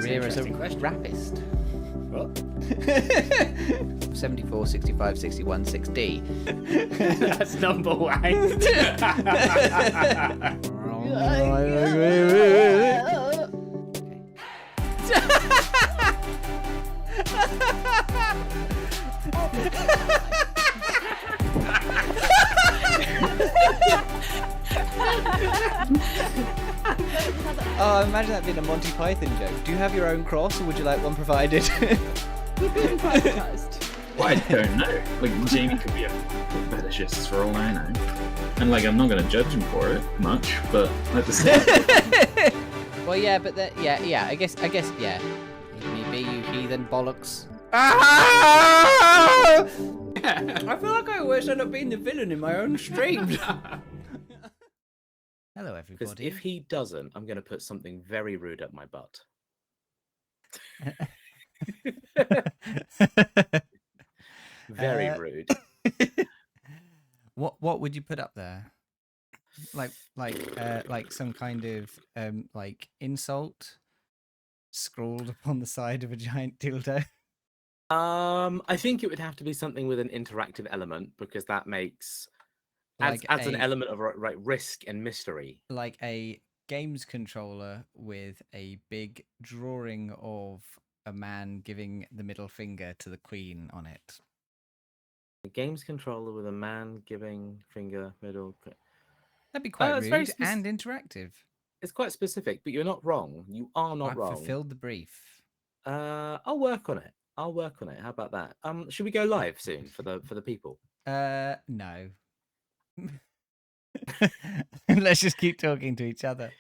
career as a rapist. What? 74, 65, 61, 6D. That's number one. Oh, imagine that being a Monty Python joke. Do you have your own cross, or would you like one provided? We've been privatised. Well, I don't know. Like, Jamie could be a fetishist for all I know. And, like, I'm not going to judge him for it much, but at the same time... Well, yeah, but yeah, I guess, yeah. Me be you heathen bollocks. I feel like I always end up being the villain in my own streams. Hello, Because everybody. if he doesn't, I'm going to put something very rude up my butt. Very rude. What would you put up there? Like some kind of like insult scrawled upon the side of a giant dildo. I think it would have to be something with an interactive element, because that makes adds an element of risk and mystery. Like a games controller with a big drawing of a man giving the middle finger to the Queen on it. A games controller with a man giving finger middle. That'd be quite it's very rude and interactive. It's quite specific, but you're not wrong. You are not wrong. Fulfilled the brief. I'll work on it. How about that? Should we go live soon for the people? No. Let's just keep talking to each other.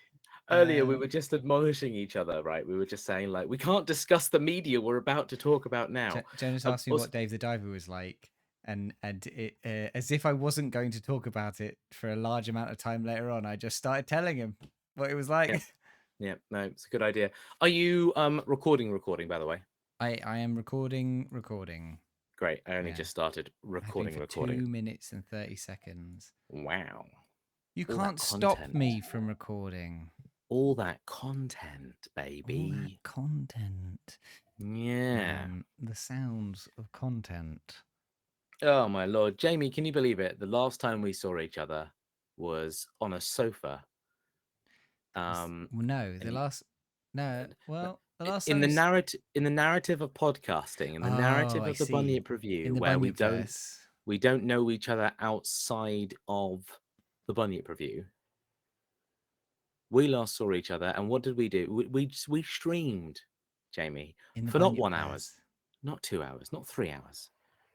Earlier, we were just admonishing each other, right? We were just saying, like, we can't discuss the media we're about to talk about now. Jonas asked me what Dave the Diver was like, and it, as if I wasn't going to talk about it for a large amount of time later on, I just started telling him what it was like. Yeah, no, it's a good idea. Are you recording, by the way? I am recording. Great. I only just started recording. 2 minutes and 30 seconds. Wow. You All can't that stop content. me from recording. All that content, baby. All that content. Yeah. The sounds of content. Oh my lord, Jamie, can you believe it? The last time we saw each other was on a sofa. In the narrative of podcasting, in the narrative of the Bunyip review, where we don't know each other outside of the Bunyip review. We last saw each other, and what did we do? We streamed, Jamie, for not 1 hour, not 2 hours, not 3 hours,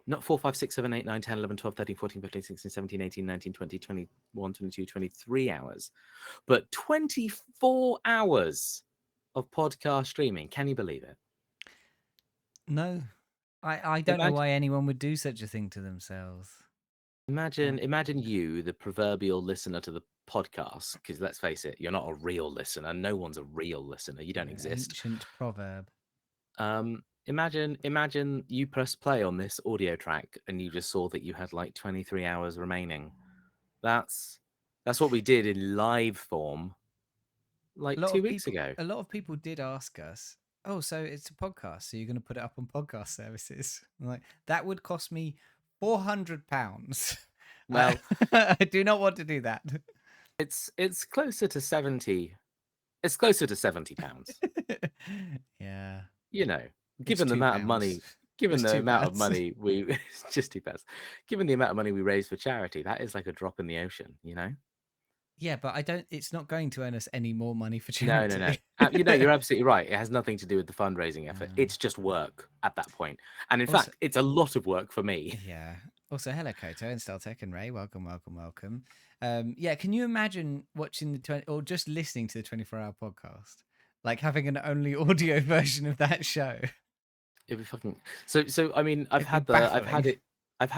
not 4, 5, 6, 7, 8, 9, 10, 11, 12, 13, 14, 15, 16, 17, 18, 19, 20, 21, 22, 23 hours, but 24 hours of podcast streaming. Can you believe it? No, I don't know why anyone would do such a thing to themselves. Imagine you, the proverbial listener to the podcast, because let's face it, you're not a real listener. No one's a real listener. You don't exist. Ancient proverb. Imagine you press play on this audio track and you just saw that you had like 23 hours remaining. That's what we did in live form like 2 weeks ago. A lot of people did ask us, oh, so it's a podcast, so you're going to put it up on podcast services? I'm like, that would cost me £400. Well, I do not want to do that. It's closer to 70. It's closer to £70. Yeah. You know, given the amount of money, given the amount of money we just £2. Given the amount of money we raised for charity, that is like a drop in the ocean, you know? Yeah, but it's not going to earn us any more money for charity. No. You know, you're absolutely right. It has nothing to do with the fundraising effort. It's just work at that point. And in fact, it's a lot of work for me. Yeah. Also, hello, Koto and Steltech and Ray. Welcome. Yeah, can you imagine watching or just listening to the 24-hour podcast? Like having an only audio version of that show. It'd be fucking so. I mean, I've had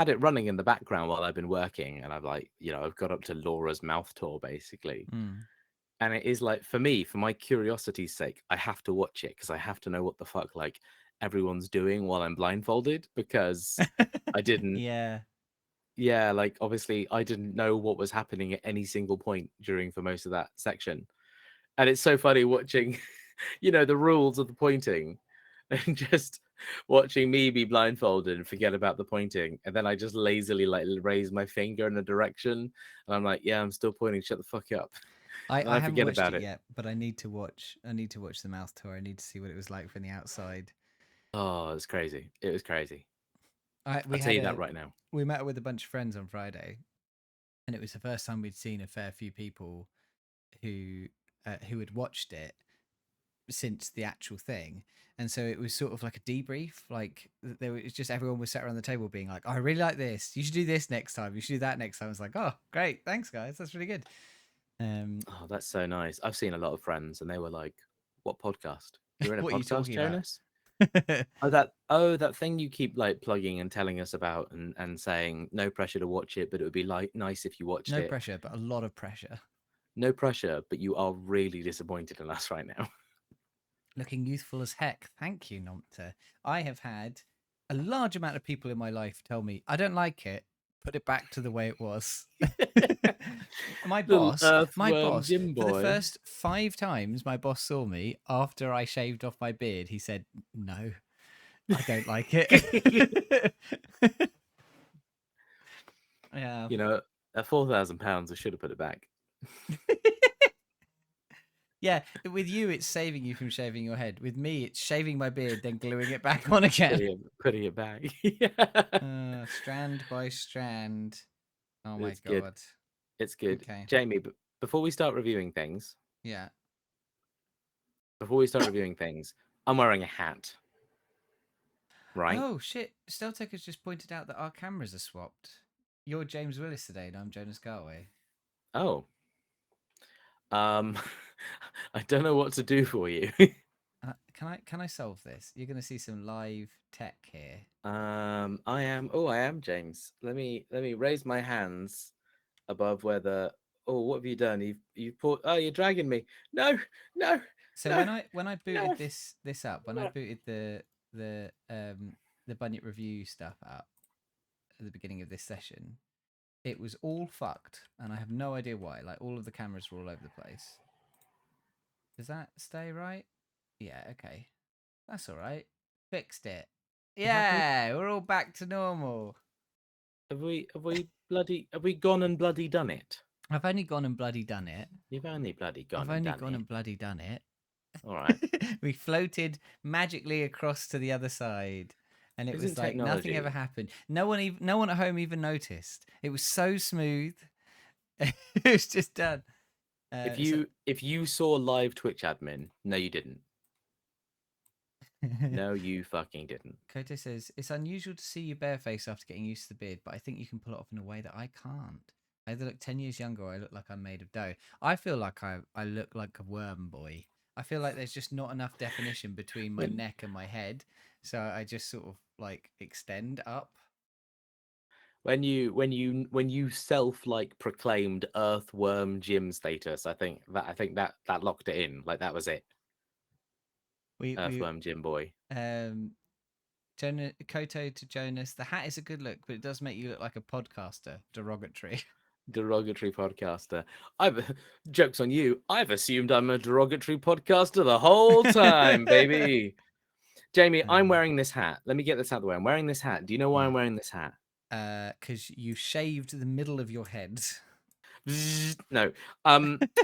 it running in the background while I've been working, and I've I've got up to Laura's mouth tour basically, and it is like, for my curiosity's sake, I have to watch it because I have to know what the fuck like everyone's doing while I'm blindfolded, because I didn't. Yeah, like obviously I didn't know what was happening at any single point for most of that section. And it's so funny watching the rules of the pointing, and just watching me be blindfolded and forget about the pointing, and then I just lazily like raise my finger in a direction, and I'm like, yeah, I'm still pointing. Shut the fuck up. I I haven't forget watched about it it. yet, but I need to watch. I need to watch the mouth tour. I need to see what it was like from the outside. Oh, it's crazy. It was crazy. We I'll tell you had that right now. we met with a bunch of friends on Friday, and it was the first time we'd seen a fair few people who had watched it since the actual thing. And so it was sort of like a debrief. Like there was just everyone was sat around the table being like, oh, I really like this. You should do this next time. You should do that next time. I was like, oh, great. Thanks, guys. That's really good. Oh, that's so nice. I've seen a lot of friends and they were like, what podcast? You're in a What are you podcast, talking about? Jonas? that thing you keep like plugging and telling us about and saying no pressure to watch it, but it would be like nice if you watched No it. pressure, but a lot of pressure. No pressure, but you are really disappointed in us right now. Looking youthful as heck. Thank you, Nomta. I have had a large amount of people in my life tell me, I don't like it. Put it back to the way it was. my Little boss, earthworm gym for the boy. first 5 times my boss saw me after I shaved off my beard, he said, no, I don't like it. Yeah. At £4,000, I should have put it back. Yeah, with you, it's saving you from shaving your head. With me, it's shaving my beard, then gluing it back on again. Putting it back. Strand by strand. Oh my It's good. god. It's good. Okay. Jamie, before we start reviewing things, Yeah. I'm wearing a hat. Right? Oh shit! Steltec has just pointed out that our cameras are swapped. You're James Willis today, and I'm Jonas Galway. Oh. I don't know what to do for you. Can I solve this? You're going to see some live tech here. I am James. Let me raise my hands above where the. Oh, what have you done? You've put. Oh, you're dragging me. No. So no, when I booted no. this up, when I booted the Bunyip review stuff up at the beginning of this session, it was all fucked, and I have no idea why. Like all of the cameras were all over the place. Does that stay right? Yeah, okay. That's all right. Fixed it. Yeah, we're all back to normal. Have we gone and bloody done it? I've only gone and bloody done it. You've only bloody gone. I've only gone and bloody done it. All right. We floated magically across to the other side, and it was like nothing ever happened. No one at home even noticed. It was so smooth. It was just done. If you saw live Twitch admin, no, you didn't. No, you fucking didn't. Koto says, it's unusual to see you barefaced after getting used to the beard, but I think you can pull it off in a way that I can't. I either look 10 years younger or I look like I'm made of dough. I feel like I look like a worm boy. I feel like there's just not enough definition between my neck and my head, so I just sort of like extend up. When you self like proclaimed earthworm Jim status, I think that locked it in. Like that was it. Earthworm Jim boy. Koto to Jonas, the hat is a good look, but it does make you look like a podcaster. Derogatory. Derogatory podcaster. Joke's on you. I've assumed I'm a derogatory podcaster the whole time, baby. Jamie, I'm wearing this hat. Let me get this out of the way. I'm wearing this hat. Do you know why I'm wearing this hat? Because you shaved the middle of your head. No.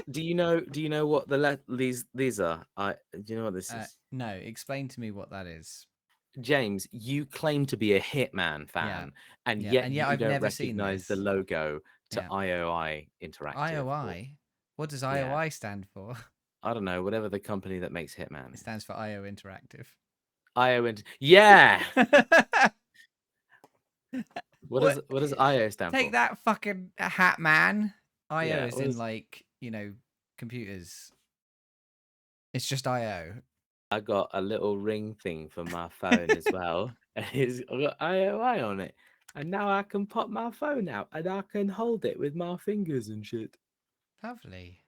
Do you know what these are? Do you know what this is? No. Explain to me what that is. James, you claim to be a Hitman fan, and yet you I've don't never seen recognize the logo to IOI Interactive. IOI? What does IOI stand for? I don't know. Whatever the company that makes Hitman. It stands for IO Interactive. Yeah. What does IO stand for? Take that, fucking hat man. IO is in like computers. It's just IO. I got a little ring thing for my phone as well, and it's got IOI on it. And now I can pop my phone out and I can hold it with my fingers and shit. Lovely.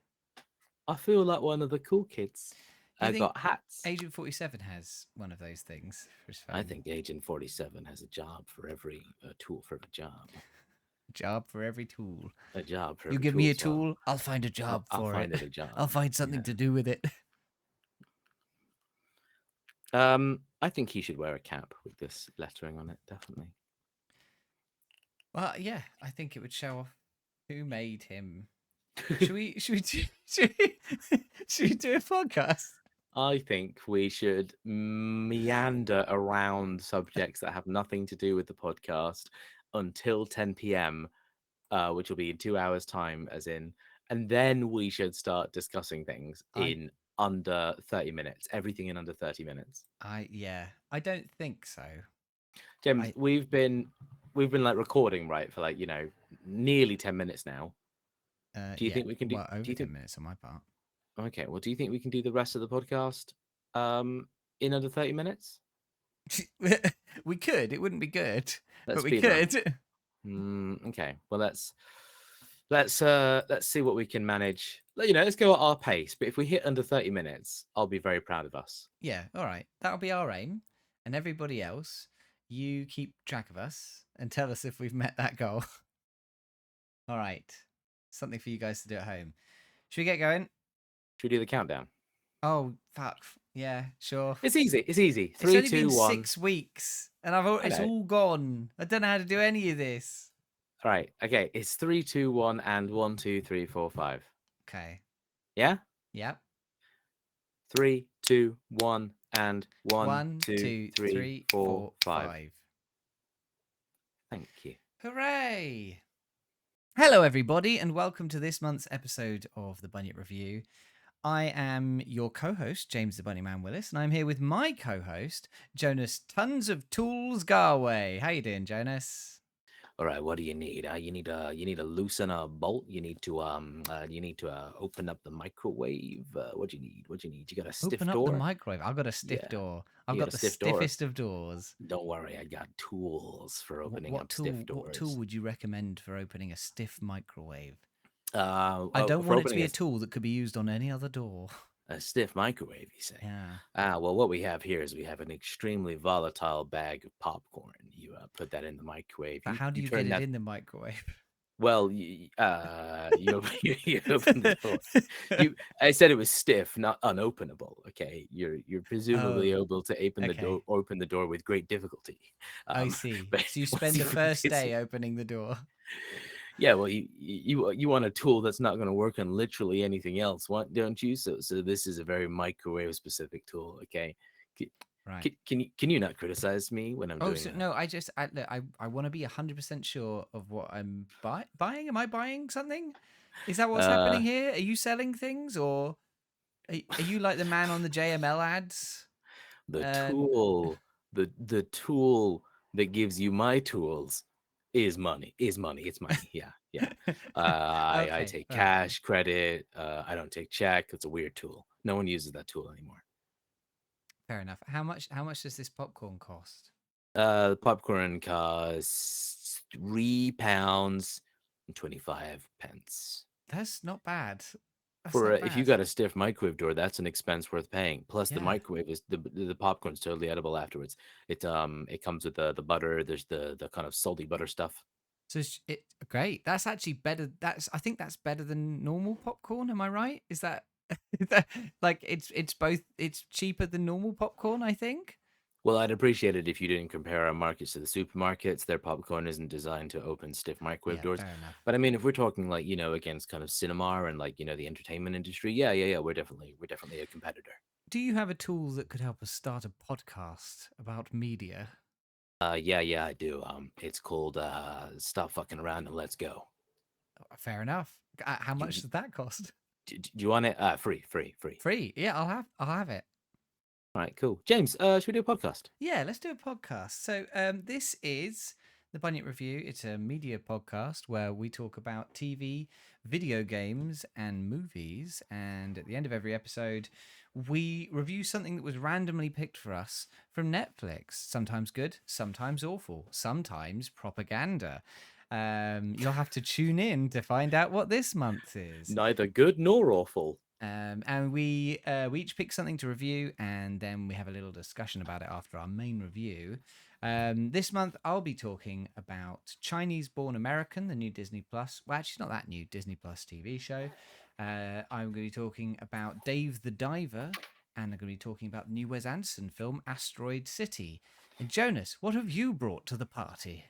I feel like one of the cool kids. I got hats. Agent 47 has one of those things for his phone. I think Agent 47 has a job for every tool for a job. A job for every tool. A job for you every give me a tool, I'll find a job for I'll find it. a job. I'll find something to do with it. I think he should wear a cap with this lettering on it, definitely. Well, yeah, I think it would show off who made him. Should we should we do a podcast? I think we should meander around subjects that have nothing to do with the podcast until 10 p.m., which will be in 2 hours' time, and then we should start discussing things in under 30 minutes. Everything in under 30 minutes. I don't think so. James, we've been like recording, right, for like, nearly 10 minutes now. Do you think we can do? Well, over do you 10 think? minutes on my part. Okay. Well, do you think we can do the rest of the podcast in under 30 minutes? We could. It wouldn't be good, Let's but we speed run. could. Okay. Well, let's see what we can manage. Let's go at our pace. But if we hit under 30 minutes, I'll be very proud of us. Yeah. All right. That'll be our aim. And everybody else, you keep track of us and tell us if we've met that goal. All right. Something for you guys to do at home. Should we get going? Should we do the countdown? Oh, fuck. Yeah, sure. It's easy. It's easy. It's 3, only 2, been 1. 6 weeks, and it's know. all gone. I don't know how to do any of this. All right. Okay. It's 3, 2, 1, and 1, 2, 3, 4, 5. Okay. Yeah. Yep. 3, 2, 1, and 1, 1, 2, 3, 4, 5. Thank you. Hooray! Hello, everybody, and welcome to this month's episode of the Bunyip Review. I am your co-host, James the Bunnyman Willis, and I'm here with my co-host, Jonas Tons of Tools Garway. How you doing, Jonas? All right. What do you need? You need to loosen a bolt. You need to open up the microwave. What do you need? You got a stiff Open up door? the microwave. I've got a stiff door. I've got the stiffest of doors. Don't worry, I got tools for opening up stiff doors. What tool would you recommend for opening a stiff microwave? I I don't want it to be a tool that could be used on any other door. A stiff microwave, you say? Yeah. Well, what we have here is we have an extremely volatile bag of popcorn. You put that in the microwave. But how do you get it in the microwave? Well, you open the door. I said it was stiff, not unopenable. Okay, you're presumably able to open the door with great difficulty. I see. But So you spend the first day opening the door. Yeah, well, you want a tool that's not going to work on literally anything else, don't you? So this is a very microwave specific tool. Okay, right? Can you not criticize me when I'm doing? So, no, I want to be 100% sure of what I'm buying. Am I buying something? Is that what's happening here? Are you selling things, or are you like the man on the JML ads? The tool that gives you my tools is money. It's money. Yeah. I take cash, credit. I don't take check. It's a weird tool. No one uses that tool anymore. Fair enough. How much does this popcorn cost? The popcorn costs £3.25. That's not bad. If you got a stiff microwave door, that's an expense worth paying. Plus, the microwave is the popcorn's totally edible afterwards. It comes with the butter. There's the kind of salty butter stuff. So great. That's actually better. I think that's better than normal popcorn. Am I right? Is that like it's both? It's cheaper than normal popcorn, I think. Well, I'd appreciate it if you didn't compare our markets to the supermarkets. Their popcorn isn't designed to open stiff microwave doors. But I mean, if we're talking like, against kind of cinema and like, the entertainment industry, yeah, we're definitely a competitor. Do you have a tool that could help us start a podcast about media? Yeah, I do. It's called Stop Fucking Around and Let's Go. Fair enough. How much does that cost? Do you want it? Free. Free. Yeah, I'll have it. All right, cool. James, should we do a podcast? Yeah, let's do a podcast. So this is the Bunyip Review. It's a media podcast where we talk about TV, video games, and movies. And at the end of every episode, we review something that was randomly picked for us from Netflix. Sometimes good, sometimes awful, sometimes propaganda. You'll have to tune in to find out what this month is. Neither good nor awful. And we each pick something to review, and then we have a little discussion about it after our main review. This month, I'll be talking about Chinese Born American, the new Disney Plus. Well, actually, not that new Disney Plus TV show. I'm going to be talking about Dave the Diver and I'm going to be talking about the new Wes Anderson film, Asteroid City. And Jonas, what have you brought to the party?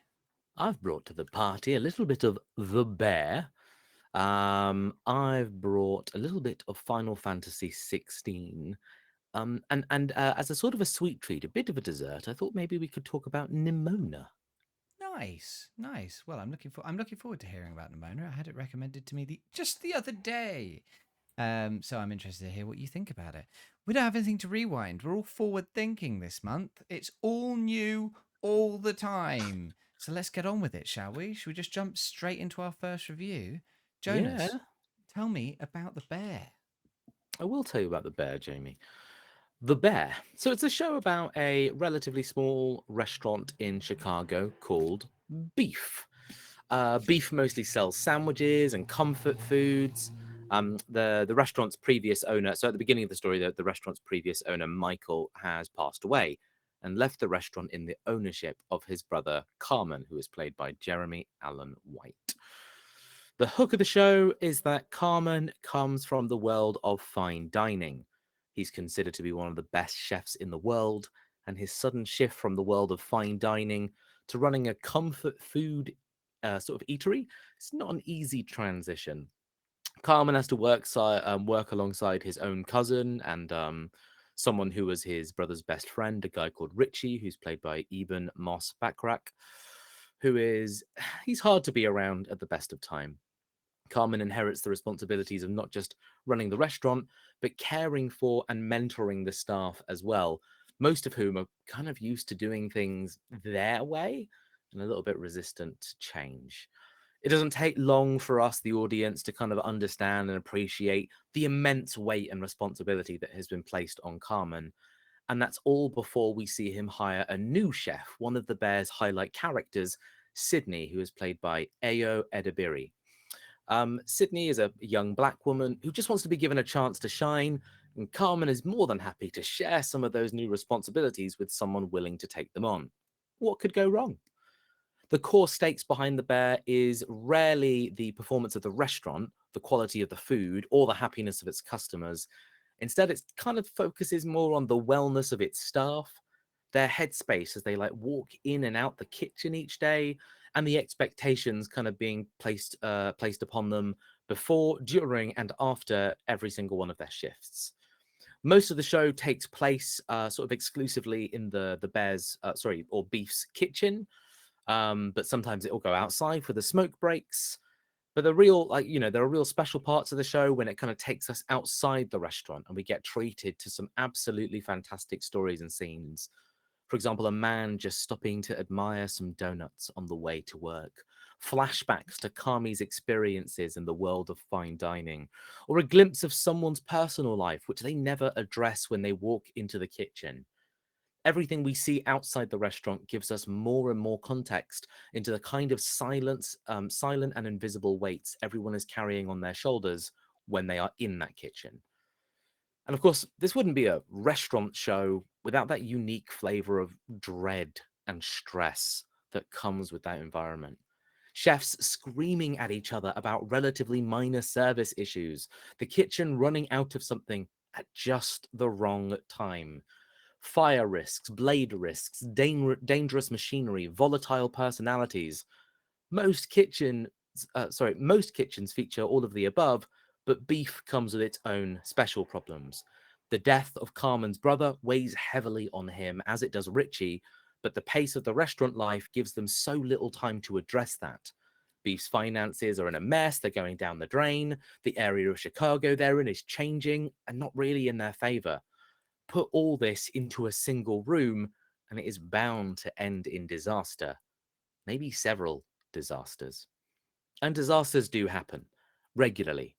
I've brought to the party a little bit of The Bear. I've brought a little bit of Final Fantasy XVI. And as a sort of a sweet treat, a bit of a dessert, I thought maybe we could talk about Nimona. Nice, nice. Well, I'm looking forward to hearing about Nimona. I had it recommended to me just the other day. So I'm interested to hear what you think about it. We don't have anything to rewind. We're all forward thinking this month. It's all new all the time. So let's get on with it, shall we? Should we just jump straight into our first review? Jonas, Yeah, tell me about the bear. I will tell you about The Bear, Jamie. The Bear. So it's a show about a relatively small restaurant in Chicago called Beef. Beef mostly sells sandwiches and comfort foods. The restaurant's previous owner, so at the beginning of the story, the restaurant's previous owner, Michael, has passed away and left the restaurant in the ownership of his brother, Carmen, who is played by Jeremy Allen White. The hook of the show is that Carmen comes from the world of fine dining. He's considered to be one of the best chefs in the world, and his sudden shift from the world of fine dining to running a comfort food sort of eatery, it's not an easy transition. Carmen has to work alongside his own cousin and someone who was his brother's best friend, a guy called Richie, who's played by Eben Moss Backrack, he's hard to be around at the best of time. Carmen inherits the responsibilities of not just running the restaurant, but caring for and mentoring the staff as well, most of whom are kind of used to doing things their way and a little bit resistant to change. It doesn't take long for us, the audience, to kind of understand and appreciate the immense weight and responsibility that has been placed on Carmen. And that's all before we see him hire a new chef, one of the Bear's highlight characters, Sydney, who is played by Ayo Edebiri. Sydney is a young black woman who just wants to be given a chance to shine, and Carmen is more than happy to share some of those new responsibilities with someone willing to take them on. What could go wrong? The core stakes behind The Bear is rarely the performance of the restaurant, the quality of the food, or the happiness of its customers. Instead, it kind of focuses more on the wellness of its staff, their headspace as they walk in and out the kitchen each day, and the expectations kind of being placed upon them before, during, and after every single one of their shifts. Most of the show takes place sort of exclusively in the Bear's, or Beef's kitchen, but sometimes it will go outside for the smoke breaks. But the real, there are real special parts of the show when it kind of takes us outside the restaurant and we get treated to some absolutely fantastic stories and scenes. For example, a man just stopping to admire some donuts on the way to work. Flashbacks to Kami's experiences in the world of fine dining, or a glimpse of someone's personal life, which they never address when they walk into the kitchen. Everything we see outside the restaurant gives us more and more context into the kind of silent and invisible weights everyone is carrying on their shoulders when they are in that kitchen. And of course, this wouldn't be a restaurant show without that unique flavor of dread and stress that comes with that environment. Chefs screaming at each other about relatively minor service issues, the kitchen running out of something at just the wrong time. Fire risks, blade risks, dangerous machinery, volatile personalities. Most kitchens feature all of the above, but Beef comes with its own special problems. The death of Carmen's brother weighs heavily on him, as it does Richie, but the pace of the restaurant life gives them so little time to address that. Beef's finances are in a mess, they're going down the drain, the area of Chicago they're in is changing and not really in their favor. Put all this into a single room, and it is bound to end in disaster. Maybe several disasters. And disasters do happen regularly.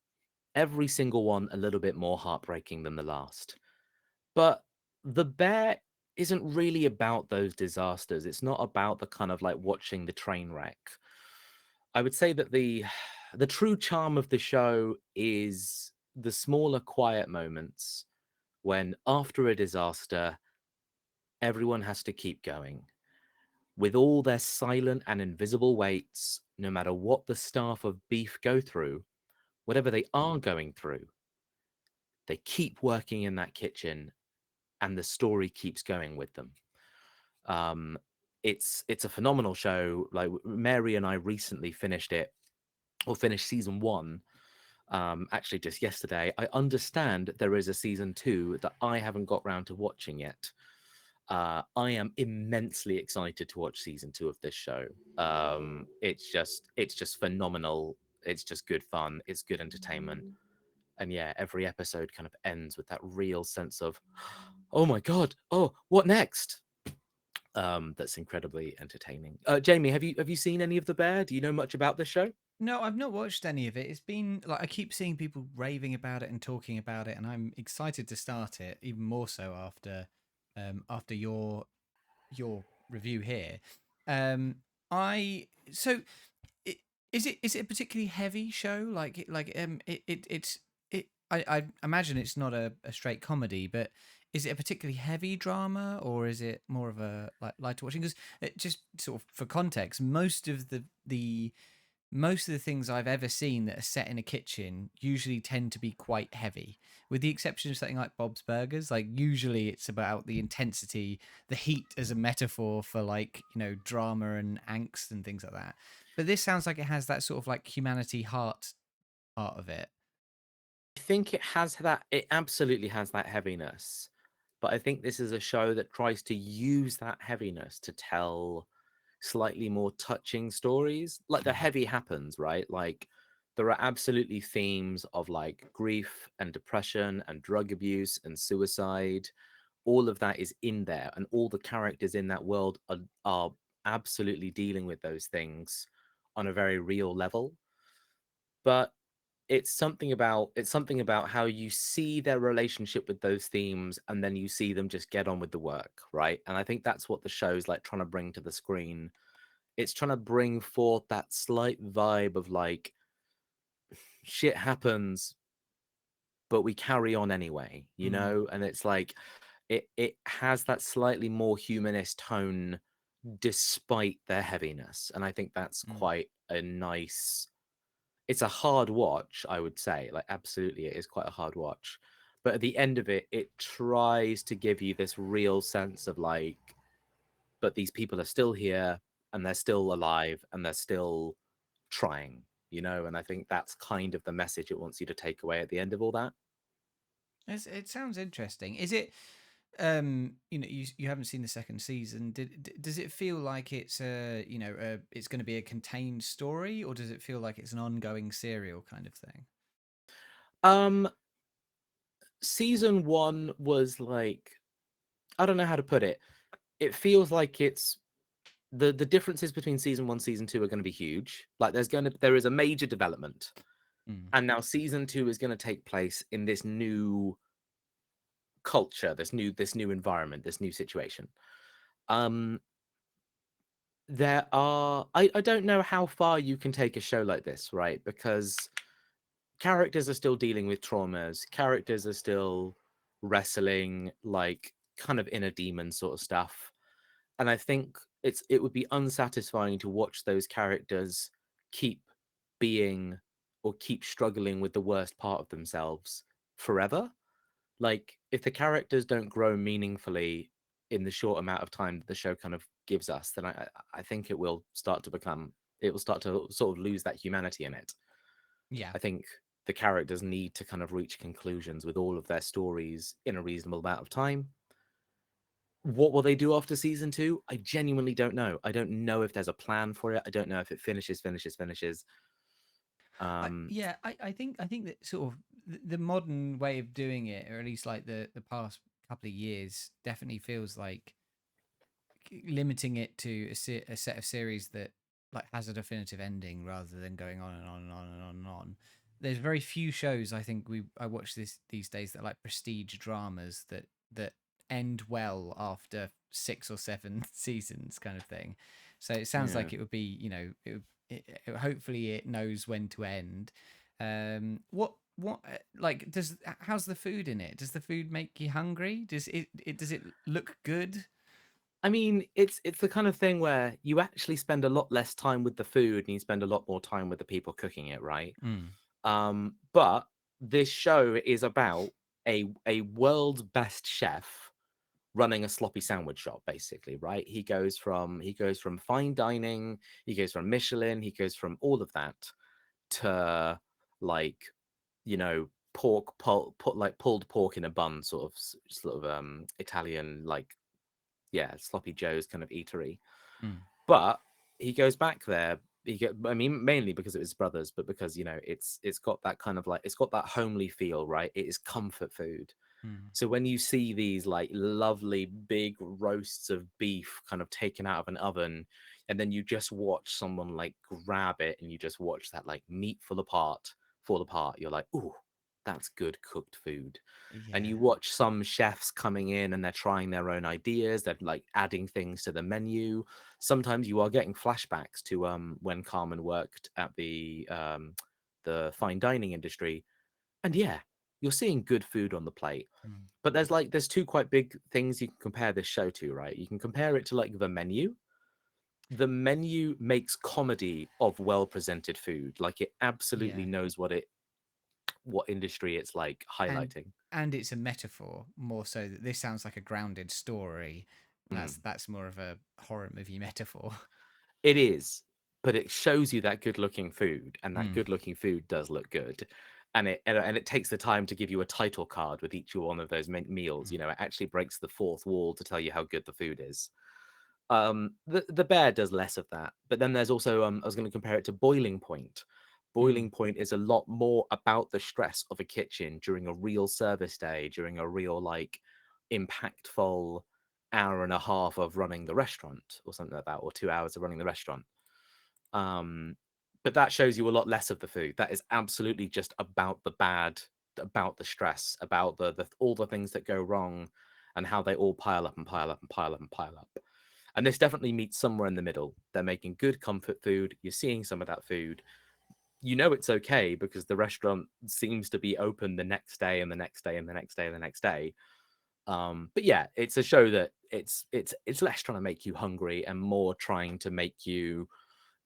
Every single one a little bit more heartbreaking than the last. But The Bear isn't really about those disasters. It's not about the kind of watching the train wreck. I would say that the true charm of the show is the smaller, quiet moments when, after a disaster, everyone has to keep going. With all their silent and invisible weights, no matter what the staff of Beef go through, whatever they are going through, They keep working in that kitchen, and the story keeps going with them. It's a phenomenal show. Like Mary and I recently finished season 1. Actually, just yesterday. I understand there is a season 2 that I haven't got round to watching yet. I am immensely excited to watch season 2 of this show. It's just phenomenal. It's just good fun. It's good entertainment. And yeah, every episode kind of ends with that real sense of, oh my god, oh, what next? That's incredibly entertaining. Jamie, have you seen any of The Bear? Do you know much about this show? No, I've not watched any of it. It's been like I keep seeing people raving about it and talking about it, and I'm excited to start it even more so after your review here. Um, I so I- is it a particularly heavy show? I imagine it's not a straight comedy, but is it a particularly heavy drama, or is it more of a like lighter watching? Because just sort of for context, most of the things I've ever seen that are set in a kitchen usually tend to be quite heavy, with the exception of something like Bob's Burgers. Like usually it's about the intensity, the heat as a metaphor for like, drama and angst and things like that. But this sounds like it has that sort of like humanity heart part of it. I think it absolutely has that heaviness. But I think this is a show that tries to use that heaviness to tell slightly more touching stories. Like the heavy happens, right? Like there are absolutely themes of like grief and depression and drug abuse and suicide. All of that is in there, and all the characters in that world are absolutely dealing with those things on a very real level. But it's something about how you see their relationship with those themes, and then you see them just get on with the work, right? And I think that's what the show's like trying to bring to the screen. It's trying to bring forth that slight vibe of like shit happens, but we carry on anyway, And it's like it has that slightly more humanist tone despite their heaviness. And I think that's quite a nice. It's a hard watch, I would say. Like, absolutely, it is quite a hard watch. But at the end of it, it tries to give you this real sense of like, but these people are still here and they're still alive and they're still trying, And I think that's kind of the message it wants you to take away at the end of all that. It sounds interesting. Is it? You haven't seen the second season. Does it feel like it's it's going to be a contained story, or does it feel like it's an ongoing serial kind of thing? Season 1 was like, I don't know how to put it. It feels like it's the differences between season 1 season 2 are going to be huge. Like there is a major development. And now season 2 is going to take place in this new culture, this new environment, this new situation. There are I don't know how far you can take a show like this, right? Because characters are still dealing with traumas, characters are still wrestling like kind of inner demon sort of stuff. And I think it would be unsatisfying to watch those characters keep being or keep struggling with the worst part of themselves forever. Like if the characters don't grow meaningfully in the short amount of time that the show kind of gives us, then I think it will start to sort of lose that humanity in it. Yeah. I think the characters need to kind of reach conclusions with all of their stories in a reasonable amount of time. What will they do after season 2? I genuinely don't know. I don't know if there's a plan for it. I don't know if it finishes. I think that sort of the modern way of doing it, or at least like the past couple of years, definitely feels like limiting it to a set of series that like has a definitive ending rather than going on and on and on and on and on. There's very few shows I think I watch these days that are like prestige dramas that end well after 6 or 7 seasons kind of thing. So it sounds like it would be, hopefully it knows when to end. Like how's the food in it? Does the food make you hungry? Does it look good? I mean, it's the kind of thing where you actually spend a lot less time with the food and you spend a lot more time with the people cooking it, right? But this show is about a world's best chef running a sloppy sandwich shop, basically, right? He goes from fine dining, he goes from Michelin, he goes from all of that to like, you know, like pulled pork in a bun, sort of Italian, like, yeah, sloppy Joe's kind of eatery. Mm. But he goes back there. I mean, mainly because it was brothers, but because, you know, it's got that kind of like, it's got that homely feel, right? It is comfort food. Mm. So when you see these like lovely big roasts of beef kind of taken out of an oven, and then you just watch someone like grab it and you just watch that like meat fall apart, you're like, ooh, that's good cooked food. And you Yeah. watch some chefs coming in and they're trying their own ideas, they're like adding things to the menu. Sometimes you are getting flashbacks to when Carmen worked at the fine dining industry. And yeah, you're seeing good food on the plate. Mm. But there's two quite big things you can compare this show to, right? You can compare it to like the menu. The menu makes comedy of well presented food. Like it absolutely Yeah. knows what industry it's like highlighting. And it's a metaphor more so that this sounds like a grounded story. Mm. That's more of a horror movie metaphor. It is, but it shows you that good looking food, and that Mm. good looking food does look good. And it takes the time to give you a title card with each one of those meals. You know, it actually breaks the fourth wall to tell you how good the food is. The Bear does less of that, but then there's also I was going to compare it to Boiling Point. Boiling Point is a lot more about the stress of a kitchen during a real service day, during a real like impactful hour and a half of running the restaurant or something like that, or 2 hours of running the restaurant. But that shows you a lot less of the food. That is absolutely just about the bad, about the stress, about the all the things that go wrong, and how they all pile up and pile up and pile up and pile up. And this definitely meets somewhere in the middle. They're making good comfort food. You're seeing some of that food. You know it's okay because the restaurant seems to be open the next day and the next day and the next day and the next day. But yeah, it's a show that it's less trying to make you hungry and more trying to make you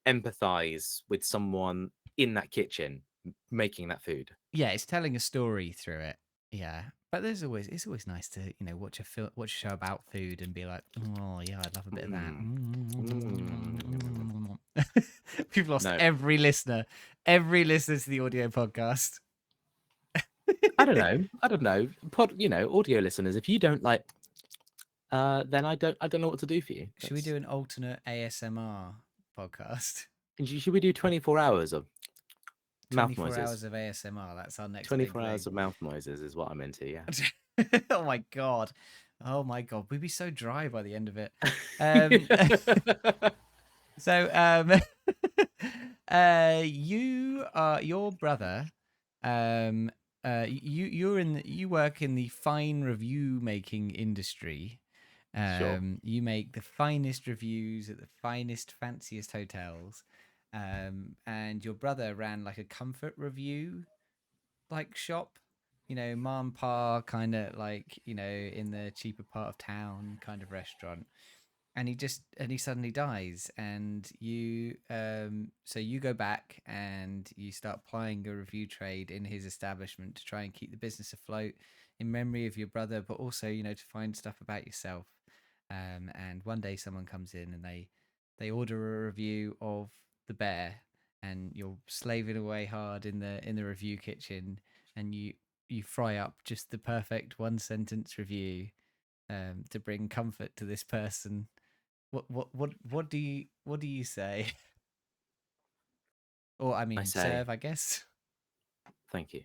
empathize with someone in that kitchen making that food. Yeah, it's telling a story through it. Yeah, but it's always nice to watch a show about food and be like, oh yeah, I'd love a bit of that. We've lost No. every listener to the audio podcast. I don't know. Audio listeners, if you don't like, then I don't know what to do for you. Should we do an alternate ASMR podcast? Should we do 24 hours of mouth 24 noises? hours of ASMR. That's our next 24 big hours thing. of mouth noises is what I'm into. Yeah. Oh my god. We'd be so dry by the end of it. So your brother, you work in the fine review making industry. Sure. You make the finest reviews at the finest, fanciest hotels. And your brother ran like a comfort review like shop, mom, pa, kind of like, in the cheaper part of town kind of restaurant. And he suddenly dies, and so you go back and you start plying a review trade in his establishment to try and keep the business afloat in memory of your brother, but also to find stuff about yourself. And one day someone comes in and they order a review of The Bear, and you're slaving away hard in the review kitchen, and you fry up just the perfect one sentence review to bring comfort to this person. What do you say? Or I mean, serve, I guess. Thank you.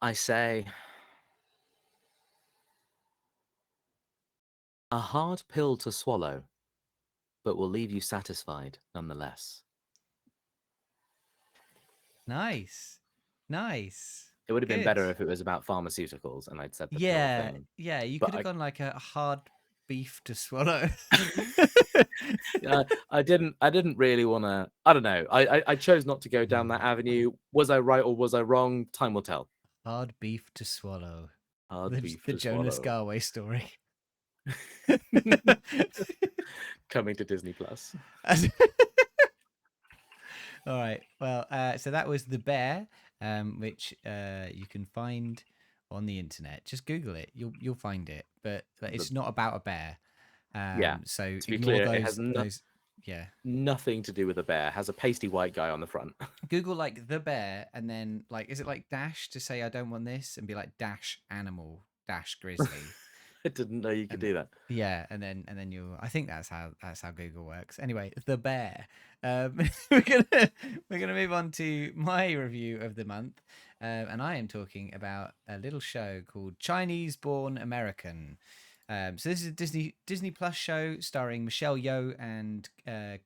I say, a hard pill to swallow, but will leave you satisfied nonetheless. Nice. It would have been Good. better if it was about pharmaceuticals and I'd said the pill thing. Yeah, you But could have gone like a hard beef to swallow. I didn't really want to. I don't know. I chose not to go down that avenue. Was I right or was I wrong? Time will tell. Hard beef to swallow. Beef The to Jonas swallow. Garway story. Coming to Disney Plus. All right. Well, so that was The Bear. which you can find on the internet. Just Google it; you'll find it. But it's not about a bear. Yeah. So To be ignore clear, it has those. Yeah. nothing to do with a bear. It has a pasty white guy on the front. Google like the bear, and then like, is it like dash to say I don't want this, and be like dash animal dash grizzly. I didn't know you could do that. Yeah, and then you'll. I think that's how Google works. Anyway, the bear. We're gonna move on to my review of the month, and I am talking about a little show called Chinese Born American. So this is a Disney Plus show starring Michelle Yeoh and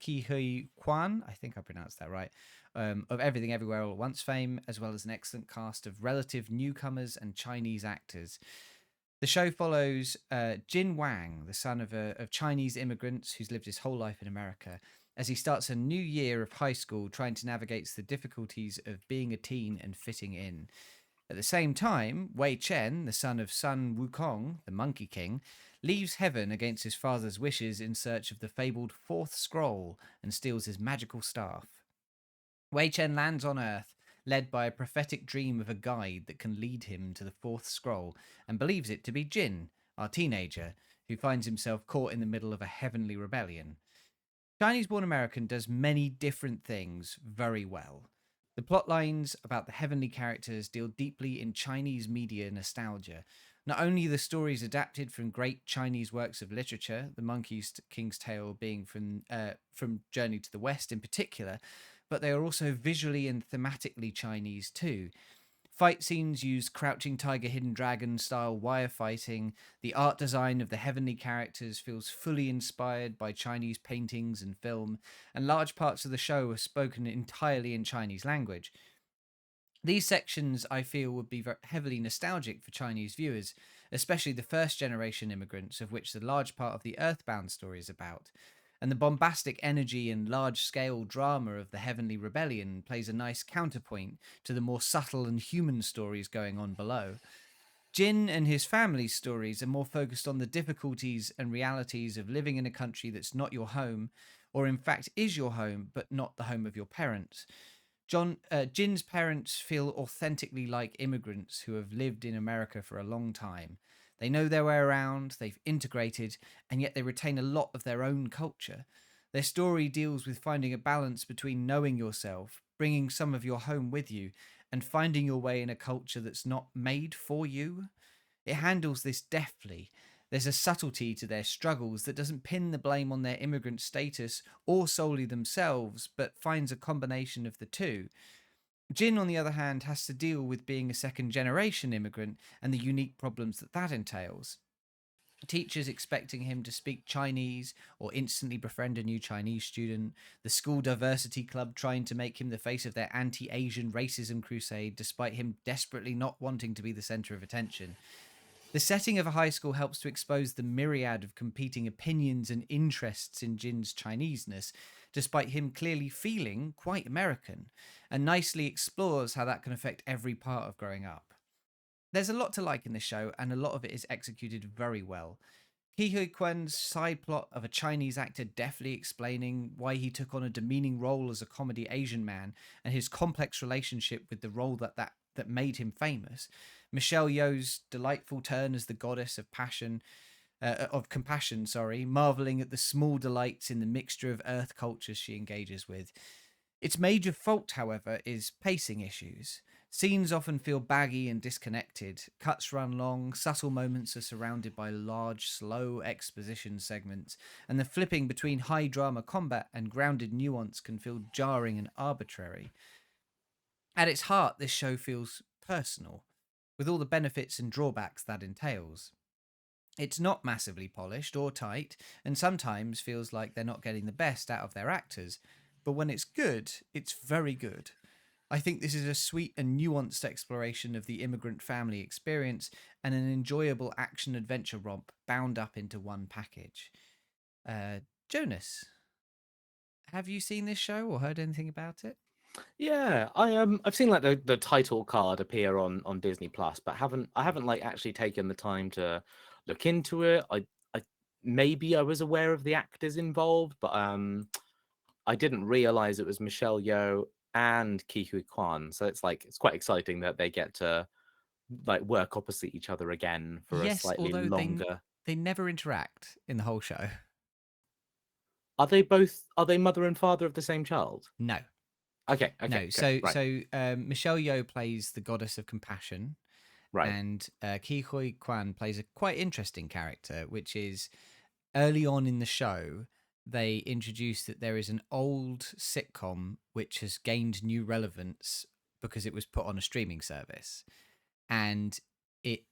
Ki Hui Kwan. I think I pronounced that right. Of Everything Everywhere All at Once fame, as well as an excellent cast of relative newcomers and Chinese actors. The show follows Jin Wang, the son of Chinese immigrants who's lived his whole life in America, as he starts a new year of high school trying to navigate the difficulties of being a teen and fitting in. At the same time, Wei Chen, the son of Sun Wukong, the Monkey King, leaves heaven against his father's wishes in search of the fabled fourth scroll and steals his magical staff. Wei Chen lands on Earth, led by a prophetic dream of a guide that can lead him to the fourth scroll, and believes it to be Jin, our teenager, who finds himself caught in the middle of a heavenly rebellion. Chinese Born American does many different things very well. The plot lines about the heavenly characters deal deeply in Chinese media nostalgia. Not only the stories adapted from great Chinese works of literature, The Monkey King's Tale being from Journey to the West in particular, but they are also visually and thematically Chinese too. Fight scenes use Crouching Tiger, Hidden Dragon style wire fighting. The art design of the heavenly characters feels fully inspired by Chinese paintings and film, and large parts of the show are spoken entirely in Chinese language. These sections, I feel, would be very heavily nostalgic for Chinese viewers, especially the first generation immigrants, of which the large part of the Earthbound story is about. And the bombastic energy and large-scale drama of the Heavenly Rebellion plays a nice counterpoint to the more subtle and human stories going on below. Jin and his family's stories are more focused on the difficulties and realities of living in a country that's not your home, or in fact is your home, but not the home of your parents. Jin's parents feel authentically like immigrants who have lived in America for a long time. They know their way around, they've integrated, and yet they retain a lot of their own culture. Their story deals with finding a balance between knowing yourself, bringing some of your home with you, and finding your way in a culture that's not made for you. It handles this deftly. There's a subtlety to their struggles that doesn't pin the blame on their immigrant status or solely themselves, but finds a combination of the two. Jin, on the other hand, has to deal with being a second-generation immigrant and the unique problems that entails. Teachers expecting him to speak Chinese or instantly befriend a new Chinese student, the school diversity club trying to make him the face of their anti-Asian racism crusade despite him desperately not wanting to be the centre of attention. The setting of a high school helps to expose the myriad of competing opinions and interests in Jin's Chineseness, despite him clearly feeling quite American, and nicely explores how that can affect every part of growing up. There's a lot to like in this show, and a lot of it is executed very well. Ki Hui Kwan's side plot of a Chinese actor deftly explaining why he took on a demeaning role as a comedy Asian man, and his complex relationship with the role that made him famous. Michelle Yeoh's delightful turn as the goddess of compassion, marveling at the small delights in the mixture of Earth cultures she engages with. Its major fault, however, is pacing issues. Scenes often feel baggy and disconnected. Cuts run long, subtle moments are surrounded by large, slow exposition segments, and the flipping between high drama combat and grounded nuance can feel jarring and arbitrary. At its heart, this show feels personal, with all the benefits and drawbacks that entails. It's not massively polished or tight, and sometimes feels like they're not getting the best out of their actors, but when it's good, it's very good. I think this is a sweet and nuanced exploration of the immigrant family experience and an enjoyable action-adventure romp bound up into one package. Jonas, have you seen this show or heard anything about it? Yeah, I've seen like the title card appear on Disney Plus, but I haven't like actually taken the time to look into it. I maybe I was aware of the actors involved, but I didn't realize it was Michelle Yeoh and Kihui Kwan. So it's quite exciting that they get to like work opposite each other again for a Yes, slightly although longer. they never interact in the whole show. Are they mother and father of the same child? No. Okay. No, Okay. so Michelle Yeoh plays the goddess of compassion, Right. and Ki Hui Kwan plays a quite interesting character, which is early on in the show they introduced that there is an old sitcom which has gained new relevance because it was put on a streaming service, and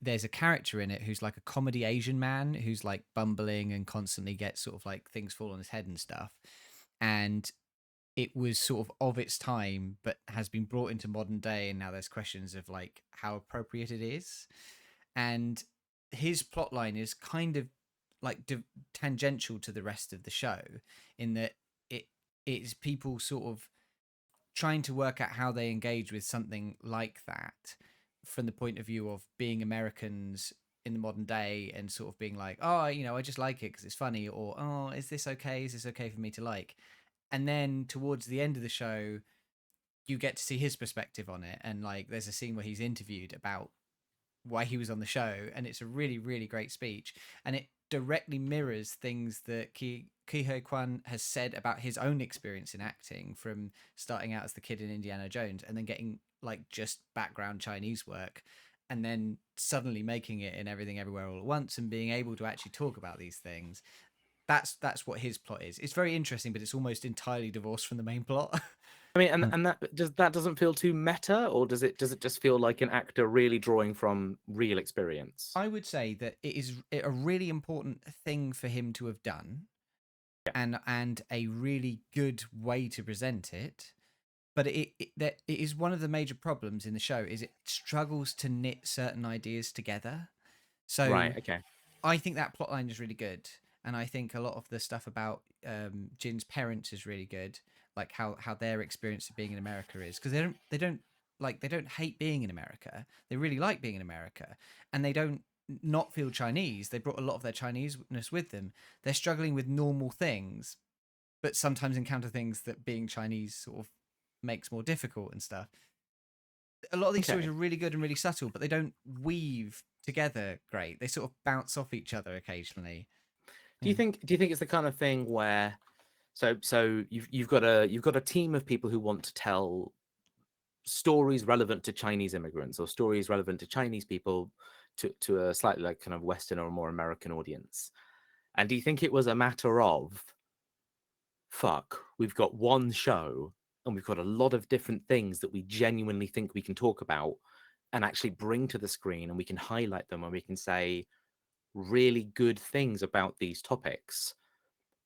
there's a character in it who's like a comedy Asian man who's like bumbling and constantly gets sort of like things fall on his head and stuff, and it was sort of its time, but has been brought into modern day, and now there's questions of like how appropriate it is. And his plot line is kind of like tangential to the rest of the show, in that it's people sort of trying to work out how they engage with something like that from the point of view of being Americans in the modern day, and sort of being like, oh, I just like it because it's funny, or oh, is this okay? Is this okay for me to like? And then towards the end of the show, you get to see his perspective on it, and like there's a scene where he's interviewed about why he was on the show, and it's a really, really great speech, and it directly mirrors things that Ki Hui Kwan has said about his own experience in acting, from starting out as the kid in Indiana Jones and then getting like just background Chinese work, and then suddenly making it in Everything Everywhere All at Once, and being able to actually talk about these things. That's what his plot is. It's very interesting, but it's almost entirely divorced from the main plot. I mean, and that doesn't feel too meta, or does it just feel like an actor really drawing from real experience? I would say that it is a really important thing for him to have done, and a really good way to present it. But it is one of the major problems in the show, is it struggles to knit certain ideas together. So Right. Okay. I think that plotline is really good, and I think a lot of the stuff about Jin's parents is really good, like how their experience of being in America is, because they don't hate being in America. They really like being in America, and they don't not feel Chinese. They brought a lot of their Chineseness with them. They're struggling with normal things, but sometimes encounter things that being Chinese sort of makes more difficult and stuff. A lot of these stories are really good and really subtle, but they don't weave together great. They sort of bounce off each other occasionally. Do you think it's the kind of thing where so you've got a team of people who want to tell stories relevant to Chinese immigrants, or stories relevant to Chinese people to a slightly like kind of Western or more American audience? And do you think it was a matter of, fuck, we've got one show and we've got a lot of different things that we genuinely think we can talk about and actually bring to the screen, and we can highlight them, and we can say really good things about these topics,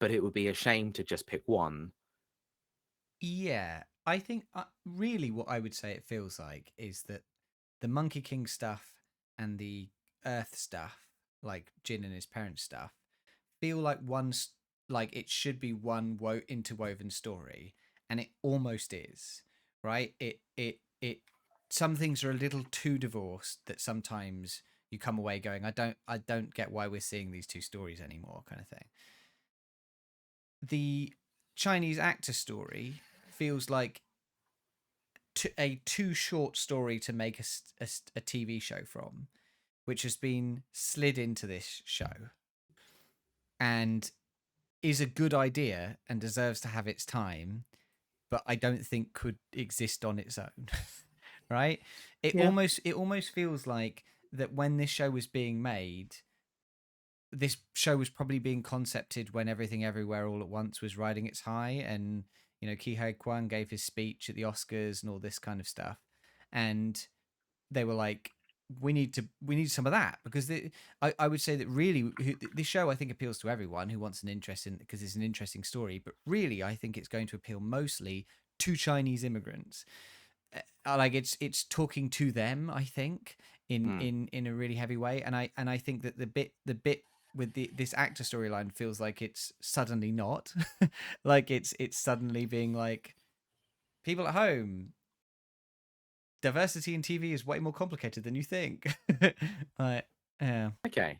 but it would be a shame to just pick one? Yeah, I think really what I would say it feels like is that the Monkey King stuff and the Earth stuff, like Jin and his parents' stuff, feel like like it should be one interwoven story, and it almost is, right? It some things are a little too divorced, that sometimes you come away going, I don't get why we're seeing these two stories anymore, kind of thing. The Chinese actor story feels like a too short story to make a TV show from, which has been slid into this show, and is a good idea and deserves to have its time, but I don't think could exist on its own. Right? It almost feels like that when this show was being made, this show was probably being concepted when Everything Everywhere All at Once was riding its high, and Ki Hui Kwan gave his speech at the Oscars and all this kind of stuff, and they were like, we need some of that, because I would say that really this show, I think, appeals to everyone who wants an interest in, because it's an interesting story, but really I think it's going to appeal mostly to Chinese immigrants. Like it's talking to them, I think, in a really heavy way, and I think that the bit with this actor storyline feels like it's suddenly not like it's suddenly being like, people at home, diversity in TV is way more complicated than you think. Like, yeah. Okay.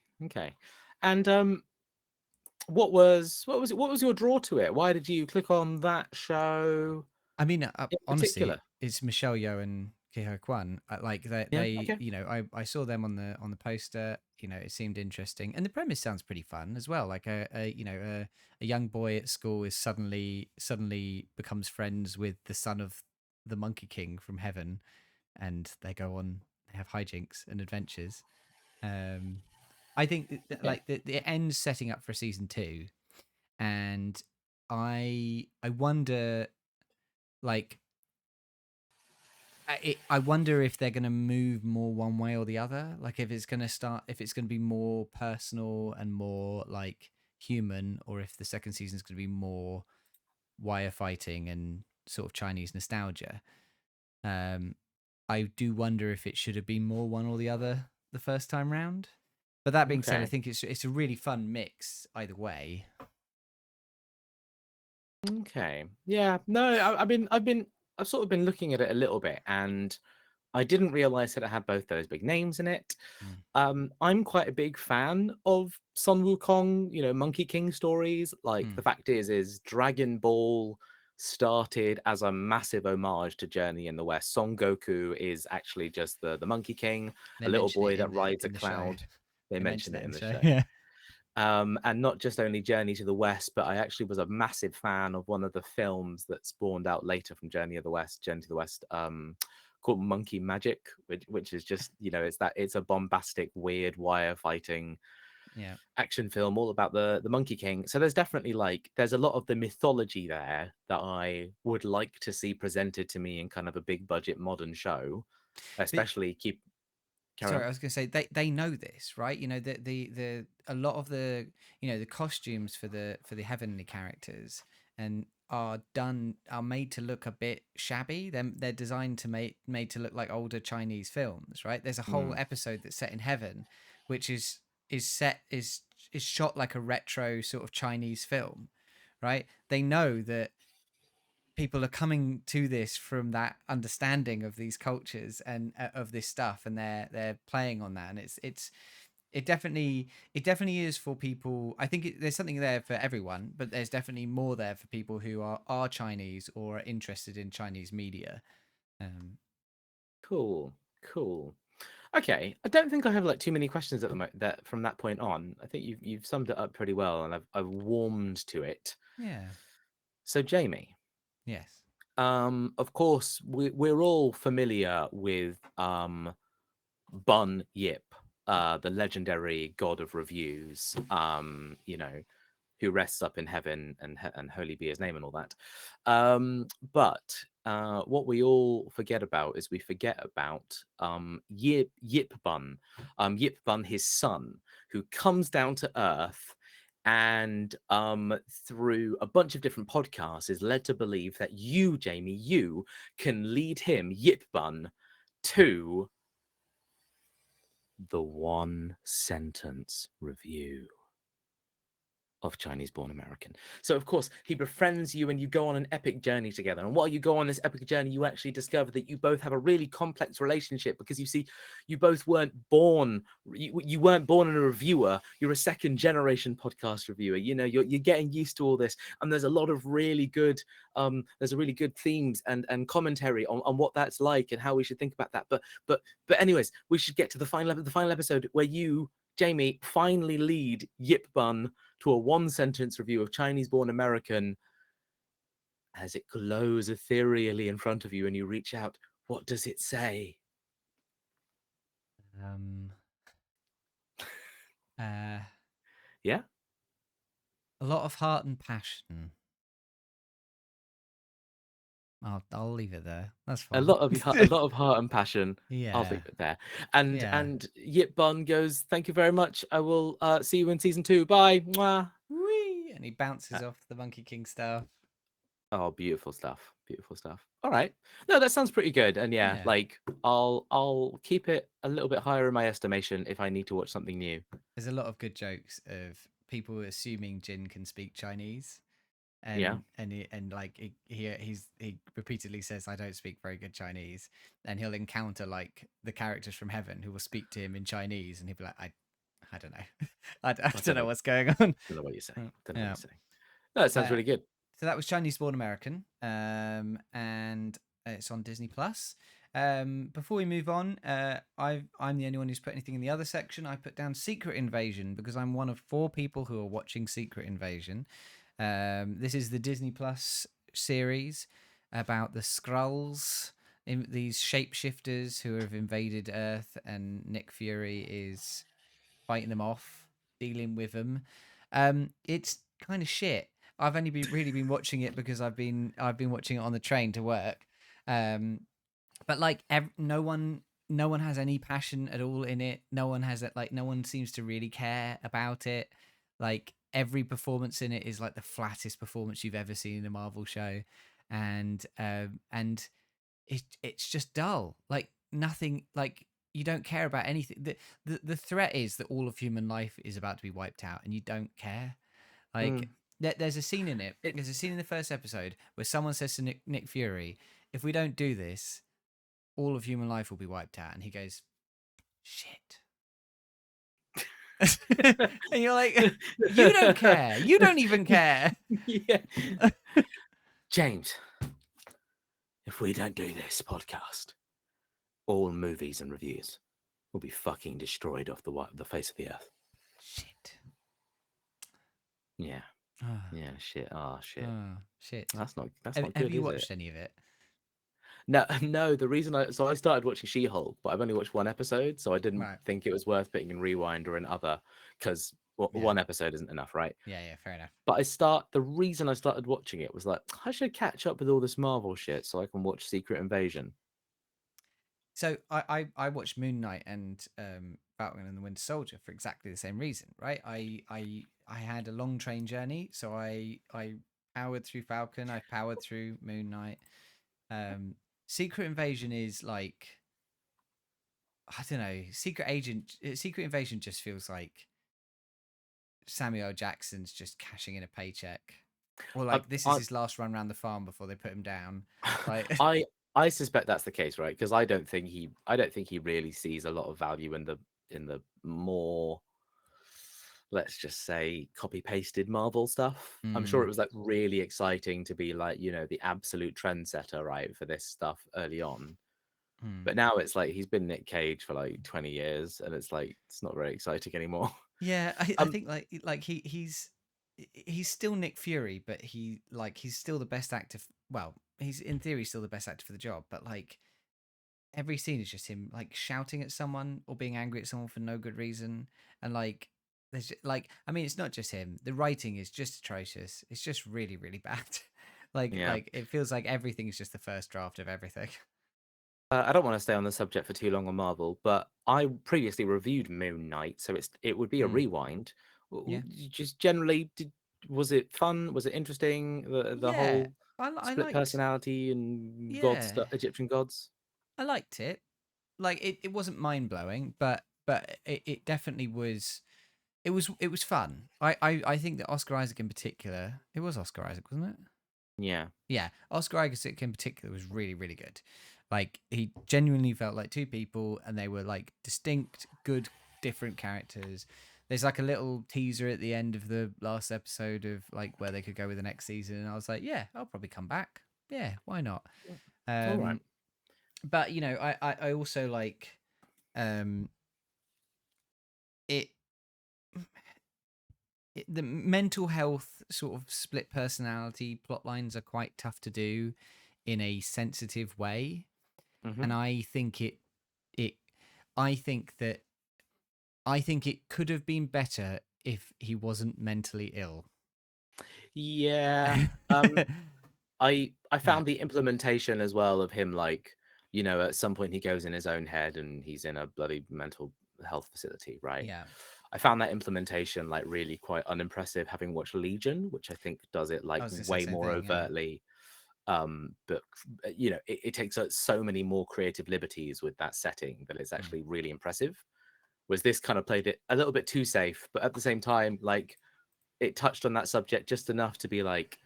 And what was your draw to it? Why did you click on that show? I mean, in honestly, particular? it's Michelle Yeoh and Kiho Kwan. Like Yeah. they, Okay. I saw them on the poster. It seemed interesting, and the premise sounds pretty fun as well. Like a young boy at school is suddenly becomes friends with the son of the Monkey King from heaven, and they have hijinks and adventures. Um, I think Yeah. like the ends setting up for season 2, and I wonder like I wonder if they're going to move more one way or the other. Like if it's going to be more personal and more like human, or if the second season is going to be more wire fighting and sort of Chinese nostalgia. Um, I do wonder if it should have been more one or the other the first time round. But that being said, I Okay. think it's a really fun mix either way. Okay. Yeah. No, I've sort of been looking at it a little bit, and I didn't realize that it had both those big names in it. Mm. I'm quite a big fan of Sun Wukong, Monkey King stories. Like the Mm. fact is Dragon Ball started as a massive homage to Journey in the West. Son Goku is actually just the Monkey King, They a little mention it boy that rides a in the show. cloud. They They mention mention it it in in the the show. show. Yeah. And not just only Journey to the West, but I actually was a massive fan of one of the films that spawned out later from Journey to the West, called Monkey Magic, which is just it's a bombastic, weird wire fighting Yeah. action film all about the Monkey King. So there's a lot of the mythology there that I would like to see presented to me in kind of a big budget modern show, But especially carry sorry, on. I was going to say they know this, right? The a lot of the the costumes for the heavenly characters and are made to look a bit shabby. They're designed to made to look like older Chinese films, right? There's a whole Mm, episode that's set in heaven, which is shot like a retro sort of Chinese film, right? They know that people are coming to this from that understanding of these cultures and of this stuff, and they're playing on that, and it definitely is for people. I think there's something there for everyone, but there's definitely more there for people who are Chinese or are interested in Chinese media. um cool, cool. Okay, I don't think I have like too many questions at the moment. That from that point on, I think you've summed it up pretty well, and I've warmed to it. yeah. So Jamie, Yes. of course we're all familiar with Bunyip, the legendary god of reviews. Who rests up in heaven and holy be his name and all that. But what we all forget about is we forget about Yip Bun, his son, who comes down to Earth and through a bunch of different podcasts is led to believe that you, Jamie, you can lead him, Yip Bun, to the one sentence review of Chinese born American. So, of course, he befriends you and you go on an epic journey together. And while you go on this epic journey, you actually discover that you both have a really complex relationship because you see, you both weren't born, you weren't born in a reviewer. You're a second generation podcast reviewer. You're getting used to all this. And there's a lot of really good, there's a really good themes and commentary on what that's like and how we should think about that. But anyways, we should get to the final episode where you, Jamie, finally lead Yip Bun to a one-sentence review of Chinese Born American as it glows ethereally in front of you and you reach out. What does it say? um uh Yeah? a lot of heart and passion. I'll leave it there. That's A fine. lot of heart and passion. I'll Yeah. leave it there. And Yeah. and Yip Bun goes, thank you very much. I will see you in season 2. Bye. Mwah. Whee! And he bounces off the Monkey King staff. Oh, beautiful stuff. Beautiful stuff. All right. No, that sounds pretty good. And yeah, Yeah. like I'll keep it a little bit higher in my estimation if I need to watch something new. There's a lot of good jokes of people assuming Jin can speak Chinese, Yeah. he repeatedly says, "I don't speak very good Chinese," and he'll encounter like the characters from heaven who will speak to him in Chinese, and he'll be like, "I don't know, I don't know what's going on." Don't know what you're saying. Don't know Yeah. what you're saying. No, it sounds Uh, really good. So that was Chinese Born American, and it's on Disney Plus. Before we move on, I'm the only one who's put anything in the other section. I put down Secret Invasion because I'm one of 4 people who are watching Secret Invasion. This is the Disney Plus series about the Skrulls, these shapeshifters who have invaded Earth, and Nick Fury is fighting them off, dealing with them. It's kind of shit. I've only really been watching it because I've been watching it on the train to work. But like no one has any passion at all in it. No one has it. Like no one seems to really care about it. Like every performance in it is like the flattest performance you've ever seen in a Marvel show, and it's just dull. Like nothing. Like you don't care about anything. The threat is that all of human life is about to be wiped out, and you don't care. Like there's a scene in it. There's a scene in the first episode where someone says to Nick Fury, "If we don't do this, all of human life will be wiped out," and he goes, "Shit." And you're like, you don't care. You don't even care. Yeah. James, if we don't do this podcast, all movies and reviews will be fucking destroyed off the face of the earth. Shit. Yeah. Yeah. Shit. Oh shit. Shit. That's not good. Have you is watched it? any of it? No. The reason I started watching She-Hulk, but I've only watched 1 episode, so I didn't Right. think it was worth putting in Rewind or in other, because Yeah. 1 episode isn't enough, right? Yeah, fair enough. But the reason I started watching it was like, I should catch up with all this Marvel shit so I can watch Secret Invasion. So I watched Moon Knight and Falcon and the Winter Soldier for exactly the same reason, right? I had a long train journey, so I powered through Falcon, I powered through Moon Knight. Secret Invasion is like, I don't know, Secret Invasion just feels like Samuel L. Jackson's just cashing in a paycheck, or like this is his last run around the farm before they put him down. Like I suspect that's the case, right? Because I don't think he really sees a lot of value in the more, let's just say, copy pasted Marvel stuff. I'm sure it was like really exciting to be like, the absolute trendsetter, right, for this stuff early on. But now it's like he's been Nick Cage for like 20 years, and it's like it's not very exciting anymore. Yeah, I think like he's still Nick Fury, but he's still the best actor. Well, he's in theory still the best actor for the job, but like every scene is just him like shouting at someone or being angry at someone for no good reason, and like there's just, like, I mean, it's not just him. The writing is just atrocious. It's just really, really bad. Like it feels like everything is just the first draft of everything. I don't want to stay on the subject for too long on Marvel, but I previously reviewed Moon Knight, so it would be a rewind. Yeah. Just generally, was it fun? Was it interesting? The whole I split liked, personality and god stuff, Egyptian gods. I liked it. Like it wasn't mind blowing, but it definitely was. It was fun. I think that Oscar Isaac in particular, it was Oscar Isaac, wasn't it? Yeah. Oscar Isaac in particular was really, really good. Like he genuinely felt like 2 people, and they were like distinct, good, different characters. There's like a little teaser at the end of the last episode of like where they could go with the next season, and I was like, yeah, I'll probably come back. Yeah, why not? All right. But I also like it. The mental health sort of split personality plot lines are quite tough to do in a sensitive way. And I think it could have been better if he wasn't mentally ill. Yeah. I found the implementation as well of him, like, at some point he goes in his own head and he's in a bloody mental health facility, right? Yeah. I found that implementation like really quite unimpressive, having watched Legion, which I think does it like way more overtly. But it takes so many more creative liberties with that setting that it's actually really impressive. Whereas this kind of played it a little bit too safe, but at the same time, like it touched on that subject just enough to be like,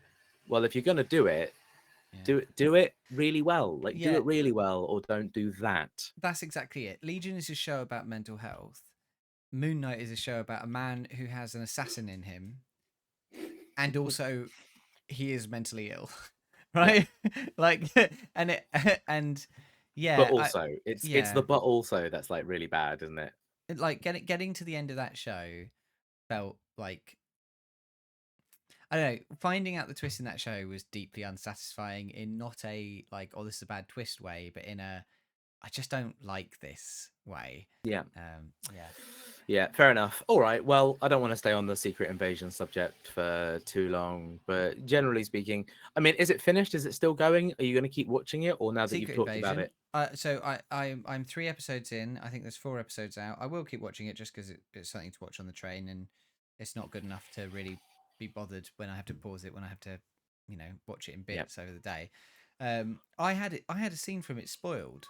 well, if you're gonna do it, do it really well. Like do it really well, or don't do that. That's exactly it. Legion is a show about mental health. Moon Knight is a show about a man who has an assassin in him, and also he is mentally ill, right? Like, and yeah, But also, it's yeah, the but also that's like really bad, isn't it? like getting to the end of that show felt like, I don't know, finding out the twist in that show was deeply unsatisfying in not a like, oh, this is a bad twist way, but in a, I just don't like this way. Yeah. Yeah. Yeah, fair enough. All right. Well, I don't want to stay on the Secret Invasion subject for too long, but generally speaking, I mean, is it finished? Is it still going? Are you going to keep watching it, or now that you've Secret talked about Invasion. it? So I'm 3 episodes in. I think there's 4 episodes out. I will keep watching it just because it's something to watch on the train, and it's not good enough to really be bothered when I have to pause it, when I have to, watch it in bits over the day. I had a scene from it spoiled.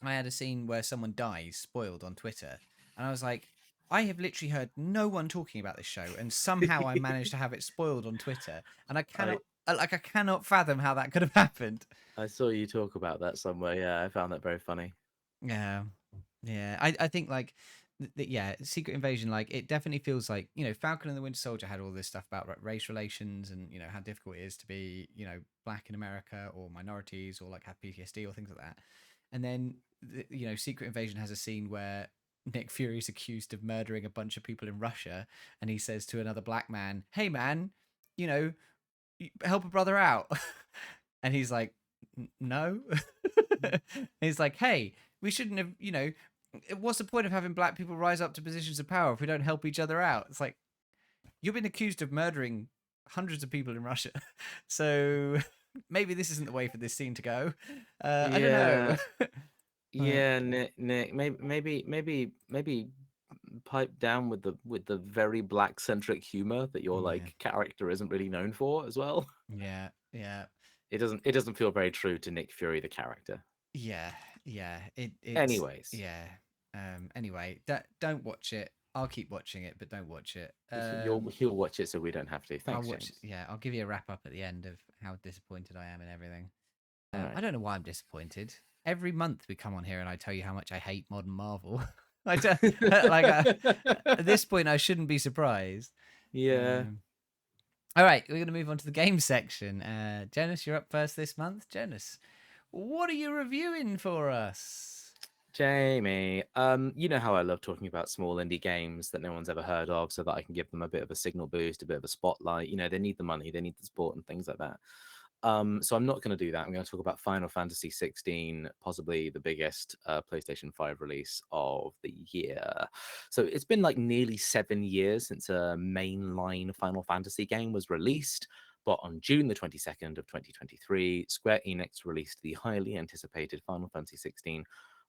I had a scene where someone dies spoiled on Twitter, and I was like, I have literally heard no one talking about this show, and somehow I managed to have it spoiled on Twitter, and I cannot fathom how that could have happened. I saw you talk about that somewhere. Yeah, I found that very funny. Yeah, yeah. I think like, yeah, Secret Invasion, like it definitely feels like, Falcon and the Winter Soldier had all this stuff about race relations and how difficult it is to be black in America or minorities or like have PTSD or things like that. And then Secret Invasion has a scene where Nick Fury is accused of murdering a bunch of people in Russia, and he says to another black man, "Hey man, you know, help a brother out," and he's like, "No." He's like, "Hey, we shouldn't have, what's the point of having black people rise up to positions of power if we don't help each other out?" It's like, you've been accused of murdering hundreds of people in Russia, so maybe this isn't the way for this scene to go. I don't know. Yeah, Nick, maybe pipe down with the very black centric humor that your Yeah. like character isn't really known for as well. Yeah, yeah, It doesn't feel very true to Nick Fury the character. yeah, yeah. It's Anyways, yeah. Anyway, don't watch it. I'll keep watching it, but don't watch it. he'll watch it so we don't have to. I'll Thanks, watch. James. Yeah, I'll give you a wrap up at the end of how disappointed I am and everything. All right. I don't know why I'm disappointed. Every month we come on here and I tell you how much I hate modern Marvel. I don't, like at this point I shouldn't be surprised. Yeah. All right, we're going to move on to the game section. Jonas, you're up first this month. Jonas, what are you reviewing for us? Jamie, you know how I love talking about small indie games that no one's ever heard of, so that I can give them a bit of a signal boost, a bit of a spotlight. They need the money, they need the support, and things like that. So I'm not going to do that. I'm going to talk about Final Fantasy XVI, possibly the biggest PlayStation 5 release of the year. So it's been like nearly 7 years since a mainline Final Fantasy game was released. But on June the 22nd of 2023, Square Enix released the highly anticipated Final Fantasy XVI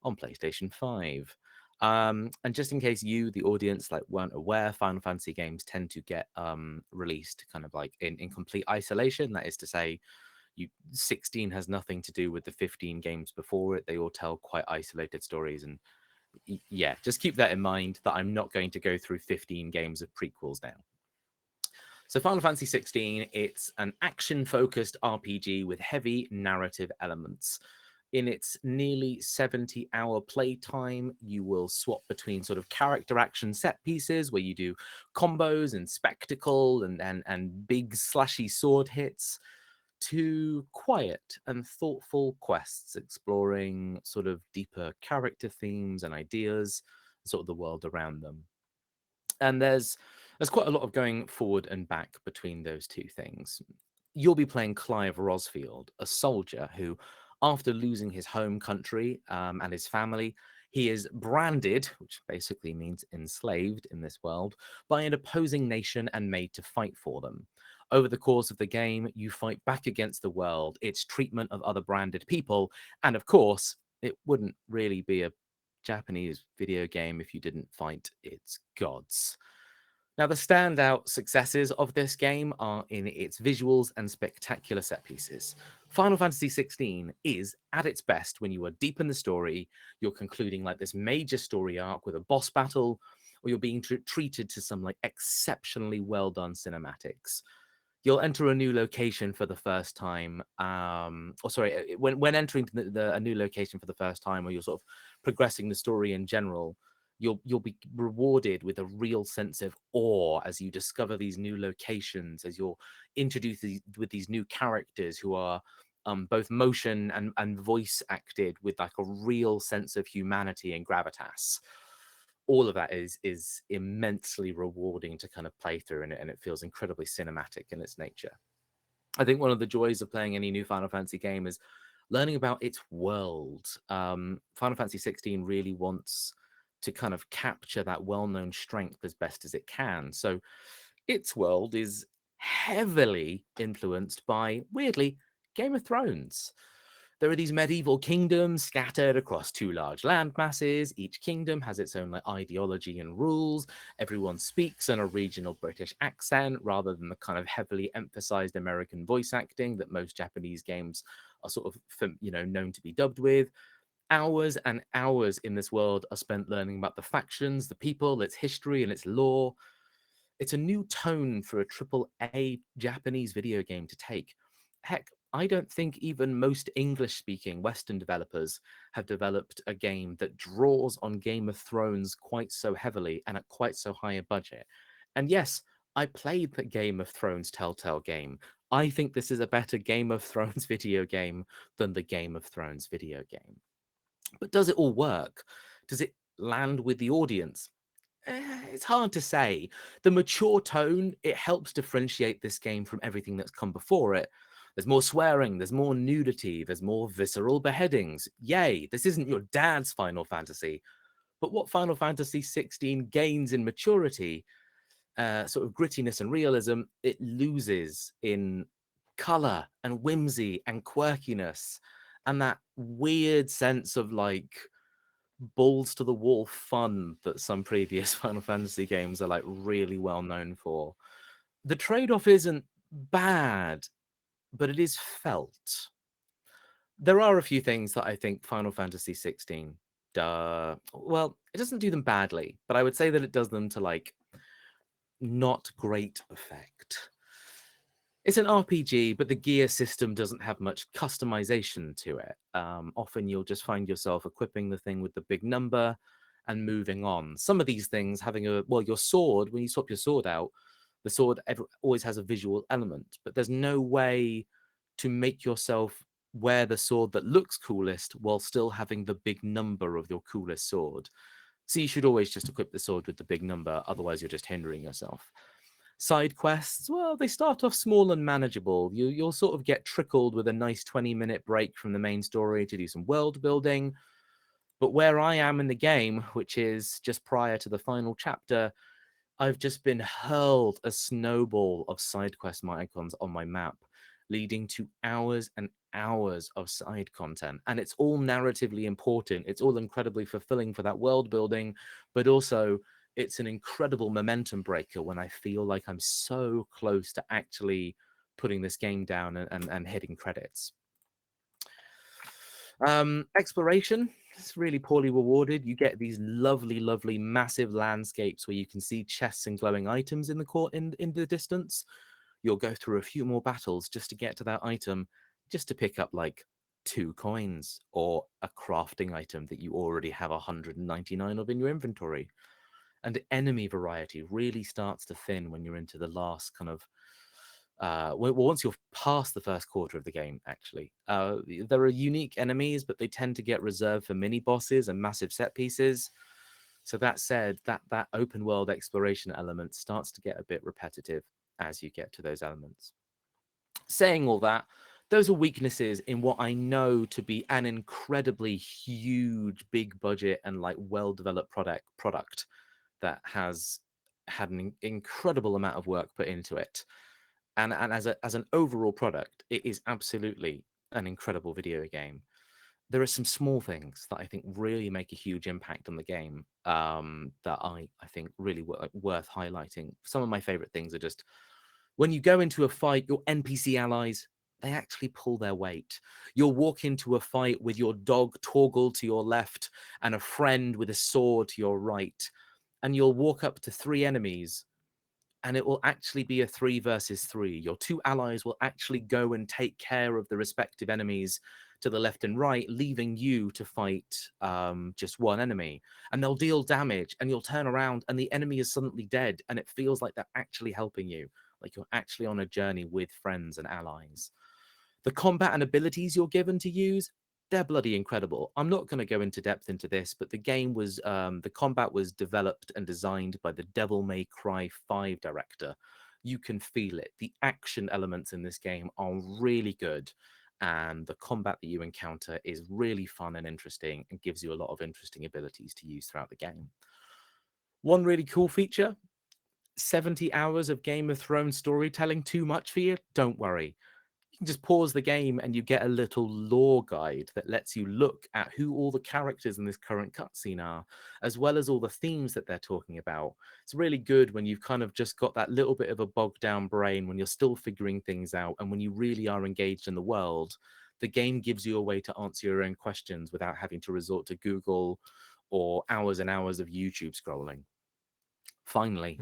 on PlayStation 5. And just in case you, the audience, like weren't aware, Final Fantasy games tend to get released kind of like in complete isolation. That is to say, 16 has nothing to do with the 15 games before it. They all tell quite isolated stories. And yeah, just keep that in mind, that I'm not going to go through 15 games of prequels now. So Final Fantasy 16, it's an action-focused RPG with heavy narrative elements. In its nearly 70-hour playtime, you will swap between sort of character action set pieces where you do combos and spectacle and big slashy sword hits, to quiet and thoughtful quests exploring sort of deeper character themes and ideas, sort of the world around them. And there's quite a lot of going forward and back between those two things. You'll be playing Clive Rosfield, a soldier who, after losing his home country and his family, he is branded, which basically means enslaved in this world, by an opposing nation and made to fight for them. Over the course of the game, you fight back against the world, its treatment of other branded people, and of course, it wouldn't really be a Japanese video game if you didn't fight its gods. Now, the standout successes of this game are in its visuals and spectacular set pieces. Final Fantasy XVI is at its best when you are deep in the story, you're concluding like this major story arc with a boss battle, or you're being treated to some like exceptionally well done cinematics. You'll enter a new location for the first time, when entering a new location for the first time, or you're sort of progressing the story in general, you'll be rewarded with a real sense of awe as you discover these new locations, as you're introduced with these new characters who are both motion and voice acted with like a real sense of humanity and gravitas. All of that is immensely rewarding to kind of play through, and it feels incredibly cinematic in its nature. I think one of the joys of playing any new Final Fantasy game is learning about its world. Final Fantasy XVI really wants to kind of capture that well-known strength as best as it can. So its world is heavily influenced by, weirdly, Game of Thrones. There are these medieval kingdoms scattered across 2 large land masses. Each kingdom has its own like, ideology and rules. Everyone speaks in a regional British accent rather than the kind of heavily emphasized American voice acting that most Japanese games are sort of, known to be dubbed with. Hours and hours in this world are spent learning about the factions, the people, its history, and its lore. It's a new tone for a AAA Japanese video game to take. Heck, I don't think even most English-speaking Western developers have developed a game that draws on Game of Thrones quite so heavily and at quite so high a budget. And yes, I played the Game of Thrones Telltale game. I think this is a better Game of Thrones video game than the Game of Thrones video game. But does it all work? Does it land with the audience? It's hard to say. The mature tone, it helps differentiate this game from everything that's come before it. There's more swearing, there's more nudity, there's more visceral beheadings. Yay, this isn't your dad's Final Fantasy. But what Final Fantasy XVI gains in maturity, sort of grittiness and realism, it loses in color and whimsy and quirkiness and that weird sense of like balls to the wall fun that some previous Final Fantasy games are like really well known for. The trade-off isn't bad, but it is felt. There are a few things that I think Final Fantasy XVI well, it doesn't do them badly, but I would say that it does them to like not great effect. It's an RPG, but the gear system doesn't have much customization to it. Often you'll just find yourself equipping the thing with the big number and moving on. Some of these things having your sword, when you swap your sword out, the sword always has a visual element, but there's no way to make yourself wear the sword that looks coolest while still having the big number of your coolest sword. So you should always just equip the sword with the big number, otherwise you're just hindering yourself. Side quests, well, they start off small and manageable. You'll sort of get trickled with a nice 20-minute break from the main story to do some world building. But where I am in the game, which is just prior to the final chapter, I've just been hurled a snowball of side quest icons on my map, leading to hours and hours of side content. And it's all narratively important. It's all incredibly fulfilling for that world building, but also it's an incredible momentum breaker when I feel like I'm so close to actually putting this game down and hitting credits. Exploration is really poorly rewarded. You get these lovely, lovely, massive landscapes where you can see chests and glowing items in the distance. You'll go through a few more battles just to get to that item, just to pick up like 2 coins or a crafting item that you already have 199 of in your inventory. And enemy variety really starts to thin when you're into the last kind of once you're past the first quarter of the game, actually. There are unique enemies, but they tend to get reserved for mini bosses and massive set pieces. So that said, that open world exploration element starts to get a bit repetitive as you get to those elements. Saying all that, those are weaknesses in what I know to be an incredibly huge, big budget and like well-developed product that has had an incredible amount of work put into it. And as an overall product, it is absolutely an incredible video game. There are some small things that I think really make a huge impact on the game that I think really worth highlighting. Some of my favorite things are just when you go into a fight, your NPC allies, they actually pull their weight. You'll walk into a fight with your dog Torgal to your left and a friend with a sword to your right, and you'll walk up to 3 enemies and it will actually be a 3 versus 3. Your 2 allies will actually go and take care of the respective enemies to the left and right, leaving you to fight just one enemy. And they'll deal damage, and you'll turn around, and the enemy is suddenly dead, and it feels like they're actually helping you, like you're actually on a journey with friends and allies. The combat and abilities you're given to use, they're bloody incredible. I'm not going to go into depth into this, but the game was, the combat was developed and designed by the Devil May Cry 5 director. You can feel it. The action elements in this game are really good, and the combat that you encounter is really fun and interesting and gives you a lot of interesting abilities to use throughout the game. One really cool feature, 70 hours of Game of Thrones storytelling too much for you? Don't worry. You can just pause the game and you get a little lore guide that lets you look at who all the characters in this current cutscene are, as well as all the themes that they're talking about. It's really good when you've kind of just got that little bit of a bogged down brain, when you're still figuring things out, and when you really are engaged in the world. The game gives you a way to answer your own questions without having to resort to Google or hours and hours of YouTube scrolling. Finally,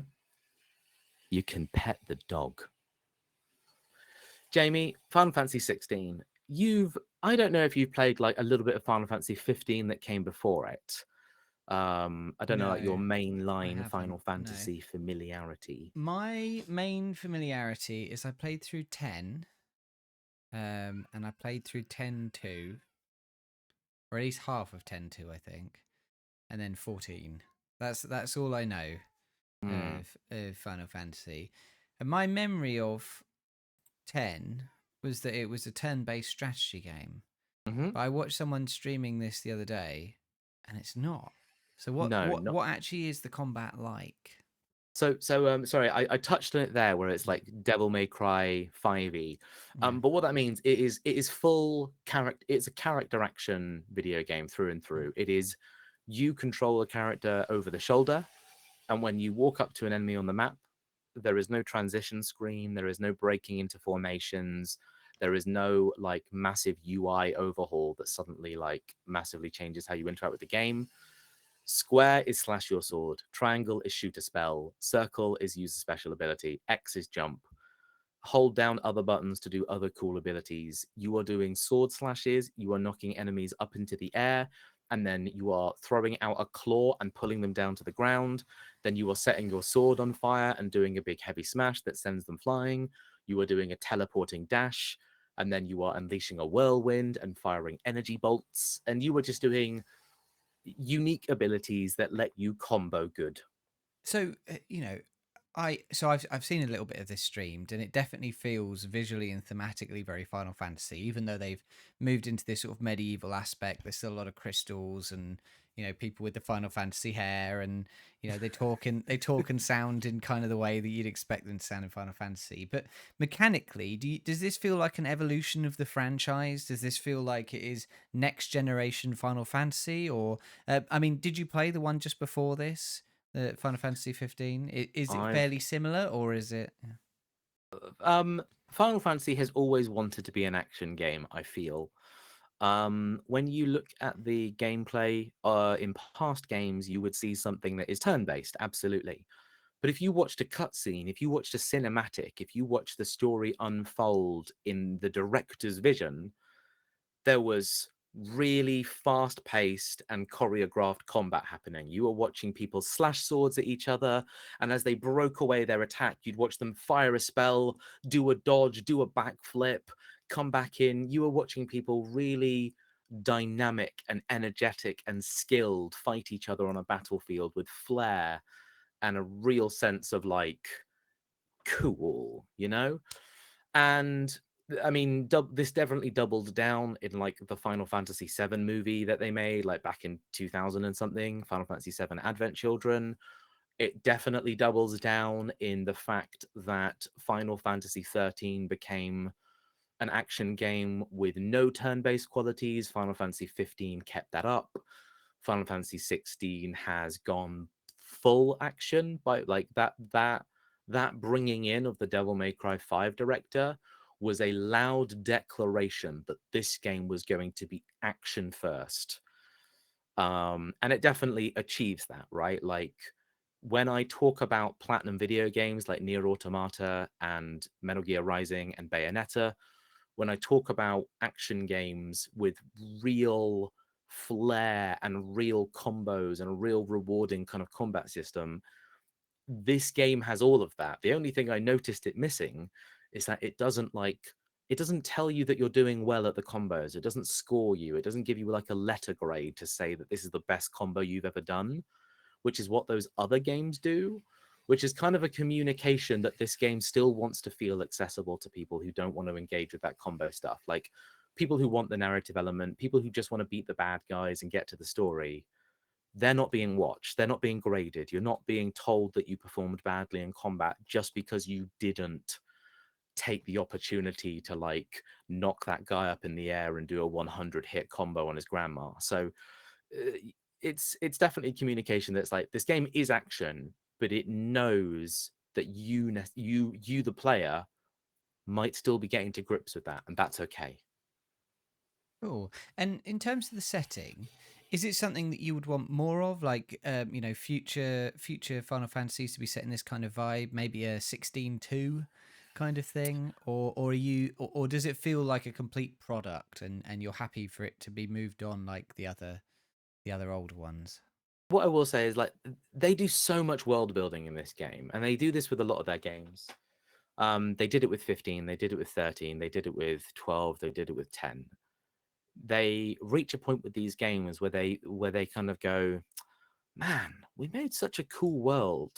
you can pet the dog. Jamie, Final Fantasy 16. I don't know if you've played like a little bit of Final Fantasy 15 that came before it. I don't know, like your mainline Final Fantasy familiarity. My main familiarity is I played through 10, and I played through 10-2, or at least half of 10-2, I think, and then 14. That's all I know of Final Fantasy. And my memory of 10 was that it was a turn-based strategy game. But I watched someone streaming this the other day, and it's not. So what actually is the combat like? So sorry, I touched on it there, where it's like Devil May Cry 5e. But what that means, it is full character. It's a character action video game through and through. It is, you control a character over the shoulder, and when you walk up to an enemy on the map, there is no transition screen, there is no breaking into formations, there is no like massive UI overhaul that suddenly like massively changes how you interact with the game. Square is slash your sword, triangle is shoot a spell, circle is use a special ability, X is jump. Hold down other buttons to do other cool abilities. You are doing sword slashes, you are knocking enemies up into the air, and then you are throwing out a claw and pulling them down to the ground. Then you are setting your sword on fire and doing a big heavy smash that sends them flying. You are doing a teleporting dash, and then you are unleashing a whirlwind and firing energy bolts. And you are just doing unique abilities that let you combo good. So, I've seen a little bit of this streamed, and it definitely feels visually and thematically very Final Fantasy. Even though they've moved into this sort of medieval aspect, there's still a lot of crystals and people with the Final Fantasy hair, and they talk and sound in kind of the way that you'd expect them to sound in Final Fantasy. But mechanically, does this feel like an evolution of the franchise? Does this feel like it is next generation Final Fantasy, or did you play the one just before this? The Final Fantasy 15, is it fairly similar, or is it? Final Fantasy has always wanted to be an action game, I feel. When you look at the gameplay in past games, you would see something that is turn-based, absolutely. But if you watched a cutscene, if you watched a cinematic, if you watched the story unfold in the director's vision, there was really fast-paced and choreographed combat happening. You were watching people slash swords at each other, and as they broke away their attack, you'd watch them fire a spell, do a dodge, do a backflip, come back in. You were watching people really dynamic and energetic and skilled fight each other on a battlefield with flair and a real sense of like cool, And I mean, this definitely doubled down in like the Final Fantasy VII movie that they made like back in 2000 and something, Final Fantasy VII Advent Children. It definitely doubles down in the fact that Final Fantasy XIII became an action game with no turn-based qualities. Final Fantasy 15 kept that up. Final Fantasy 16 has gone full action by like that bringing in of the Devil May Cry 5 director was a loud declaration that this game was going to be action first. And it definitely achieves that, right? Like when I talk about platinum video games like Nier Automata and Metal Gear Rising and Bayonetta, when I talk about action games with real flair and real combos and a real rewarding kind of combat system, this game has all of that. The only thing I noticed it missing is that it doesn't tell you that you're doing well at the combos. It doesn't score you. It doesn't give you like a letter grade to say that this is the best combo you've ever done, which is what those other games do, which is kind of a communication that this game still wants to feel accessible to people who don't want to engage with that combo stuff. Like people who want the narrative element, people who just want to beat the bad guys and get to the story. They're not being watched. They're not being graded. You're not being told that you performed badly in combat just because you didn't take the opportunity to like knock that guy up in the air and do a 100 hit combo on his grandma. So it's definitely communication that's like, this game is action, but it knows that you the player might still be getting to grips with that, and that's okay. Cool. And in terms of the setting, is it something that you would want more of, like future Final Fantasies to be set in this kind of vibe, maybe a 16-2 kind of thing, or are you, or does it feel like a complete product, and you're happy for it to be moved on like the other older ones? What I will say is, like, they do so much world building in this game, and they do this with a lot of their games. They did it with 15, they did it with 13, they did it with 12, they did it with 10. They reach a point with these games where they kind of go, man, we made such a cool world.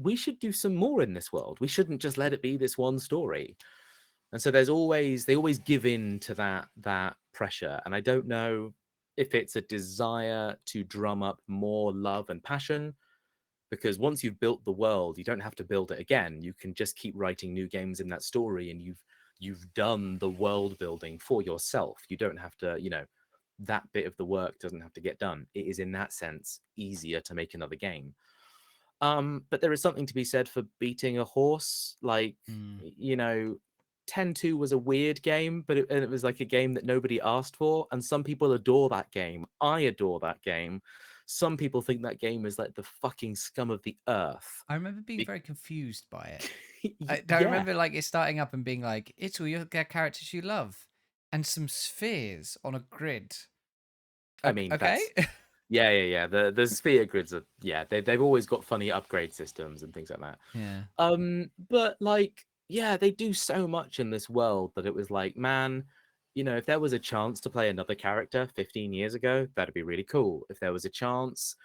We should do some more in this world. We shouldn't just let it be this one story. And so they always give in to that pressure. And I don't know if it's a desire to drum up more love and passion, because once you've built the world, you don't have to build it again. You can just keep writing new games in that story, and you've done the world building for yourself. You don't have to, that bit of the work doesn't have to get done. It is, in that sense, easier to make another game. But there is something to be said for beating a horse. Like, 10-2 was a weird game, but it was like a game that nobody asked for. And some people adore that game. I adore that game. Some people think that game is like the fucking scum of the earth. I remember being very confused by it. I Yeah. remember like it starting up and being like, it's all your characters you love and some spheres on a grid. I mean, okay. Yeah. The sphere grids are, they've always got funny upgrade systems and things like that. Yeah. But like, yeah, they do so much in this world that it was like, man, if there was a chance to play another character 15 years ago, that'd be really cool. If there was a chance,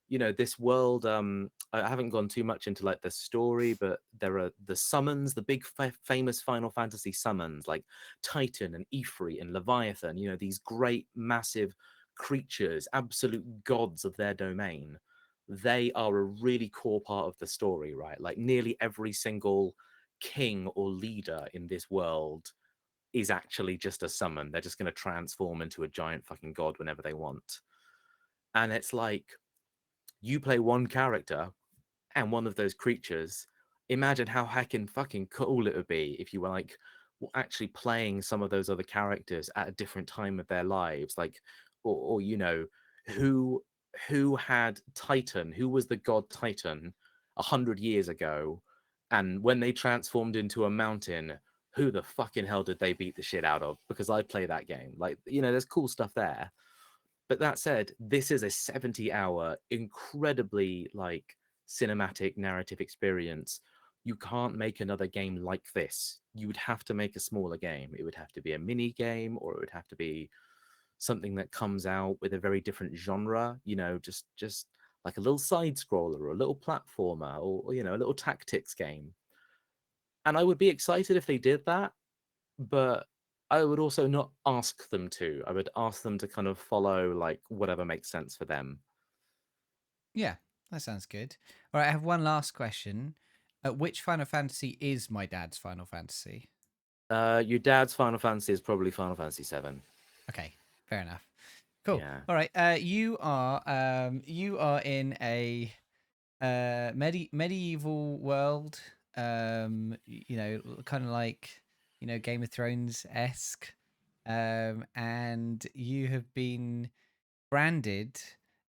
this world, I haven't gone too much into like the story, but there are the summons, the big famous Final Fantasy summons like Titan and Ifrit and Leviathan, these great massive creatures, absolute gods of their domain. They are a really core part of the story, right? Like nearly every single king or leader in this world is actually just a summon. They're just going to transform into a giant fucking god whenever they want. And it's like, you play one character and one of those creatures. Imagine how heckin' fucking cool it would be if you were like actually playing some of those other characters at a different time of their lives, like, or who had Titan, who was the god Titan 100 years ago, and when they transformed into a mountain, who the fucking hell did they beat the shit out of? Because I play that game. Like, there's cool stuff there. But that said, this is a 70-hour, incredibly like cinematic narrative experience. You can't make another game like this. You would have to make a smaller game. It would have to be a mini game, or it would have to be something that comes out with a very different genre, just like a little side scroller or a little platformer, or a little tactics game. And I would be excited if they did that, but I would also not ask them to. I would ask them to kind of follow like whatever makes sense for them. Yeah, that sounds good. All right, I have one last question. Which Final Fantasy is my dad's Final Fantasy? Your dad's Final Fantasy is probably Final Fantasy VII. Okay, fair enough. Cool. Yeah. All right. You are in a medieval world. Kind of like Game of Thrones esque. And you have been branded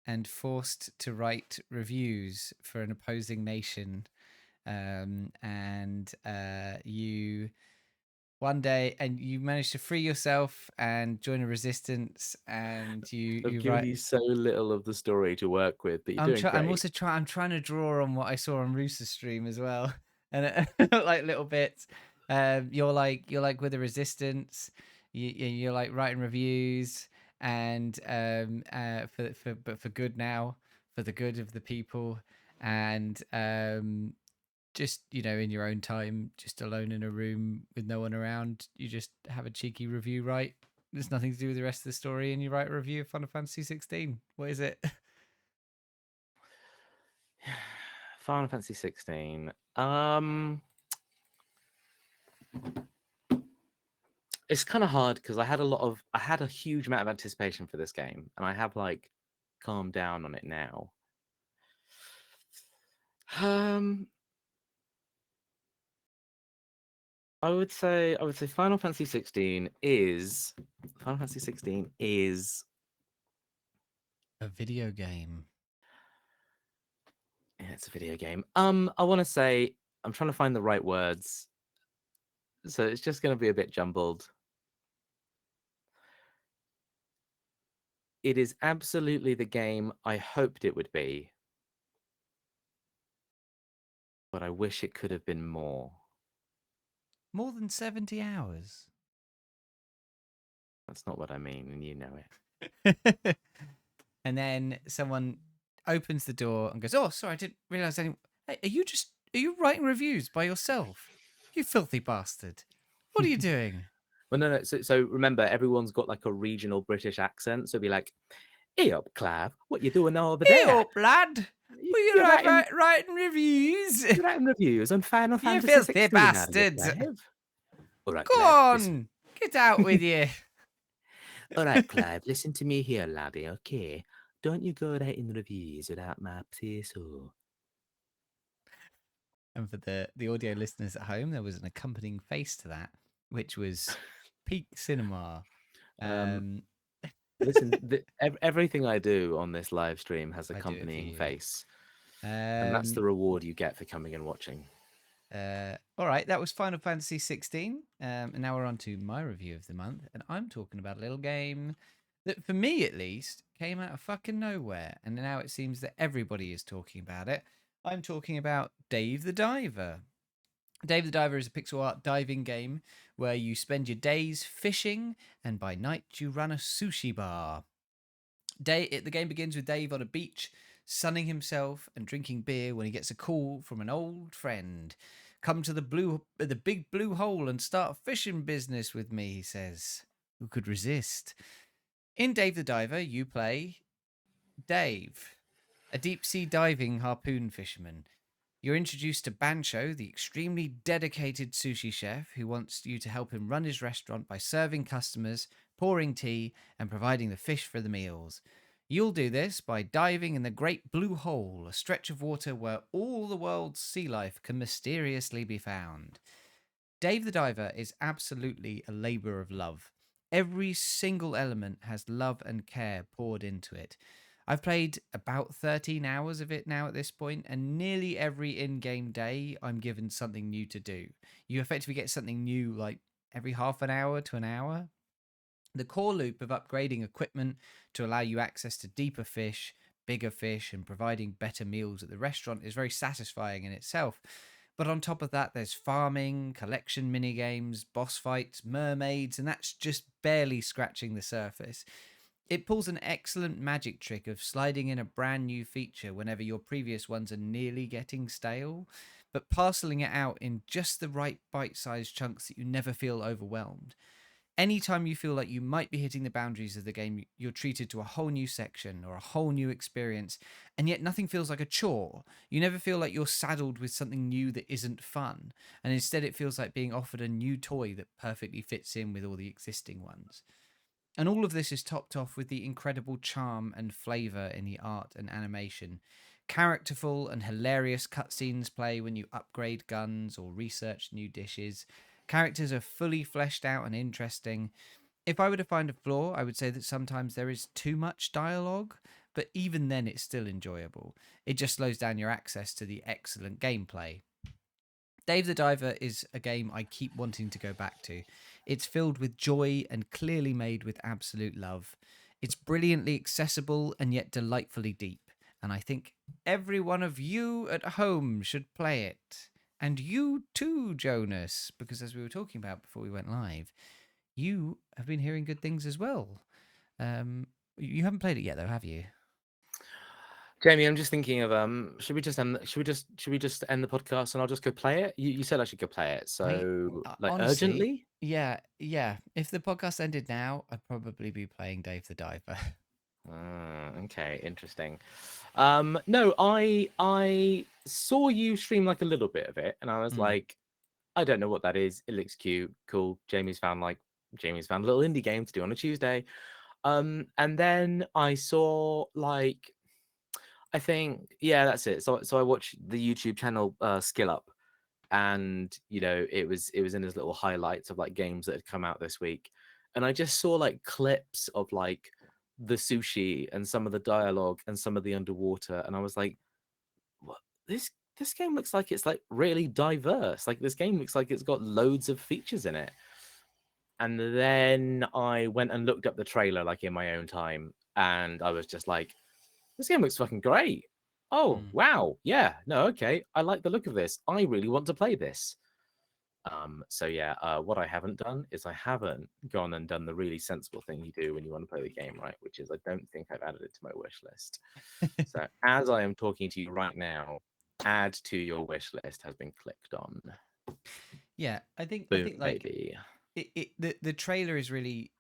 and forced to write reviews for an opposing nation. You one day, and you manage to free yourself and join a resistance, and I've you given write. you so little of the story to work with, but you're doing great. I'm also trying. I'm trying to draw on what I saw on Rooster's stream as well, and like little bits. You're like with the resistance. You're like writing reviews, and for good now, for the good of the people, and just in your own time, just alone in a room with no one around, you just have a cheeky review, right? There's nothing to do with the rest of the story, and you write a review of Final Fantasy 16. What is it? Final Fantasy 16. It's kind of hard because I had a huge amount of anticipation for this game, and I have like calmed down on it now. I would say Final Fantasy 16 is A video game. yeah, it's a video game. I want to say I'm trying to find the right words, so it's just going to be a bit jumbled. It is absolutely the game I hoped it would be, but I wish it could have been more. More than 70 hours. That's not what I mean, and you know it. And then someone opens the door and goes, "Oh, sorry, I didn't realize any. Hey, are you writing reviews by yourself? You filthy bastard. What are you doing?" Well, no. So remember, everyone's got like a regional British accent. So be like, "Hey up, Clav, what you doing over Hey there? up, lad. Well, You're writing reviews. you're writing reviews on Final You Fantasy filthy 16, are you, bastards. Clive? All right, Go Clive, listen. on. Get out with you." All right, Clive, listen to me here, laddie, okay? Don't you go writing reviews without my say-so. And for the audio listeners at home, there was an accompanying face to that, which was peak cinema. Listen, everything I do on this live stream has I do it for accompanying you. face. And that's the reward you get for coming and watching. All right, that was Final Fantasy 16. And now we're on to my review of the month. And I'm talking about a little game that, for me at least, came out of fucking nowhere. And now it seems that everybody is talking about it. I'm talking about Dave the Diver. Dave the Diver is a pixel art diving game where you spend your days fishing and by night you run a sushi bar. The game begins with Dave on a beach, sunning himself and drinking beer when he gets a call from an old friend. "Come to the big blue hole and start fishing business with me," he says. Who could resist? In Dave the Diver, you play Dave, a deep sea diving harpoon fisherman. You're introduced to Bancho, the extremely dedicated sushi chef who wants you to help him run his restaurant by serving customers, pouring tea, and providing the fish for the meals. You'll do this by diving in the Great Blue Hole, a stretch of water where all the world's sea life can mysteriously be found. Dave the Diver is absolutely a labour of love. Every single element has love and care poured into it. I've played about 13 hours of it now at this point, and nearly every in-game day I'm given something new to do. You effectively get something new like every half an hour to an hour. The core loop of upgrading equipment to allow you access to deeper fish, bigger fish, and providing better meals at the restaurant is very satisfying in itself. But on top of that, there's farming, collection minigames, boss fights, mermaids, and that's just barely scratching the surface. It pulls an excellent magic trick of sliding in a brand new feature whenever your previous ones are nearly getting stale, but parceling it out in just the right bite-sized chunks that you never feel overwhelmed. Anytime you feel like you might be hitting the boundaries of the game, you're treated to a whole new section or a whole new experience, and yet nothing feels like a chore. You never feel like you're saddled with something new that isn't fun, and instead it feels like being offered a new toy that perfectly fits in with all the existing ones. And all of this is topped off with the incredible charm and flavour in the art and animation. Characterful and hilarious cutscenes play when you upgrade guns or research new dishes. Characters are fully fleshed out and interesting. If I were to find a flaw, I would say that sometimes there is too much dialogue, but even then it's still enjoyable. It just slows down your access to the excellent gameplay. Dave the Diver is a game I keep wanting to go back to. It's filled with joy and clearly made with absolute love. It's brilliantly accessible and yet delightfully deep. And I think every one of you at home should play it. And you too, Jonas, because as we were talking about before we went live, you have been hearing good things as well. You haven't played it yet, though, have you? Jamie, I'm just thinking of should we just end the podcast and I'll just go play it? You said I should go play it, so like honestly, urgently? Yeah. If the podcast ended now, I'd probably be playing Dave the Diver. Okay, interesting. No, I saw you stream like a little bit of it, and I was like, I don't know what that is. It looks cute, cool. Jamie's found a little indie game to do on a Tuesday. And then I saw like, I think, yeah, that's it. So I watched the YouTube channel Skill Up, and it was in his little highlights of like games that had come out this week, and I just saw like clips of like the sushi and some of the dialogue and some of the underwater, and I was like, what, this game looks like it's like really diverse. Like this game looks like it's got loads of features in it. And then I went and looked up the trailer like in my own time, and I was just like, this game looks fucking great. Oh, wow. Yeah, no, okay. I like the look of this. I really want to play this. So yeah, what I haven't done is I haven't gone and done the really sensible thing you do when you want to play the game, right? Which is I don't think I've added it to my wish list. So as I am talking to you right now, add to your wish list has been clicked on. Yeah, I think Boom, like baby. the trailer is really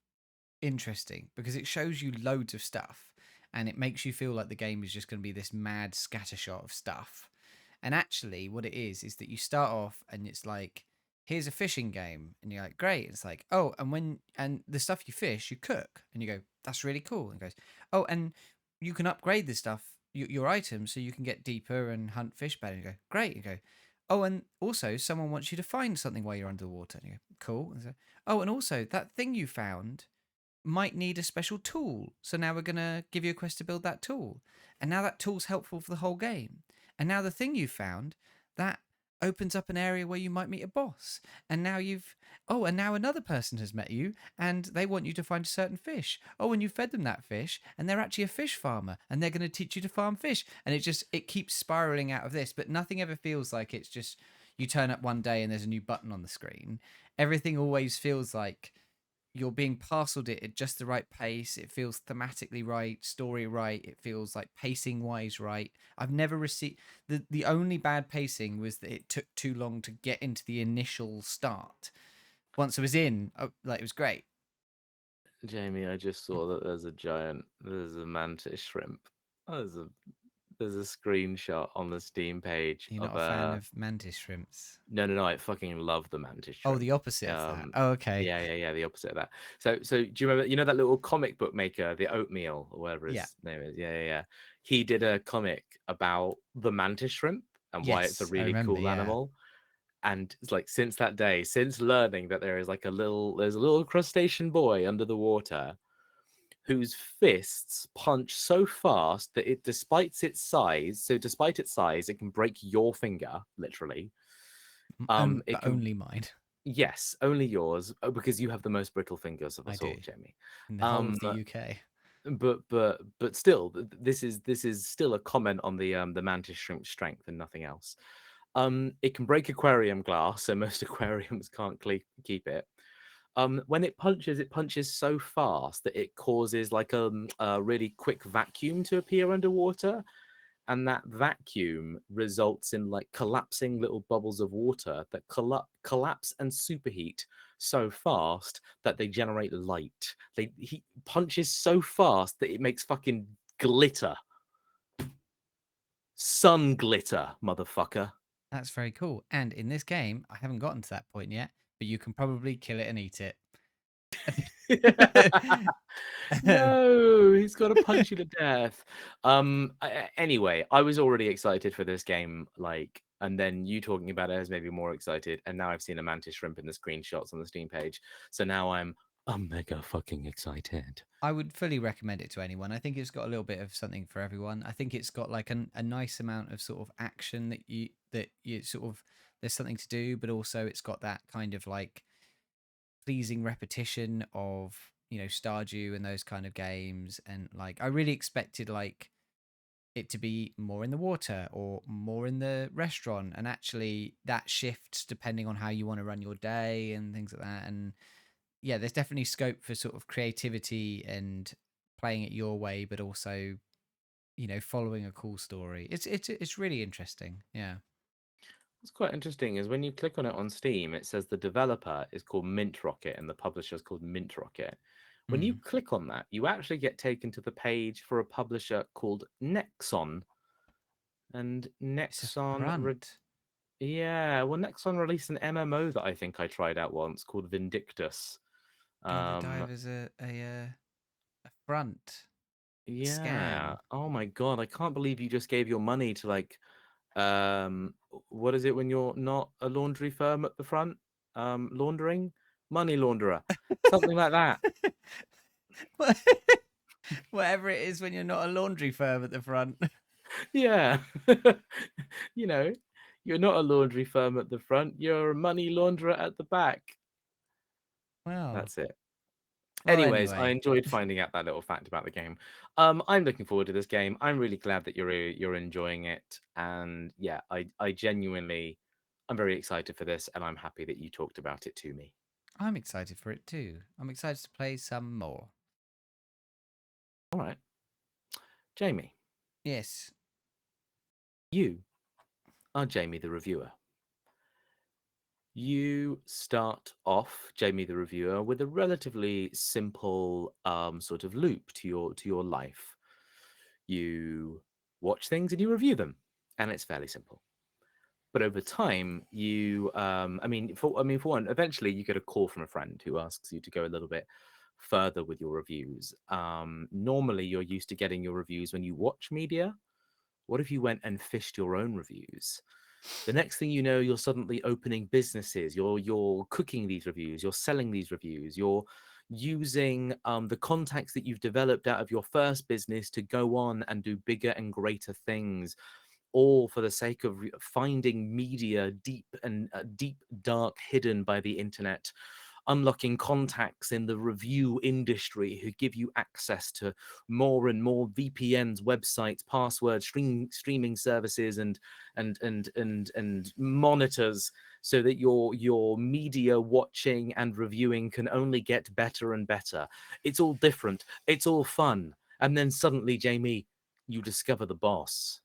interesting because it shows you loads of stuff and it makes you feel like the game is just going to be this mad scattershot of stuff. And actually what it is that you start off and it's like, here's a fishing game, and you're like, great. It's like, oh, and the stuff you fish you cook, and you go, that's really cool. And it goes, oh, and you can upgrade this stuff, your items, so you can get deeper and hunt fish better. And you go, great. You go, oh, and also someone wants you to find something while you're underwater. And you go, cool. And so, oh, and also that thing you found might need a special tool, so now we're going to give you a quest to build that tool, and now that tool's helpful for the whole game. And now the thing you found, that opens up an area where you might meet a boss, and now and now another person has met you and they want you to find a certain fish. Oh, and you fed them that fish, and they're actually a fish farmer, and they're going to teach you to farm fish. And it keeps spiraling out of this, but nothing ever feels like it's just you turn up one day and there's a new button on the screen. Everything always feels like you're being parceled it at just the right pace. It feels thematically right, story right. It feels like pacing wise right. I've never received the only bad pacing was that it took too long to get into the initial start. Once I was in, it was great. Jamie, I just saw that there's a mantis shrimp. There's a screenshot on the Steam page. You're not a fan of mantis shrimps? No, I fucking love the mantis shrimp. Oh, the opposite of that. Oh, okay. Yeah, the opposite of that. So do you remember, that little comic book maker, the Oatmeal, or whatever his name is? Yeah. He did a comic about the mantis shrimp and why it's a really cool animal. And it's like, since that day, since learning that there's a little crustacean boy under the water whose fists punch so fast that despite its size, it can break your finger, literally. Only mine. Yes, only yours, because you have the most brittle fingers of us all, Jamie. In the whole of the UK. But still, this is still a comment on the mantis shrimp strength and nothing else. It can break aquarium glass, so most aquariums can't keep it. When it punches so fast that it causes like a really quick vacuum to appear underwater, and that vacuum results in like collapsing little bubbles of water that collapse and superheat so fast that they generate light. He punches so fast that it makes fucking glitter. Sun glitter, motherfucker. That's very cool. And in this game, I haven't gotten to that point yet, but you can probably kill it and eat it. No, he's got to punch you to death. Anyway, I was already excited for this game, and then you talking about it has made me more excited. And now I've seen a mantis shrimp in the screenshots on the Steam page, so now I'm mega fucking excited. I would fully recommend it to anyone. I think it's got a little bit of something for everyone. I think it's got like a nice amount of sort of action that you sort of there's something to do, but also it's got that kind of like pleasing repetition of, you know, Stardew and those kind of games. And like I really expected like it to be more in the water or more in the restaurant, and actually that shifts depending on how you want to run your day and things like that. And yeah, there's definitely scope for sort of creativity and playing it your way, but also, you know, following a cool story. It's really interesting. Yeah. What's quite interesting is when you click on it on Steam, it says the developer is called Mint Rocket and the publisher is called Mint Rocket. When you click on that, you actually get taken to the page for a publisher called Nexon. And Nexon, yeah, well, Nexon released an MMO that I think I tried out once called Vindictus. Dave the Diver's a front. Yeah. Scam. Oh my God, I can't believe you just gave your money to like what is it when you're not a laundry firm at the front? Laundering? Money launderer. Something like that. Whatever it is when you're not a laundry firm at the front. Yeah. You know, you're not a laundry firm at the front, you're a money launderer at the back. Wow. That's it. Well, Anyways, I anyway. enjoyed finding out that little fact about the game. I'm looking forward to this game. I'm really glad that you're enjoying it. And yeah, I genuinely, I'm very excited for this, and I'm happy that you talked about it to me. I'm excited for it too. I'm excited to play some more. All right. Jamie, Yes. you are Jamie the reviewer. You start off, Jamie the reviewer, with a relatively simple sort of loop to your life. You watch things and you review them, and it's fairly simple. But over time, you, for one, eventually you get a call from a friend who asks you to go a little bit further with your reviews. Normally, you're used to getting your reviews when you watch media. What if you went and fished your own reviews? The next thing you know, you're suddenly opening businesses. You're cooking these reviews. You're selling these reviews. You're using the contacts that you've developed out of your first business to go on and do bigger and greater things, all for the sake of finding media deep, dark, hidden by the internet, unlocking contacts in the review industry who give you access to more and more VPNs, websites, passwords, streaming services, and monitors, so that your media watching and reviewing can only get better and better. It's all different. It's all fun. And then suddenly, Jamie, you discover the boss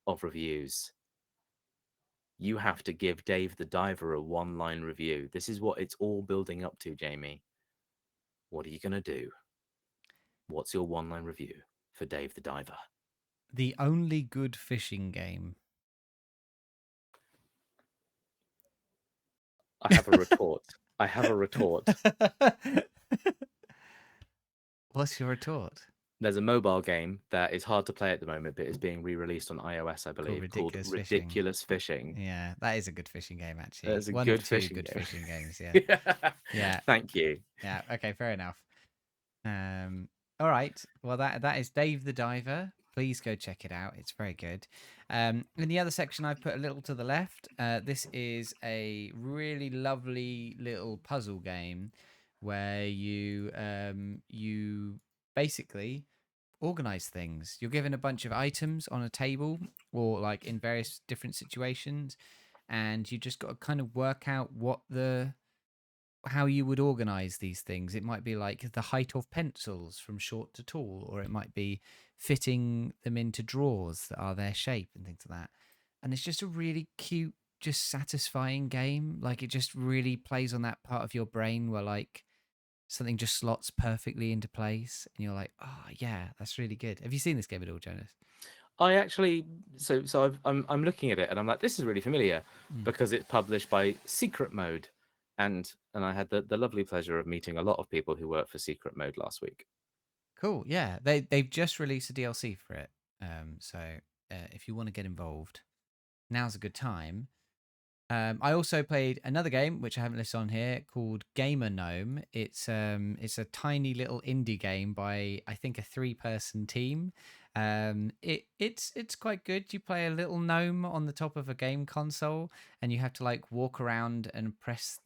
of reviews. You have to give Dave the Diver a one-line review. This is what it's all building up to, Jamie. What are you going to do? What's your one-line review for Dave the Diver? The only good fishing game. I have a retort. I have a retort. What's your retort? There's a mobile game that is hard to play at the moment, but is being re-released on iOS, I believe, called Ridiculous Fishing. Yeah, that is a good fishing game, actually. That's a One good of two fishing good game. fishing games, yeah. Yeah. Thank you. Yeah, okay, fair enough. All right. Well, that is Dave the Diver. Please go check it out. It's very good. In the other section, I've put a little to the left. This is a really lovely little puzzle game where you basically organize things. You're given a bunch of items on a table or like in various different situations, and you just got to kind of work out how you would organize these things. It might be like the height of pencils from short to tall, or it might be fitting them into drawers that are their shape and things like that. And it's just a really cute, just satisfying game. Like it just really plays on that part of your brain where like something just slots perfectly into place and you're like, oh yeah, that's really good. Have you seen this game at all, Jonas? I actually, I'm looking at it and I'm like, this is really familiar because it's published by Secret Mode, and I had the lovely pleasure of meeting a lot of people who work for Secret Mode last week. Cool. Yeah, they've just released a DLC for it. So if you want to get involved, now's a good time. I also played another game which I haven't listed on here called Gamer Gnome. It's a tiny little indie game by I think a 3-person team. It's quite good. You play a little gnome on the top of a game console, and you have to like walk around and press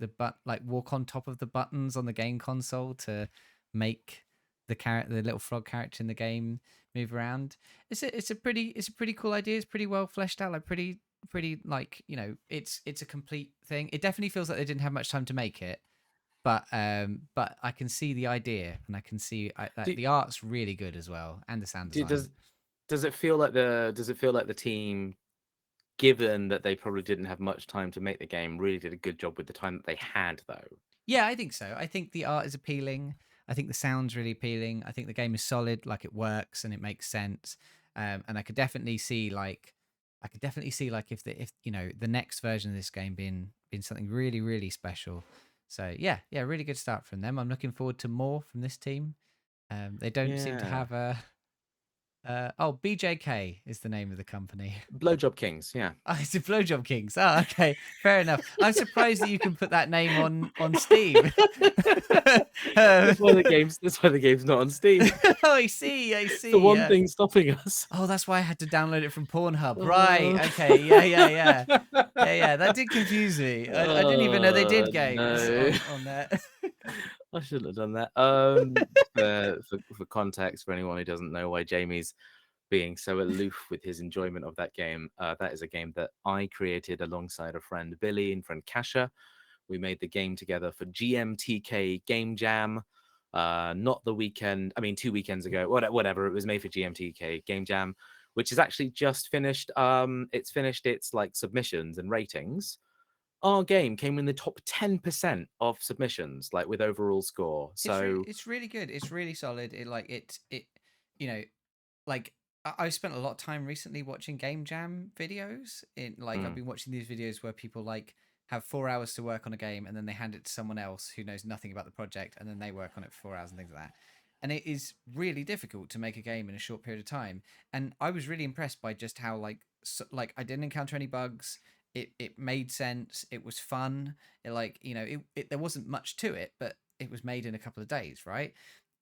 like walk on top of the buttons on the game console to make the little frog character in the game move around. It's a pretty cool idea. It's pretty well fleshed out. Like pretty like it's a complete thing. It definitely feels like they didn't have much time to make it. But I can see the idea, and I can see that the art's really good as well, and the sound design. Does it feel like the team, given that they probably didn't have much time to make the game, really did a good job with the time that they had, though? Yeah, I think so. I think the art is appealing. I think the sound's really appealing. I think the game is solid, like it works and it makes sense. And I could definitely see like if the next version of this game being something really really special. So yeah, really good start from them. I'm looking forward to more from this team. They don't seem to have a. BJK is the name of the company. Blowjob Kings, yeah. Oh, it's the Blowjob Kings. Oh, okay, fair enough. I'm surprised that you can put that name on Steam. That's why the game's not on Steam. Oh, I see. The one thing stopping us. Oh, that's why I had to download it from Pornhub. Right. Okay. Yeah. That did confuse me. I didn't even know they did games on that. I shouldn't have done that. For context, for anyone who doesn't know why Jamie's being so aloof with his enjoyment of that game, that is a game that I created alongside a friend Billy and friend Kasha. We made the game together for GMTK Game Jam. Not the weekend. I mean, 2 weekends ago. Whatever. It was made for GMTK Game Jam, which is actually just finished. It's finished its like submissions and ratings. Our game came in the top 10% of submissions, like with overall score. So it's really good. It's really solid. I've spent a lot of time recently watching Game Jam videos. I've been watching these videos where people like have 4 hours to work on a game, and then they hand it to someone else who knows nothing about the project, and then they work on it for 4 hours and things like that. And it is really difficult to make a game in a short period of time. And I was really impressed by just how I didn't encounter any bugs. It made sense. It was fun. There wasn't much to it, but it was made in a couple of days, right?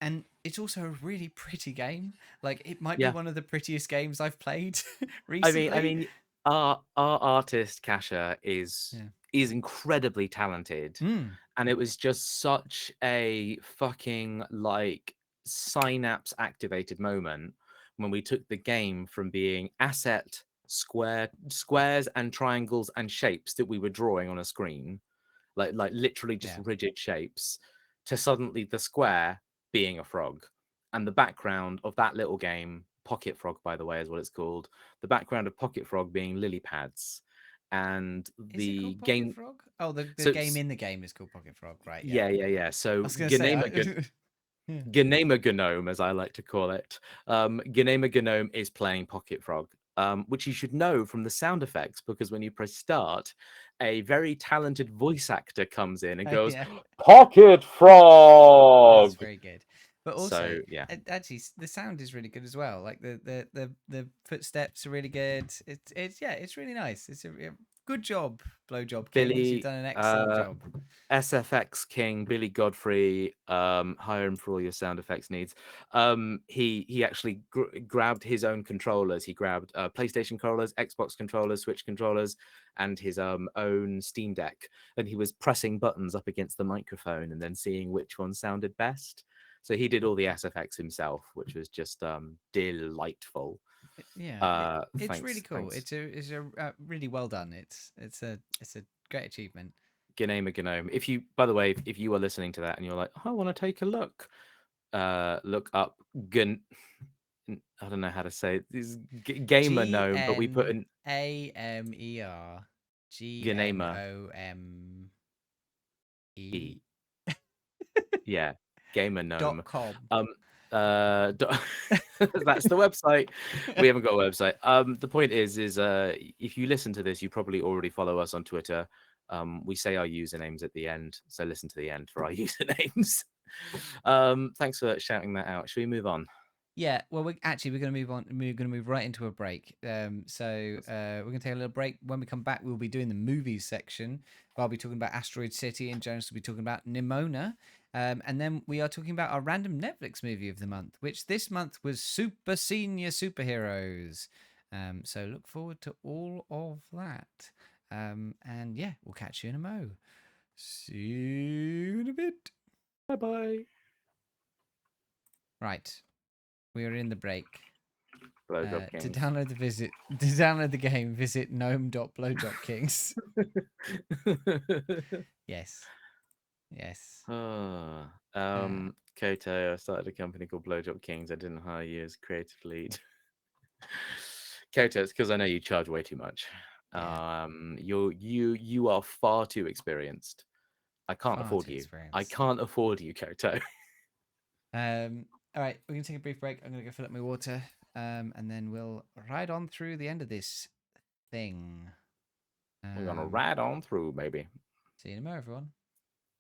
And it's also a really pretty game. Like it might be one of the prettiest games I've played recently. I mean, our artist Kasha is incredibly talented, and it was just such a fucking like synapse activated moment when we took the game from being squares and triangles and shapes that we were drawing on a screen, like literally just rigid shapes, to suddenly the square being a frog, and the background of that little game, Pocket Frog, by the way, is what it's called. The background of Pocket Frog being lily pads, and the game. Frog? Oh, the game in the game is called Pocket Frog, right? Yeah. So Yeah. Ganema Gnome, as I like to call it. Ganema Gnome is playing Pocket Frog, which you should know from the sound effects, because when you press start, a very talented voice actor comes in and goes, Pocket Frog! That's very good. But also, actually, the sound is really good as well. Like the footsteps are really good. It's really nice. It's a good job, Blowjob Kings. Billy, You've done an excellent job. SFX King, Billy Godfrey, hire him for all your sound effects needs. He actually grabbed his own controllers. He grabbed PlayStation controllers, Xbox controllers, Switch controllers, and his own Steam Deck. And he was pressing buttons up against the microphone and then seeing which one sounded best. So he did all the SFX himself, which was just delightful. Yeah, it's really cool. It's a really well done. It's a great achievement. Gnome. By the way, if you are listening to that and you're like, I want to take a look up I don't know how to say it. This Gamer Gnome, but we put an AMER GNOME. Yeah, Gamer Gnome. .com. That's the website. We haven't got a website. The point is if you listen to this, you probably already follow us on Twitter. We say our usernames at the end, so listen to the end for our usernames. Thanks for shouting that out. Should we move on? Yeah, well, we're going to move on. We're going to move right into a break. So we're going to take a little break. When we come back, we'll be doing the movies section. I'll be talking about Asteroid City, and Jonas will be talking about Nimona. And then we are talking about our random Netflix movie of the month, which this month was Super Senior Superheroes. So look forward to all of that. And yeah, we'll catch you in a mo. See you in a bit. Bye-bye. Right. We are in the break. Blowjob To Kings. download the game, visit gnome.blowjobkings. Yes. Koto, I started a company called Blowjob Kings. I didn't hire you as creative lead. Koto, it's because I know you charge way too much. Yeah. You are far too experienced. I can't Far afford too you. experienced. I can't afford you, Koto. All right, we're gonna take a brief break. I'm gonna go fill up my water, and then we'll ride on through the end of this thing. We're gonna ride on through, baby. See you in a moment, everyone.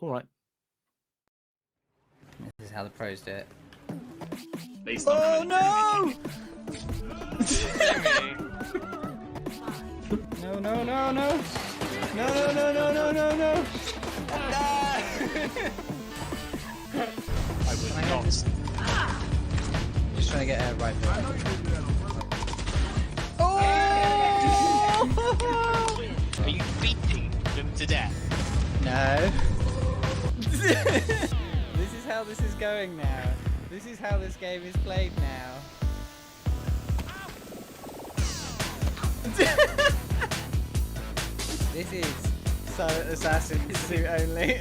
All right. This is how the pros do it. Based on how many no! Jimmy. No, no, no, no! No, no, no, no, no, no, no! I was not. Just trying to get a right foot. Oh! Are you beating them to death? No. This is how this is going now. This is how this game is played now. This is Silent Assassin suit only.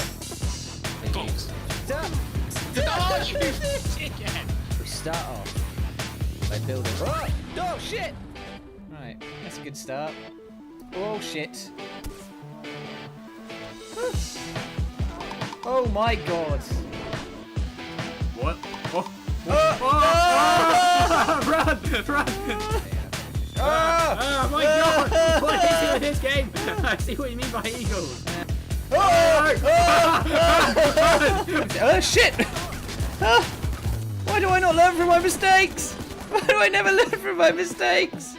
Stop! Dodge, you dickhead! We start off by building. Oh shit! Right, that's a good start. Oh shit! Oh my god! What? Oh! Run! Run! Oh my god! What is it with this game? I see what you mean by eagles. Oh shit! Why do I not learn from my mistakes? Why do I never learn from my mistakes?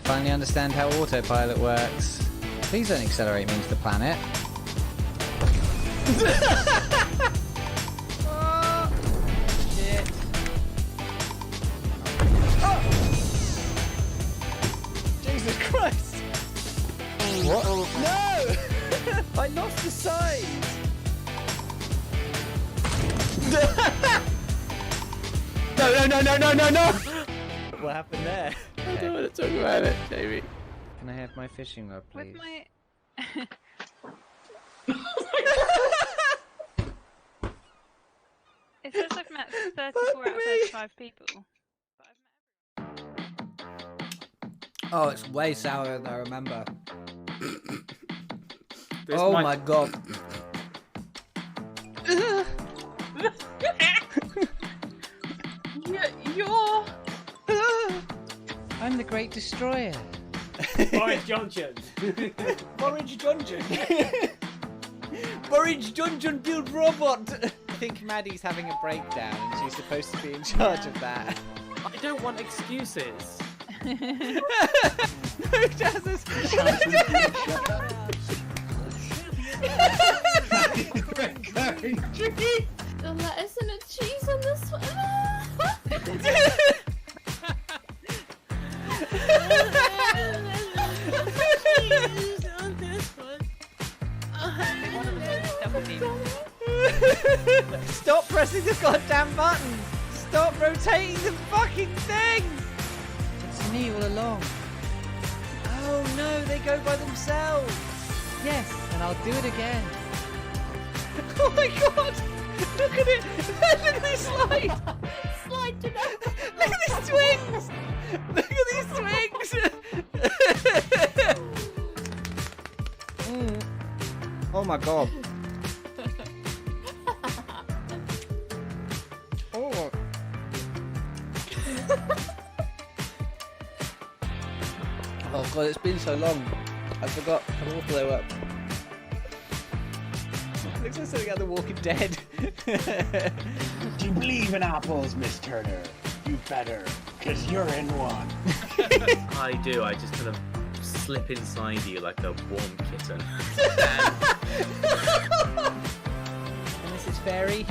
Finally understand how autopilot works. Please don't accelerate me into the planet. Oh, shit. Oh. Jesus Christ! What? No! I lost the sight! No! What happened there? I don't want to talk about it, Jamie. Can I have my fishing rod, please? With my... It says I've met 34 out of 35 people. But I've met Oh, it's way sourer than I remember. This Oh might- my god. You're... I'm the Great Destroyer. Boris Johnson. Borage Dungeon. Borage Dungeon build robot. I think Maddie's having a breakdown and she's supposed to be in charge of that. I don't want excuses. Who does this? The lettuce and the cheese on this one. Stop pressing the goddamn button! Stop rotating the fucking thing! It's me all along. Oh no, they go by themselves! Yes, and I'll do it again. Oh my god! Look at it! Look at this slide! Slide to that. Look at these swings! Look at these swings! Oh my god. Oh. Oh god, it's been so long. I forgot how awful they were. Looks like something out of The Walking Dead. Do you believe in apples, Miss Turner? You better, because you're in one. I do. I just kind of slip inside you like a warm kitten. And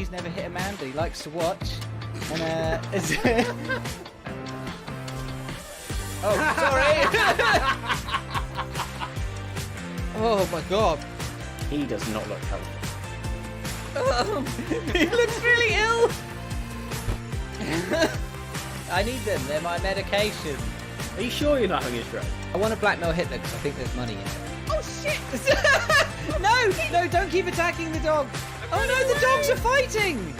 he's never hit Amanda. He likes to watch. And oh, sorry. Oh my god. He does not look healthy. He looks really ill. I need them. They're my medication. Are you sure you're not having a stroke? I want to blackmail Hitler because I think there's money in it. Oh shit! No, don't keep attacking the dog. Oh no, the dogs are fighting.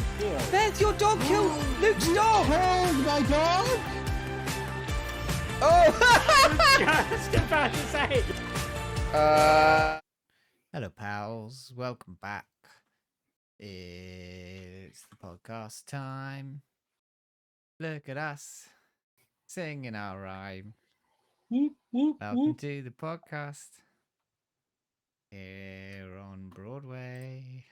Beth, your dog killed Luke's dog. My dog? Oh! Just about to say. Hello, pals. Welcome back. It's the podcast time. Look at us singing our rhyme. Welcome to the podcast here on Broadway.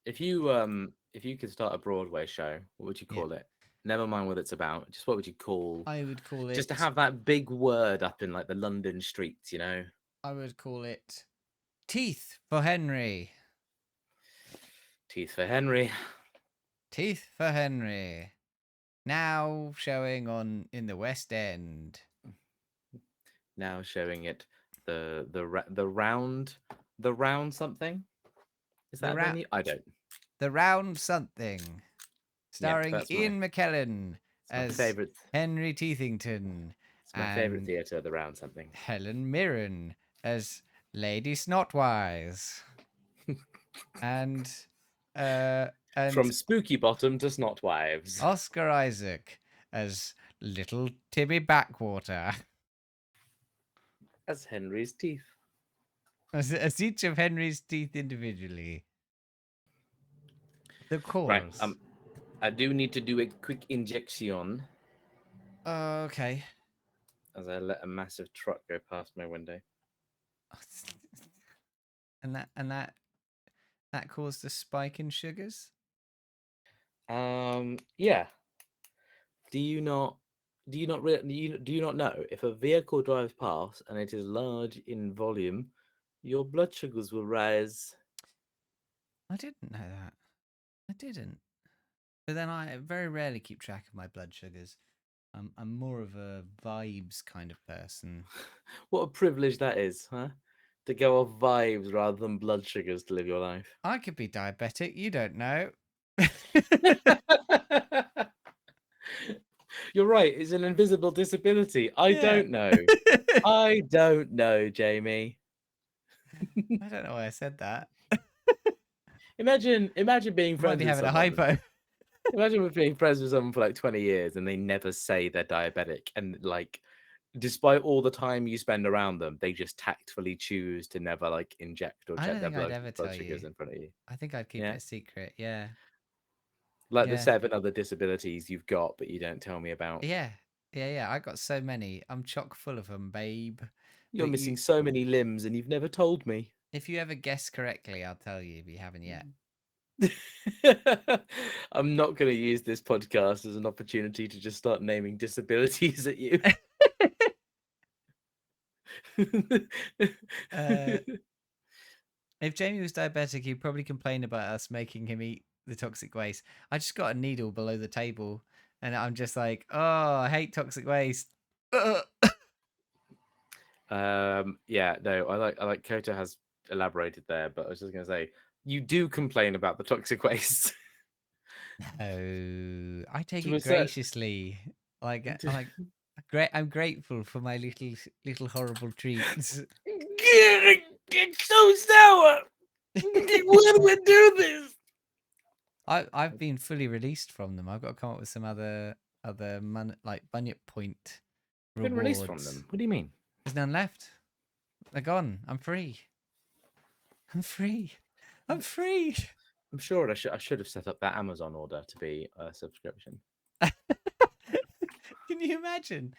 If you could start a Broadway show, what would you call it? Never mind what it's about. Just what would you call? I would call it just to have that big word up in like the London streets, you know. I would call it Teeth for Henry. Teeth for Henry. Teeth for Henry. Now showing on in the West End. Now showing it the round something. Is that a venue? I don't. The Round Something, starring that's Ian McKellen as favorite. Henry Teethington. It's my favorite and theatre, the Round Something. Helen Mirren as Lady Snotwise. and From Spooky Bottom to Snotwives. Oscar Isaac as Little Timmy Backwater. As Henry's teeth. As each of Henry's teeth individually. The cause. Right. I do need to do a quick injection. Okay. As I let a massive truck go past my window. And that caused a spike in sugars? Yeah. Do you not know if a vehicle drives past and it is large in volume, your blood sugars will rise? I didn't know that. I didn't. But then I very rarely keep track of my blood sugars. I'm more of a vibes kind of person. What a privilege that is, huh? To go off vibes rather than blood sugars to live your life. I could be diabetic. You don't know. You're right. It's an invisible disability. I don't know. I don't know, Jamie. I don't know why I said that. Imagine being friends with having a someone. hypo. Imagine being friends with someone for like 20 years and they never say they're diabetic, and like, despite all the time you spend around them, they just tactfully choose to never like inject or I check don't their think I'd ever blood tell sugars you. in front of you. I think I'd keep it a secret. Yeah. Like Yeah. the 7 other disabilities you've got, but you don't tell me about. Yeah. I got so many. I'm chock full of them, babe. You're But missing so many limbs and you've never told me. If you ever guess correctly, I'll tell you if you haven't yet. I'm not going to use this podcast as an opportunity to just start naming disabilities at you. If Jamie was diabetic, he'd probably complain about us making him eat the toxic waste. I just got a needle below the table and I'm just like, oh, I hate toxic waste. Yeah, no, I like Kota has elaborated there, but I was just going to say, you do complain about the toxic waste. No, I take To a it cer- graciously. I'm grateful for my little horrible treats. It's so sour. Why do we do this? I've been fully released from them. I've got to come up with some other like Bunyip point Been rewards. released from them. What do you mean? There's none left. They're gone. I'm free. I'm free. I'm free. I'm sure I should have set up that Amazon order to be a subscription. Can you imagine?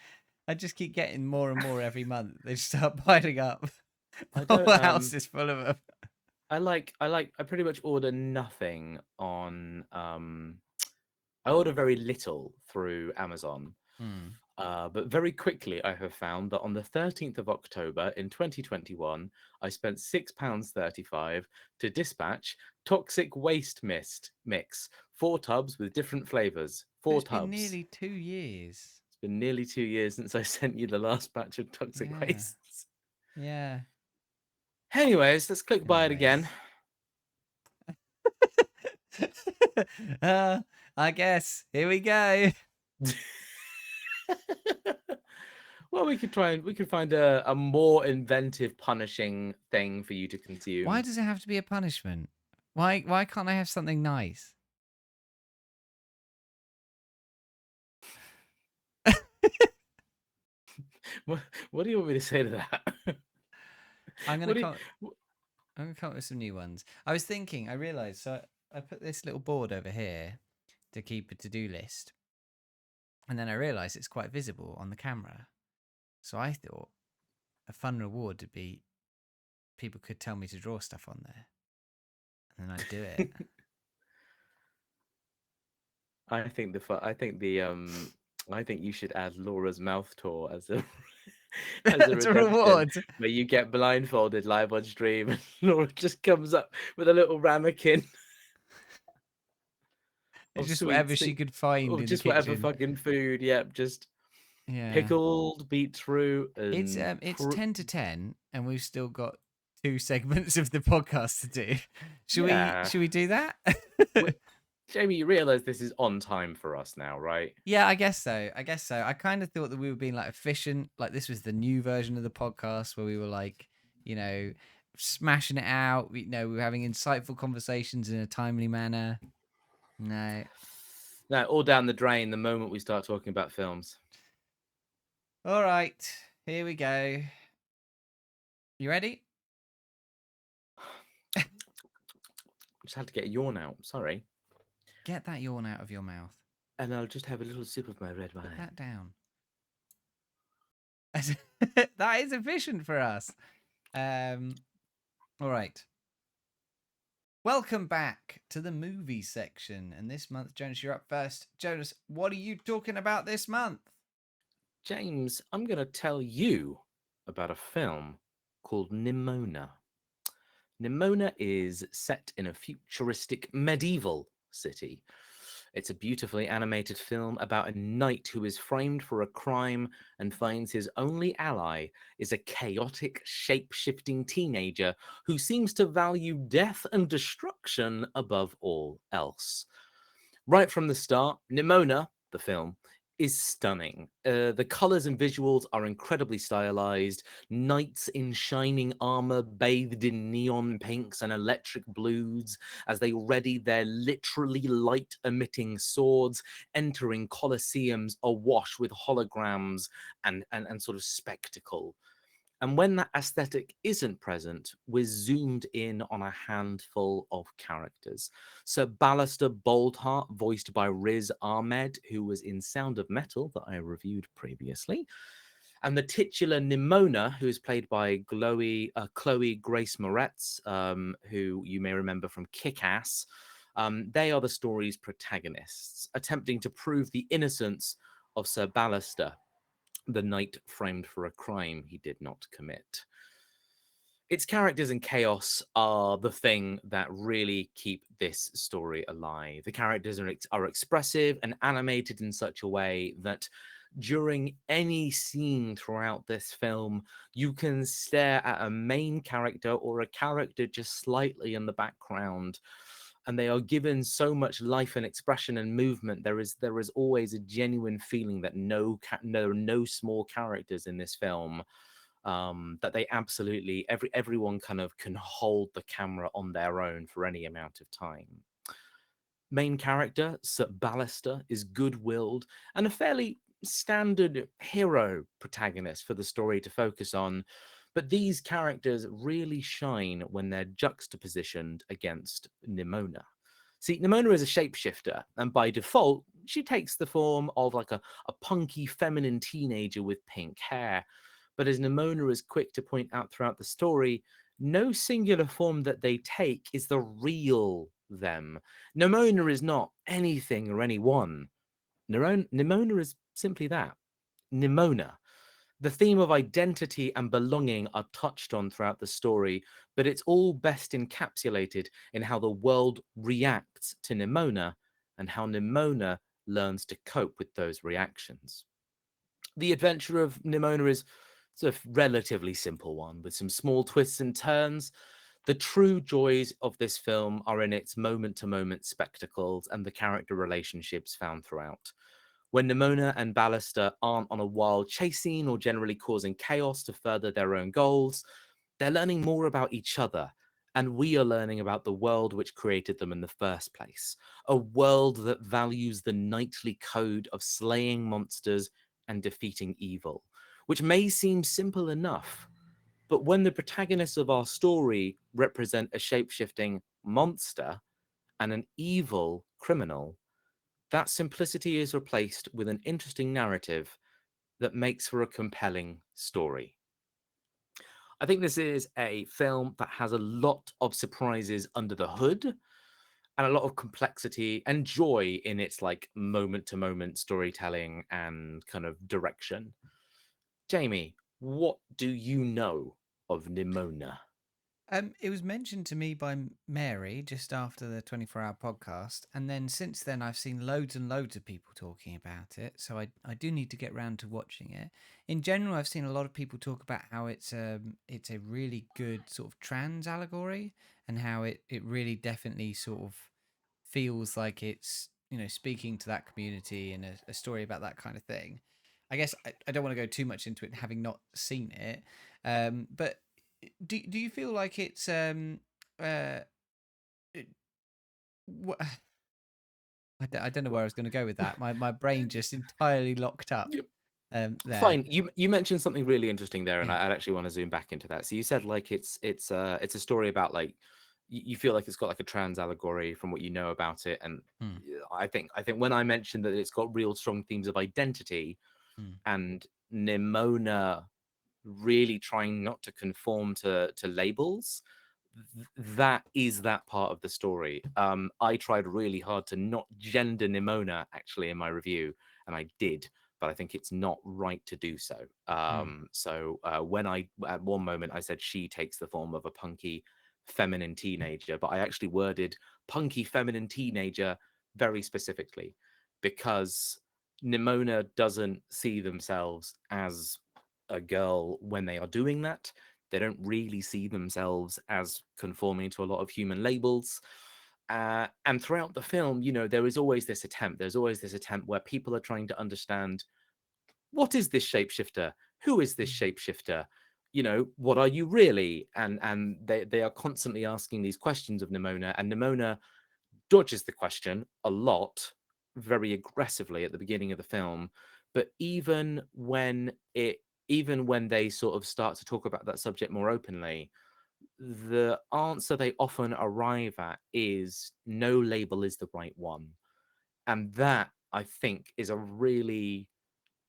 I just keep getting more and more every month. They start piling up. I The don't, whole house is full of them. I pretty much order nothing on I order very little through Amazon. But very quickly, I have found that on the 13th of October in 2021, I spent £6.35 to dispatch toxic waste mix, 4 tubs with different flavors. Four It's been tubs. nearly 2 years. It's been nearly 2 years since I sent you the last batch of toxic Yeah. wastes. Yeah. Anyways, let's click buy it again. I guess. Here we go. Well, we could find a more inventive, punishing thing for you to consume. Why does it have to be a punishment? Why can't I have something nice? What do you want me to say to that? I'm gonna come up with some new ones. I was thinking, I realised, so I put this little board over here to keep a to-do list. And then I realised it's quite visible on the camera. So I thought a fun reward would be people could tell me to draw stuff on there. And then I'd do it. I think you should add Laura's mouth tour as a As a reward. where you get blindfolded live on stream and Laura just comes up with a little ramekin. It's just whatever she could find or in just the whatever kitchen. fucking food. Yep, just Yeah. pickled beetroot. And It's 10 to 10, and we've still got 2 segments of the podcast to do. Should we do that? Jamie, you realise this is on time for us now, right? Yeah, I guess so. I kind of thought that we were being like efficient, like this was the new version of the podcast where we were like, smashing it out. We were having insightful conversations in a timely manner. No, all down the drain the moment we start talking about films. All right, here we go. You ready? Just had to get a yawn out. Sorry. Get that yawn out of your mouth. And I'll just have a little sip of my red wine. Put that down. That is efficient for us. All right. Welcome back to the movie section. And this month, Jonas, you're up first. Jonas, what are you talking about this month? James, I'm going to tell you about a film called Nimona. Nimona is set in a futuristic medieval city. It's a beautifully animated film about a knight who is framed for a crime and finds his only ally is a chaotic, shape-shifting teenager who seems to value death and destruction above all else. Right from the start, Nimona, the film, is stunning. The colors and visuals are incredibly stylized. Knights in shining armor bathed in neon pinks and electric blues as they ready their literally light-emitting swords, entering colosseums awash with holograms and sort of spectacle. And when that aesthetic isn't present, we're zoomed in on a handful of characters. Sir Ballister Boldheart, voiced by Riz Ahmed, who was in Sound of Metal that I reviewed previously. And the titular Nimona, who is played by Chloe Grace Moretz, who you may remember from Kick-Ass. They are the story's protagonists, attempting to prove the innocence of Sir Ballister, the knight framed for a crime he did not commit. Its characters and chaos are the thing that really keep this story alive. The characters are expressive and animated in such a way that during any scene throughout this film, you can stare at a main character or a character just slightly in the background, and they are given so much life and expression and movement. There is always a genuine feeling that there are no small characters in this film, that they absolutely, everyone kind of can hold the camera on their own for any amount of time. Main character, Sir Ballister, is good-willed and a fairly standard hero protagonist for the story to focus on. But these characters really shine when they're juxtapositioned against Nimona. See, Nimona is a shapeshifter, and by default, she takes the form of like a punky feminine teenager with pink hair. But as Nimona is quick to point out throughout the story, no singular form that they take is the real them. Nimona is not anything or anyone. Nimona is simply that. Nimona. The theme of identity and belonging are touched on throughout the story, but it's all best encapsulated in how the world reacts to Nimona and how Nimona learns to cope with those reactions. The adventure of Nimona is a relatively simple one with some small twists and turns. The true joys of this film are in its moment-to-moment spectacles and the character relationships found throughout. When Nimona and Ballister aren't on a wild chase scene or generally causing chaos to further their own goals, they're learning more about each other, and we are learning about the world which created them in the first place. A world that values the knightly code of slaying monsters and defeating evil, which may seem simple enough, but when the protagonists of our story represent a shape-shifting monster and an evil criminal, that simplicity is replaced with an interesting narrative that makes for a compelling story. I think this is a film that has a lot of surprises under the hood and a lot of complexity and joy in its like moment-to-moment storytelling and kind of direction. Jamie, what do you know of Nimona? It was mentioned to me by Mary just after the 24-hour podcast, and then since then I've seen loads and loads of people talking about it. So I do need to get round to watching it. In general, I've seen a lot of people talk about how it's a really good sort of trans allegory, and how it really definitely sort of feels like it's, you know, speaking to that community and a story about that kind of thing. I guess I don't want to go too much into it having not seen it, but do you feel like it's it, wha- I don't know where I was going to go with that. My brain just entirely locked up there. Fine. You mentioned something really interesting there, and Yeah. I actually want to zoom back into that. So you said like it's a story about like you feel like it's got like a trans allegory from what you know about it, and Hmm. I think when I mentioned that it's got real strong themes of identity Hmm. and Nimona really trying not to conform to labels, that is that part of the story. I tried really hard to not gender Nimona actually in my review, and I did, but I think it's not right to do so. When I at one moment I said she takes the form of a punky feminine teenager, but I actually worded punky feminine teenager very specifically because Nimona doesn't see themselves as a girl when they are doing that. They don't really see themselves as conforming to a lot of human labels. And throughout the film, you know, there is always this attempt. There's always this attempt where people are trying to understand, what is this shapeshifter? Who is this shapeshifter? You know, what are you really? And they are constantly asking these questions of Nimona, and Nimona dodges the question a lot, very aggressively at the beginning of the film. But even when they sort of start to talk about that subject more openly, the answer they often arrive at is no label is the right one. And that, I think, is a really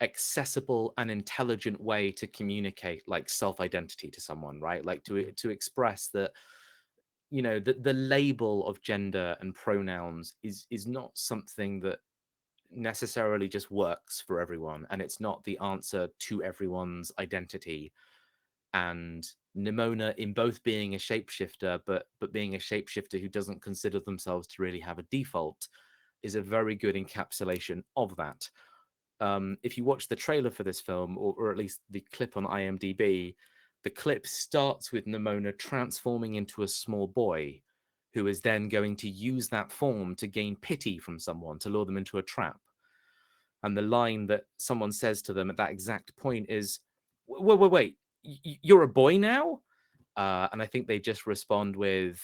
accessible and intelligent way to communicate like self-identity to someone, right? Like to express that, you know, the label of gender and pronouns is not something that necessarily just works for everyone, and it's not the answer to everyone's identity. And Nimona, in both being a shapeshifter but being a shapeshifter who doesn't consider themselves to really have a default, is a very good encapsulation of that. If you watch the trailer for this film, or at least the clip on IMDb, the clip starts with Nimona transforming into a small boy who is then going to use that form to gain pity from someone, to lure them into a trap. And the line that someone says to them at that exact point is, wait, you're a boy now? And I think they just respond with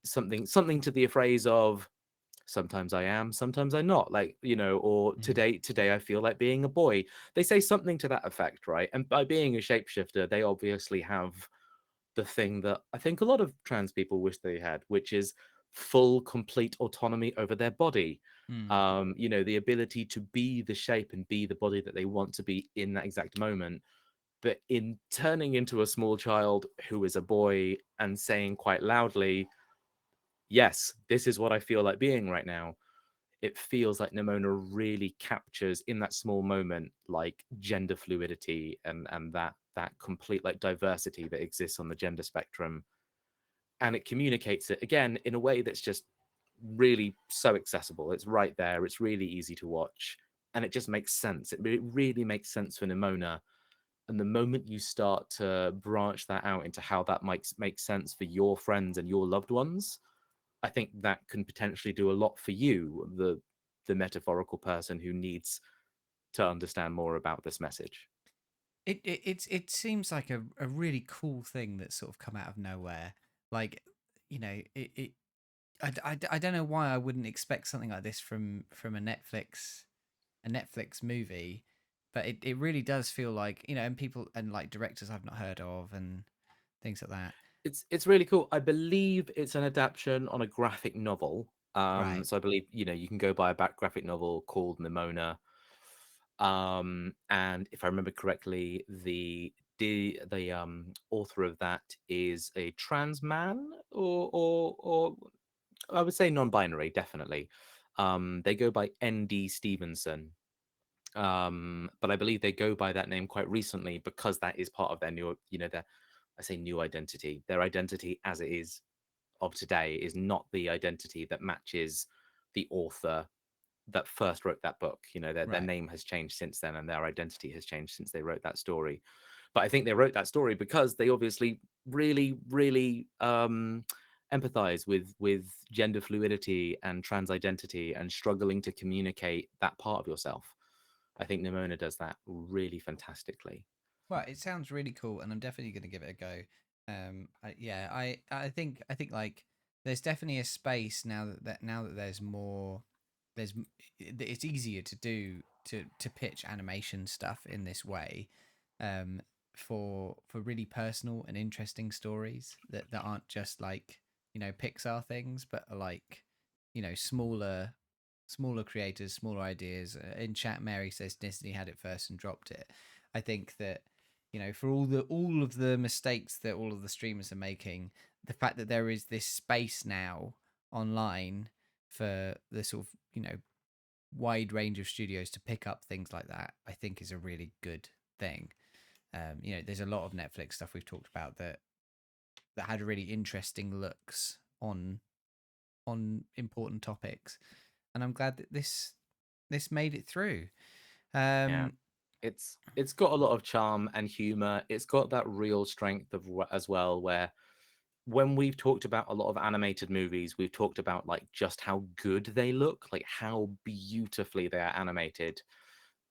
something to the phrase of, sometimes I am, sometimes I'm not, like, you know, or today I feel like being a boy. They say something to that effect, right? And by being a shapeshifter, they obviously have the thing that I think a lot of trans people wish they had, which is full, complete autonomy over their body. You know, the ability to be the shape and be the body that they want to be in that exact moment. But in turning into a small child who is a boy and saying quite loudly, yes, this is what I feel like being right now, it feels like Nimona really captures in that small moment like gender fluidity and that complete like diversity that exists on the gender spectrum, and it communicates it again in a way that's just really so accessible. It's right there, it's really easy to watch, and it just makes sense. It really makes sense for Nimona. And the moment you start to branch that out into how that might make sense for your friends and your loved ones, I think that can potentially do a lot for you, the metaphorical person who needs to understand more about this message. It seems like a really cool thing that's sort of come out of nowhere. Like, you know, I don't know why I wouldn't expect something like this from a Netflix movie, but it really does feel like, you know, and people and like directors I've not heard of and things like that. It's really cool. I believe it's an adaptation on a graphic novel. Right. So I believe, you know, you can go buy a back graphic novel called Nimona. And if I remember correctly, the author of that is a trans man, or I would say non-binary, definitely. They go by N.D. Stevenson. But I believe they go by that name quite recently because that is part of their new, you know, their, I say new identity. Their identity as it is of today is not the identity that matches the author that first wrote that book. You know, their Right. name has changed since then, and their identity has changed since they wrote that story. But I think they wrote that story because they obviously really empathize with gender fluidity and trans identity and struggling to communicate that part of yourself. I think Nimona does that really fantastically. Well, it sounds really cool, and I'm definitely going to give it a go. I think like there's definitely a space now that there's more, it's easier to do to pitch animation stuff in this way, um, for really personal and interesting stories that aren't just like, you know, Pixar things, but are like, you know, smaller creators, smaller ideas. In chat, Mary says Disney had it first and dropped it. I think that, you know, for all of the mistakes that all of the streamers are making, the fact that there is this space now online for the sort of, you know, wide range of studios to pick up things like that, I think is a really good thing. You know, there's a lot of Netflix stuff we've talked about that had really interesting looks on important topics, and I'm glad that this made it through. Yeah. It's got a lot of charm and humor. It's got that real strength of as well, where when we've talked about a lot of animated movies, we've talked about like just how good they look, like how beautifully they are animated.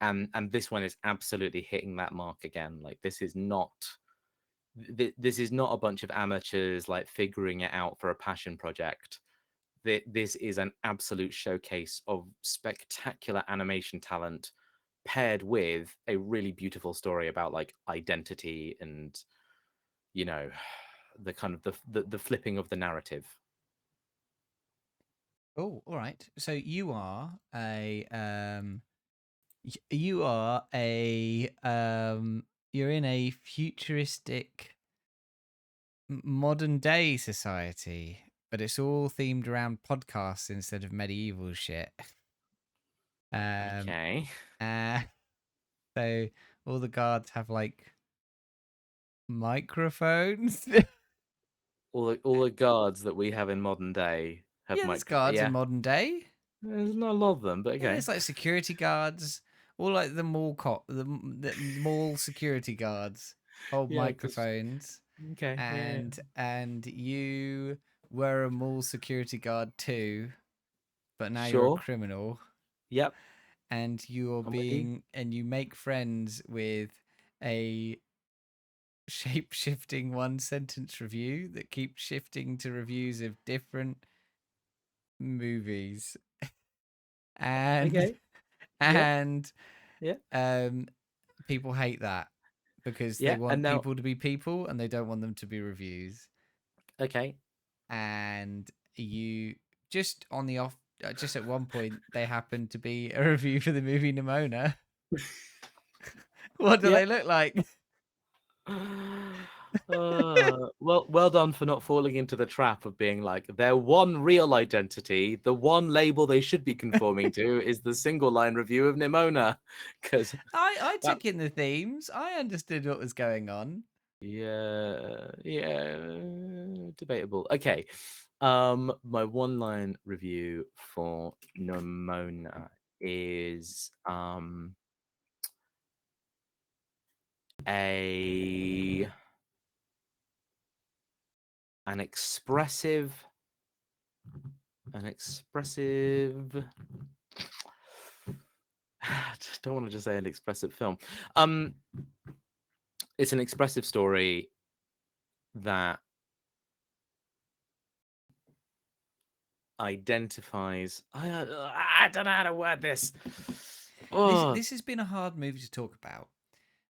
And this one is absolutely hitting that mark again. Like this is not a bunch of amateurs like figuring it out for a passion project. This is an absolute showcase of spectacular animation talent paired with a really beautiful story about like identity and, you know, the kind of the flipping of the narrative. Oh, all right. So you are a you're in a futuristic modern day society, but it's all themed around podcasts instead of medieval shit. Okay. Uh, so all the guards have like microphones. All the guards that we have in modern day have Yeah, there's micro. guards in Yeah, modern day. there's not a lot of them, but Yeah, okay. it's like security guards, all like the the mall security guards hold Yeah, microphones, okay. Yeah. and you were a mall security guard too, but now you're a Sure. criminal, Yep. and you're I'm with you. being and you make friends with a shape shifting one sentence review that keeps shifting to reviews of different movies, and Okay. Yeah. and Yeah. um people hate that because they Yeah. And want now, people to be people and they don't want them to be reviews. okay. And you just on the off, just at one point, they happen to be a review for the movie Nimona. What do Yeah. they look like? Well done for not falling into the trap of being like their one real identity, the one label they should be conforming to is the single line review of Nimona. Because I that, took in the themes. I understood what was going on. yeah, debatable. Okay, my one line review for Nimona is a an expressive don't want to just say an expressive film. It's an expressive story that identifies. I don't know how to word this. This has been a hard movie to talk about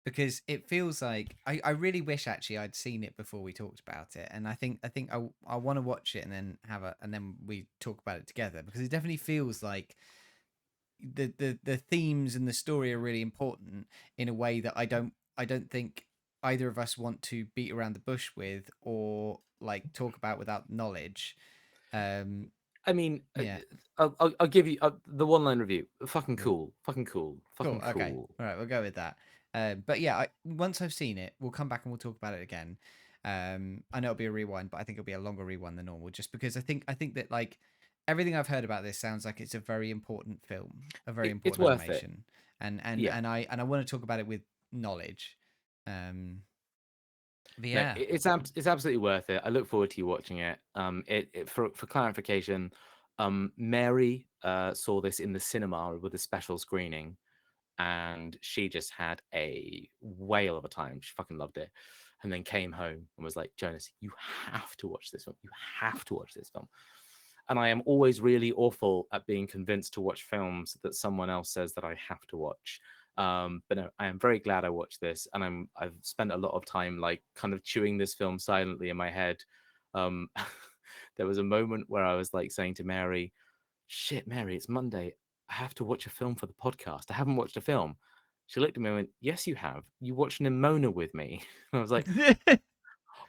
because it feels like I really wish actually I'd seen it before we talked about it, and I think I want to watch it and then we talk about it together because it definitely feels like the themes and the story are really important in a way that I don't think either of us want to beat around the bush with or like talk about without knowledge. I mean, Yeah. I'll give you the one line review. Fucking Cool. cool. Fucking cool. Cool. Fucking Okay. cool. All right. We'll go with that. But yeah, once I've seen it, we'll come back and we'll talk about it again. I know it'll be a rewind, but I think it'll be a longer rewind than normal, just because I think that like everything I've heard about this sounds like it's a very important film, a very It's important worth it. animation, and Yeah. I want to talk about it with knowledge. But No, yeah, it's absolutely worth it. I look forward to you watching it. For clarification, Mary saw this in the cinema with a special screening, and she just had a whale of a time. She fucking loved it, and then came home and was like, "Jonas, you have to watch this film. You have to watch this film." And I am always really awful at being convinced to watch films that someone else says that I have to watch. But no, I am very glad I watched this, and I've spent a lot of time like kind of chewing this film silently in my head. Um, there was a moment where I was like saying to Mary, "Shit, Mary, it's Monday. I have to watch a film for the podcast. I haven't watched a film." She looked at me and went, "Yes, you have. You watched Nimona with me." And I was like,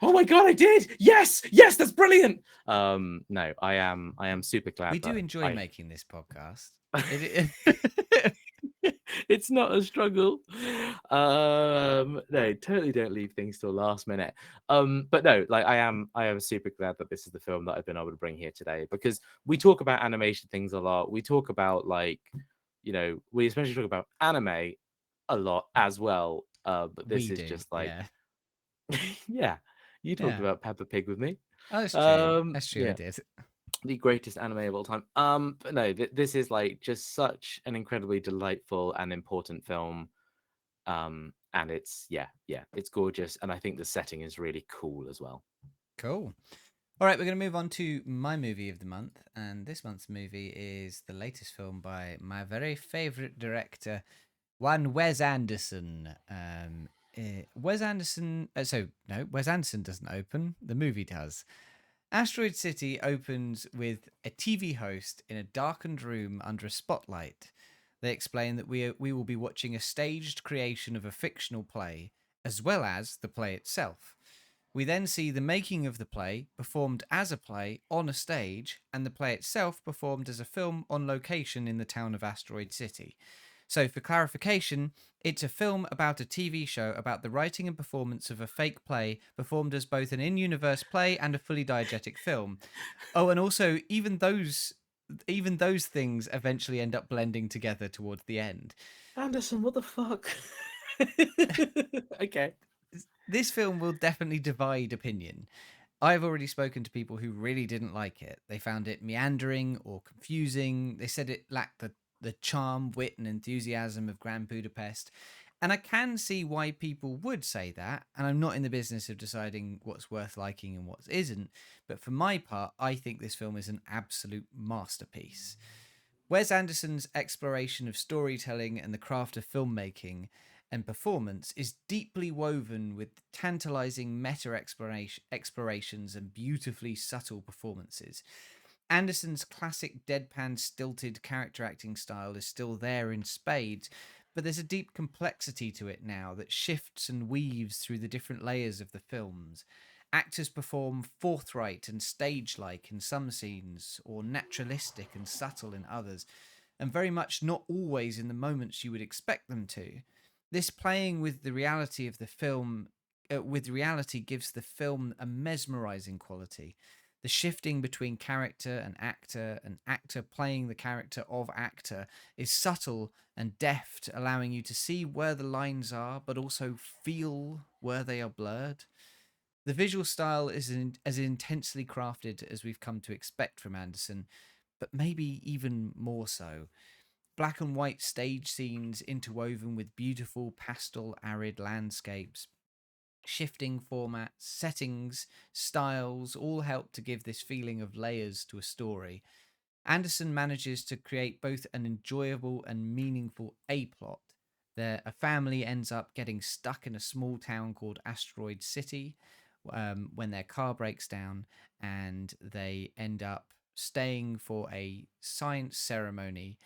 "Oh my god, I did! Yes, yes, that's brilliant." No, I am super glad we do that enjoy making this podcast. it's not a struggle. No, totally don't leave things till last minute. But no, like I am super glad that this is the film that I've been able to bring here today, because we talk about animation things a lot. We talk about like, we especially talk about anime a lot as well. But this We is do, just like, yeah. yeah, you talked Yeah. about Peppa Pig with me. Oh, that's true. That's true. I Yeah, did. the greatest anime of all time. But no, this is like just such an incredibly delightful and important film. And it's it's gorgeous, and I think the setting is really cool as well. Cool. All right, we're going to move on to my movie of the month, and this month's movie is the latest film by my very favorite director, one Wes Anderson. Wes Anderson. Wes Anderson doesn't open. The movie does. Asteroid City opens with a TV host in a darkened room under a spotlight. They explain that we will be watching a staged creation of a fictional play, as well as the play itself. We then see the making of the play performed as a play on a stage, and the play itself performed as a film on location in the town of Asteroid City. So, for clarification, it's a film about a TV show about the writing and performance of a fake play performed as both an in-universe play and a fully diegetic film. Oh, and also even those things eventually end up blending together towards the end. Anderson, what the fuck? Okay. This film will definitely divide opinion. I've already spoken to people who really didn't like it. They found it meandering or confusing. They said it lacked the charm, wit, and enthusiasm of Grand Budapest. And I can see why people would say that. And I'm not in the business of deciding what's worth liking and what isn't. But for my part, I think this film is an absolute masterpiece. Wes Anderson's exploration of storytelling and the craft of filmmaking and performance is deeply woven with tantalizing meta explorations and beautifully subtle performances. Anderson's classic deadpan, stilted character acting style is still there in spades, but there's a deep complexity to it now that shifts and weaves through the different layers of the films. Actors perform forthright and stage-like in some scenes, or naturalistic and subtle in others, and very much not always in the moments you would expect them to. This playing with the reality of the film, with reality, gives the film a mesmerizing quality. The shifting between character and actor playing the character of actor, is subtle and deft, allowing you to see where the lines are, but also feel where they are blurred. The visual style is as intensely crafted as we've come to expect from Anderson, but maybe even more so. Black and white stage scenes interwoven with beautiful pastel arid landscapes, shifting formats, settings, styles all help to give this feeling of layers to a story. Anderson manages to create both an enjoyable and meaningful A plot. There, a family ends up getting stuck in a small town called Asteroid City when their car breaks down, and they end up staying for a science ceremony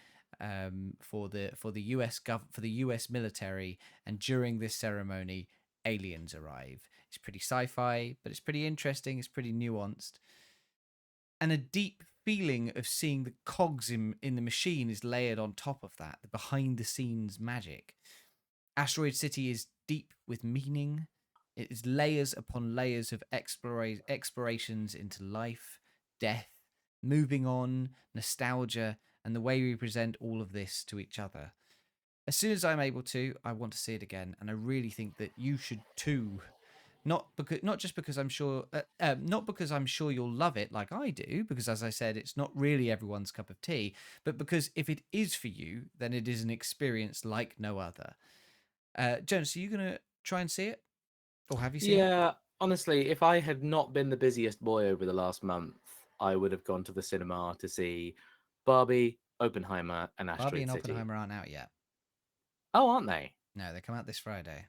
for the for the US military. And during this ceremony, aliens arrive. It's pretty sci-fi, but it's pretty interesting. It's pretty nuanced, and a deep feeling of seeing the cogs in the machine is layered on top of that, the behind the scenes magic. Asteroid City is deep with meaning. It is layers upon layers of explorations into life, death, moving on, nostalgia, and the way we present all of this to each other. As soon as I'm able to, I want to see it again, and I really think that you should too. Not just because I'm sure, not because I'm sure you'll love it like I do, because as I said, it's not really everyone's cup of tea, but because if it is for you, then it is an experience like no other. Jonas, are you gonna try and see it, or have you seen it? Yeah, honestly, if I had not been the busiest boy over the last month, I would have gone to the cinema to see Barbie, Oppenheimer, and Barbie Asteroid and City. Oppenheimer aren't out yet. Oh, aren't they? No, they come out this Friday.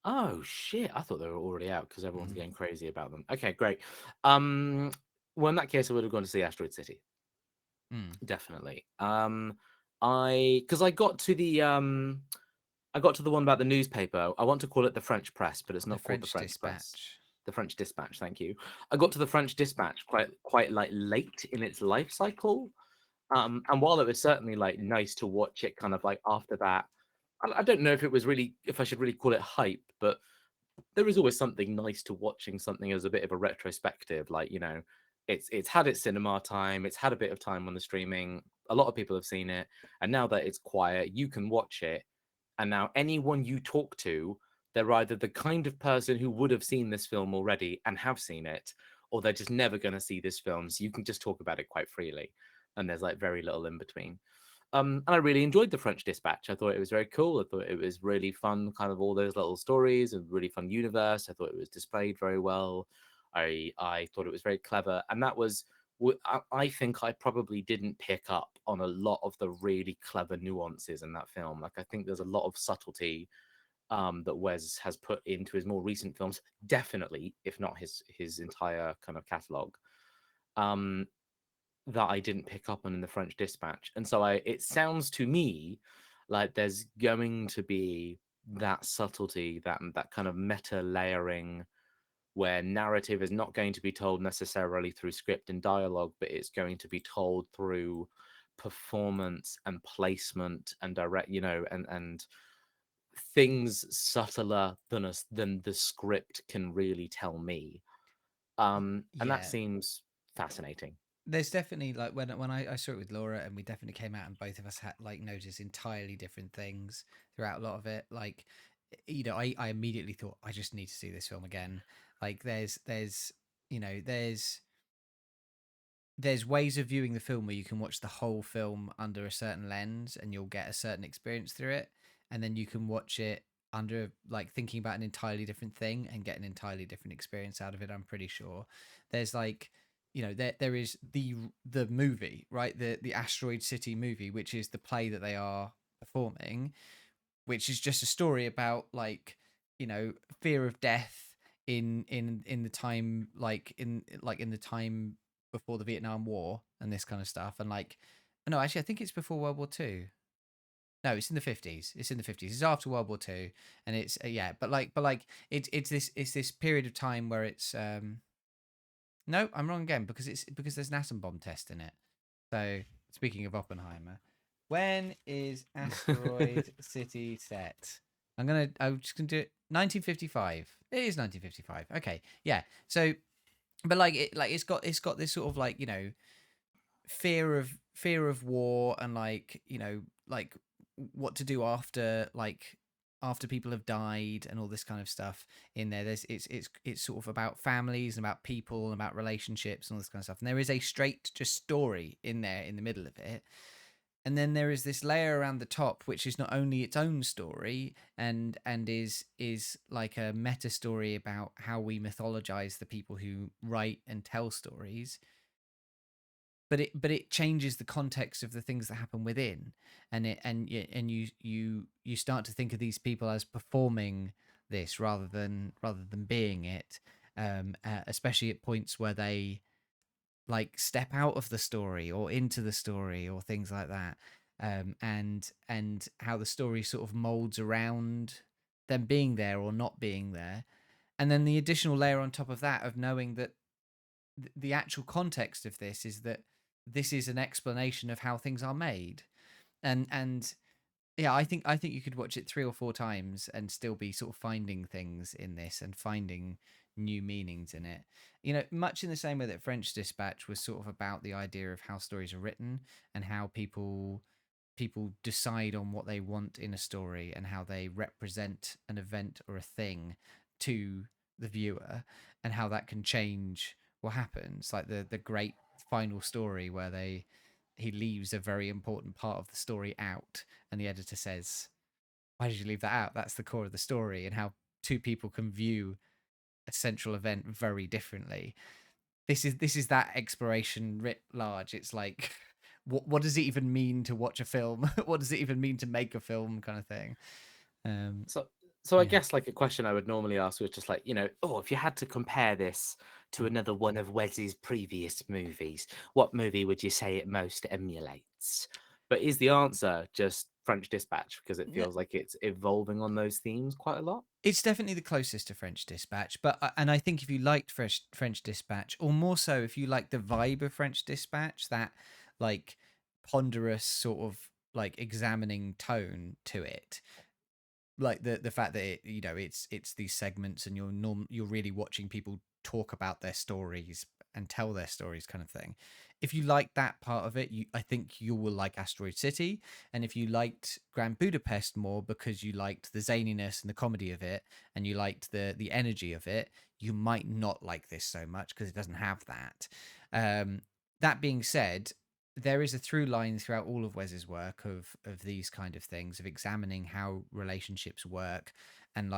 Oh shit! I thought they were already out because everyone's getting crazy about them. Okay, great. Well, in that case, I would have gone to see Asteroid City. Definitely. I got to the one about the newspaper. I want to call it the French Press, but it's not called the French Press. The French Dispatch. Thank you. I got to the French Dispatch quite like late in its life cycle. And while it was certainly like nice to watch it, kind of like after that, I don't know if I should really call it hype, but there is always something nice to watching something as a bit of a retrospective. Like, it's had its cinema time, it's had a bit of time on the streaming. A lot of people have seen it, and now that it's quiet, you can watch it. And now anyone you talk to, they're either the kind of person who would have seen this film already and have seen it, or they're just never going to see this film. So you can just talk about it quite freely. And there's like very little in between. And I really enjoyed the French Dispatch. I thought it was very cool. I thought it was really fun, kind of all those little stories, a really fun universe. I thought it was displayed very well. I thought it was very clever, and that was. I think I probably didn't pick up on a lot of the really clever nuances in that film. Like, I think there's a lot of subtlety that Wes has put into his more recent films, definitely, if not his entire kind of catalog. That I didn't pick up on in the French Dispatch. And so it sounds to me like there's going to be that subtlety, that kind of meta layering, where narrative is not going to be told necessarily through script and dialogue, but it's going to be told through performance and placement and direct, and things subtler than the script can really tell me. And that seems fascinating. There's definitely, like, when I saw it with Laura, and we definitely came out and both of us had like noticed entirely different things throughout a lot of it. Like, I immediately thought, I just need to see this film again. Like, there's ways of viewing the film where you can watch the whole film under a certain lens and you'll get a certain experience through it, and then you can watch it under, like, thinking about an entirely different thing and get an entirely different experience out of it. I'm pretty sure there's like, there is the movie, right, the Asteroid City movie, which is the play that they are performing, which is just a story about, like, fear of death in the time, like in the time before the Vietnam War and this kind of stuff. And like, no, actually, I think it's before World War II. No, it's in the 50s. It's in the 50s. It's after World War II, and it's it's this period of time where it's no, I'm wrong again because there's an atom bomb test in it. So speaking of Oppenheimer, when is Asteroid City set? I'm just gonna do it. 1955. It is 1955. Okay, yeah. So, but it's got this sort of like fear of war and like what to do after people have died and all this kind of stuff in there. It's sort of about families and about people and about relationships and all this kind of stuff. And there is a straight just story in there in the middle of it. And then there is this layer around the top, which is not only its own story and is like a meta story about how we mythologize the people who write and tell stories, but it changes the context of the things that happen within, and you start to think of these people as performing this rather than being it, especially at points where they like step out of the story or into the story or things like that, and how the story sort of molds around them being there or not being there, and then the additional layer on top of that of knowing that the actual context of this is that this is an explanation of how things are made, and yeah, I think you could watch it 3 or 4 times and still be sort of finding things in this and finding new meanings in it. Much in the same way that French Dispatch was sort of about the idea of how stories are written and how people decide on what they want in a story and how they represent an event or a thing to the viewer and how that can change what happens, like the great final story where he leaves a very important part of the story out and the editor says, why did you leave that out? That's the core of the story, and how 2 people can view a central event very differently. This is that exploration writ large. It's like what does it even mean to watch a film? What does it even mean to make a film, kind of thing. So I guess like a question I would normally ask was just like, if you had to compare this to another one of Wes's previous movies, what movie would you say it most emulates? But is the answer just French Dispatch, because it feels like it's evolving on those themes quite a lot? It's definitely the closest to French Dispatch, but and I think if you liked French Dispatch, or more so if you like the vibe of French Dispatch, that like ponderous sort of like examining tone to it, like the fact that it's these segments and you're really watching people talk about their stories and tell their stories, kind of thing. If you like that part of it, I think you will like Asteroid City. And if you liked Grand Budapest more because you liked the zaniness and the comedy of it and you liked the energy of it, you might not like this so much because it doesn't have that. That being said, there is a through line throughout all of Wes's work of these kind of things, of examining how relationships work and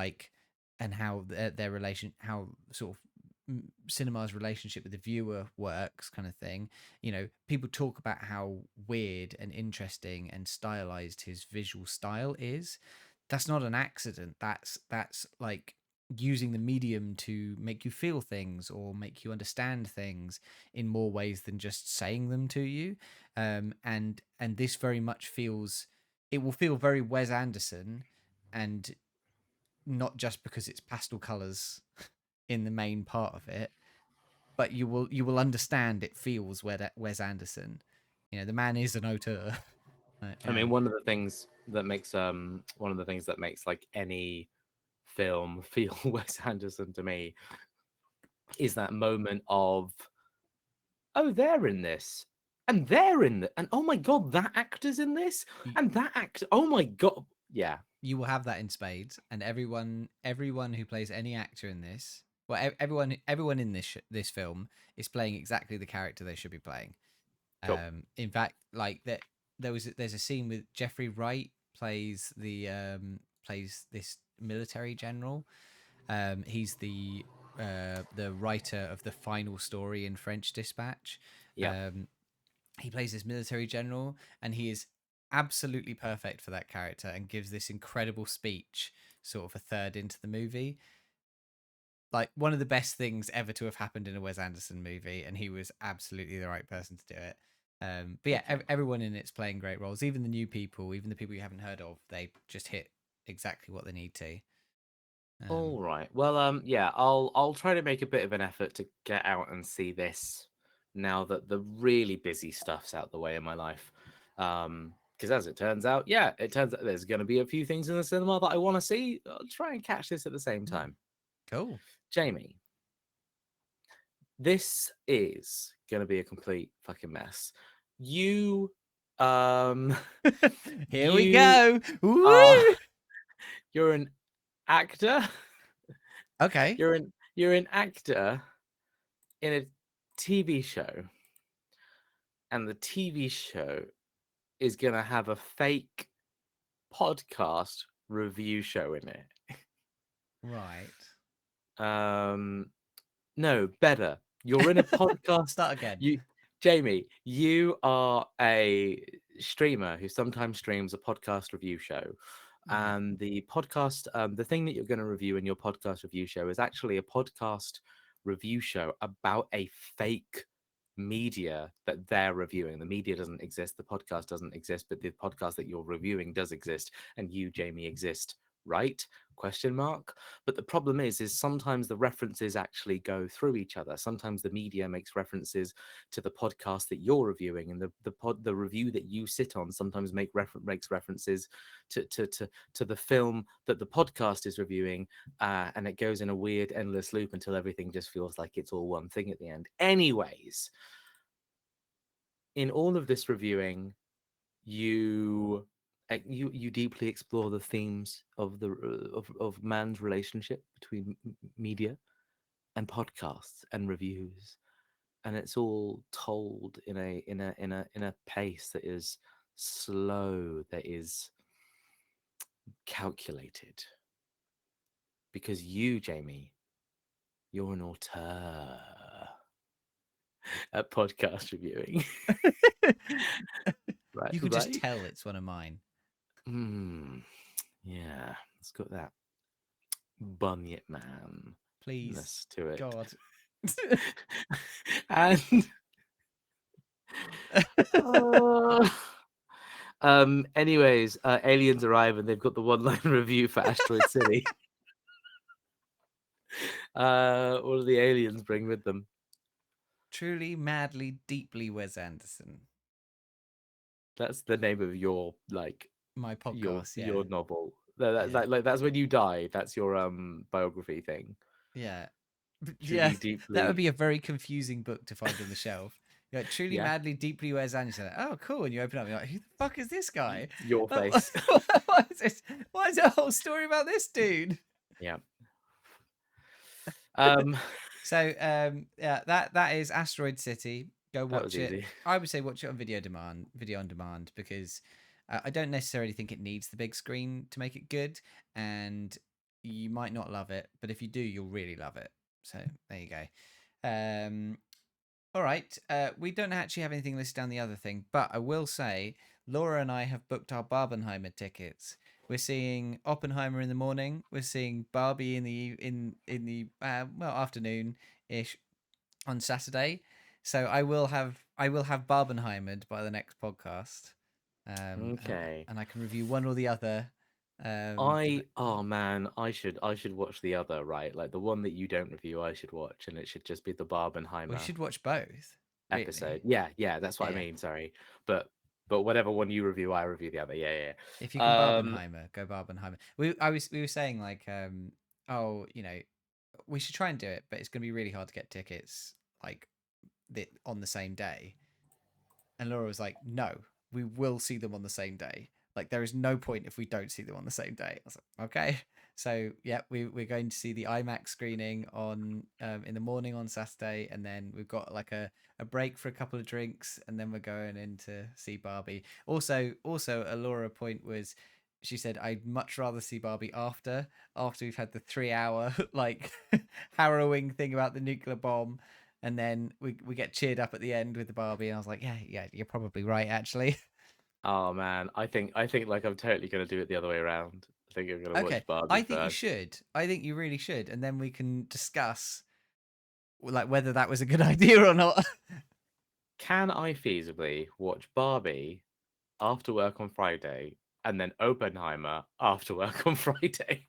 how their relation, how sort of cinema's relationship with the viewer works, kind of thing. People talk about how weird and interesting and stylized his visual style is. That's not an accident. That's like using the medium to make you feel things or make you understand things in more ways than just saying them to you. And this very much it will feel very Wes Anderson, and not just because it's pastel colors in the main part of it, but you will understand it feels Wes Anderson. The man is an auteur. I mean, one of the things that makes like any film feel Wes Anderson to me is that moment of, oh, they're in this, and they're in the, and oh my god, that actor's in this, and that actor, oh my god, yeah. You will have that in spades, and everyone who plays any actor in this, well, everyone in this film is playing exactly the character they should be playing. Cool. In fact, like there's a scene with Jeffrey Wright plays this military general. He's the writer of the final story in French Dispatch. Yeah. He plays this military general, and he is absolutely perfect for that character and gives this incredible speech sort of a third into the movie. Like one of the best things ever to have happened in a Wes Anderson movie, and he was absolutely the right person to do it. But yeah, everyone in it's playing great roles. Even the new people, even the people you haven't heard of, they just hit exactly what they need to. All right. Well, yeah, I'll try to make a bit of an effort to get out and see this now that the really busy stuff's out the way in my life. Because as it turns out, it turns out there's going to be a few things in the cinema that I want to see. I'll try and catch this at the same time. Cool. Jamie, this is going to be a complete fucking mess. You, Here we go. You're an actor. Okay. You're an actor in a TV show, and the TV show is gonna have a fake podcast review show in it. Right. No, better. You're in a podcast. Start again. Jamie, you are a streamer who sometimes streams a podcast review show. And the podcast, the thing that you're going to review in your podcast review show is actually a podcast review show about a fake media that they're reviewing. The media doesn't exist, the podcast doesn't exist, but the podcast that you're reviewing does exist, and you, Jamie, exist, right? Question mark. But the problem is sometimes the references actually go through each other. Sometimes the media makes references to the podcast that you're reviewing, and the review that you sit on sometimes makes references to the film that the podcast is reviewing, and it goes in a weird endless loop until everything just feels like it's all one thing at the end. Anyways, in all of this reviewing, you deeply explore the themes of of man's relationship between media and podcasts and reviews, and it's all told in a pace that is slow, that is calculated, because you, Jamie, you're an auteur at podcast reviewing. Right, You could just tell it's one of mine. Yeah, it's got that Bunyip man. Please, To it. God. And anyways, aliens arrive and they've got the one-line review for Asteroid City. What do the aliens bring with them? Truly, madly, deeply Wes Anderson. That's the name of your my podcast, your novel. That's when you die. That's your biography thing. Yeah. Truly, deeply... that would be a very confusing book to find on the shelf. You're like, truly, madly, deeply Wes Anderson. Oh, cool. And you open up, and you're like, who the fuck is this guy? Your face. Why is this? Why is there a whole story about this dude? Yeah. So yeah, that is Asteroid City. Go watch it. Easy. I would say watch it on video on demand, because I don't necessarily think it needs the big screen to make it good, and you might not love it, but if you do, you'll really love it. So there you go. All right. We don't actually have anything listed down the other thing, but I will say Laura and I have booked our Barbenheimer tickets. We're seeing Oppenheimer in the morning. We're seeing Barbie in the afternoon ish on Saturday. So I will have Barbenheimered by the next podcast. Okay. And I can review one or the other. Oh man, I should watch the other, right? Like the one that you don't review, I should watch, and it should just be the Barbenheimer. We should watch both episode. Really. Yeah, that's what I mean. Sorry, but whatever one you review, I review the other. Yeah. If you can Barbenheimer, go Barbenheimer. We were saying like, we should try and do it, but it's going to be really hard to get tickets like on the same day. And Laura was like, no, we will see them on the same day. Like, there is no point if we don't see them on the same day. I was like, okay. So, yeah, we're going to see the IMAX screening on in the morning on Saturday, and then we've got like a break for a couple of drinks, and then we're going in to see Barbie. Also, a Laura point was, she said, I'd much rather see Barbie after we've had the 3-hour like harrowing thing about the nuclear bomb, and then we get cheered up at the end with the Barbie. And I was like, yeah, you're probably right, actually. Oh man, I think like I'm totally gonna do it the other way around. I think I'm gonna watch Barbie. I think you should. I think you really should, and then we can discuss like whether that was a good idea or not. can I feasibly watch Barbie after work on Friday and then Oppenheimer after work on Friday?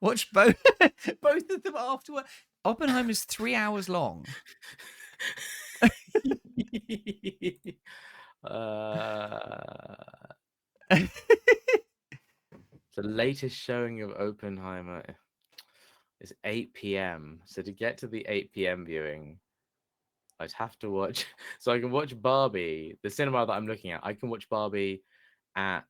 Watch both both of them afterward. Oppenheimer's 3 hours long. The latest showing of Oppenheimer is 8 p.m. So to get to the 8 p.m. viewing, I'd have to watch. So I can watch Barbie, the cinema that I'm looking at. I can watch Barbie at.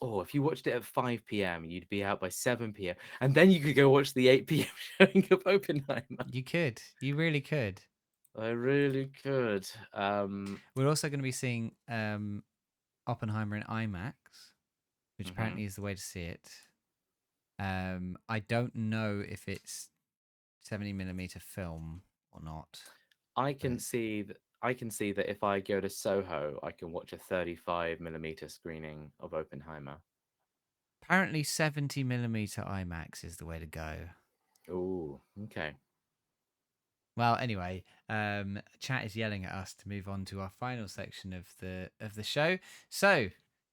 Oh, if you watched it at 5 p.m., you'd be out by 7 p.m. And then you could go watch the 8 p.m. showing of Oppenheimer. You could. You really could. I really could. We're also going to be seeing Oppenheimer in IMAX, which apparently is the way to see it. I don't know if it's 70mm film or not. I can see that if I go to Soho, I can watch a 35mm screening of Oppenheimer. Apparently 70mm IMAX is the way to go. Oh, okay. Well, anyway, chat is yelling at us to move on to our final section of the show. So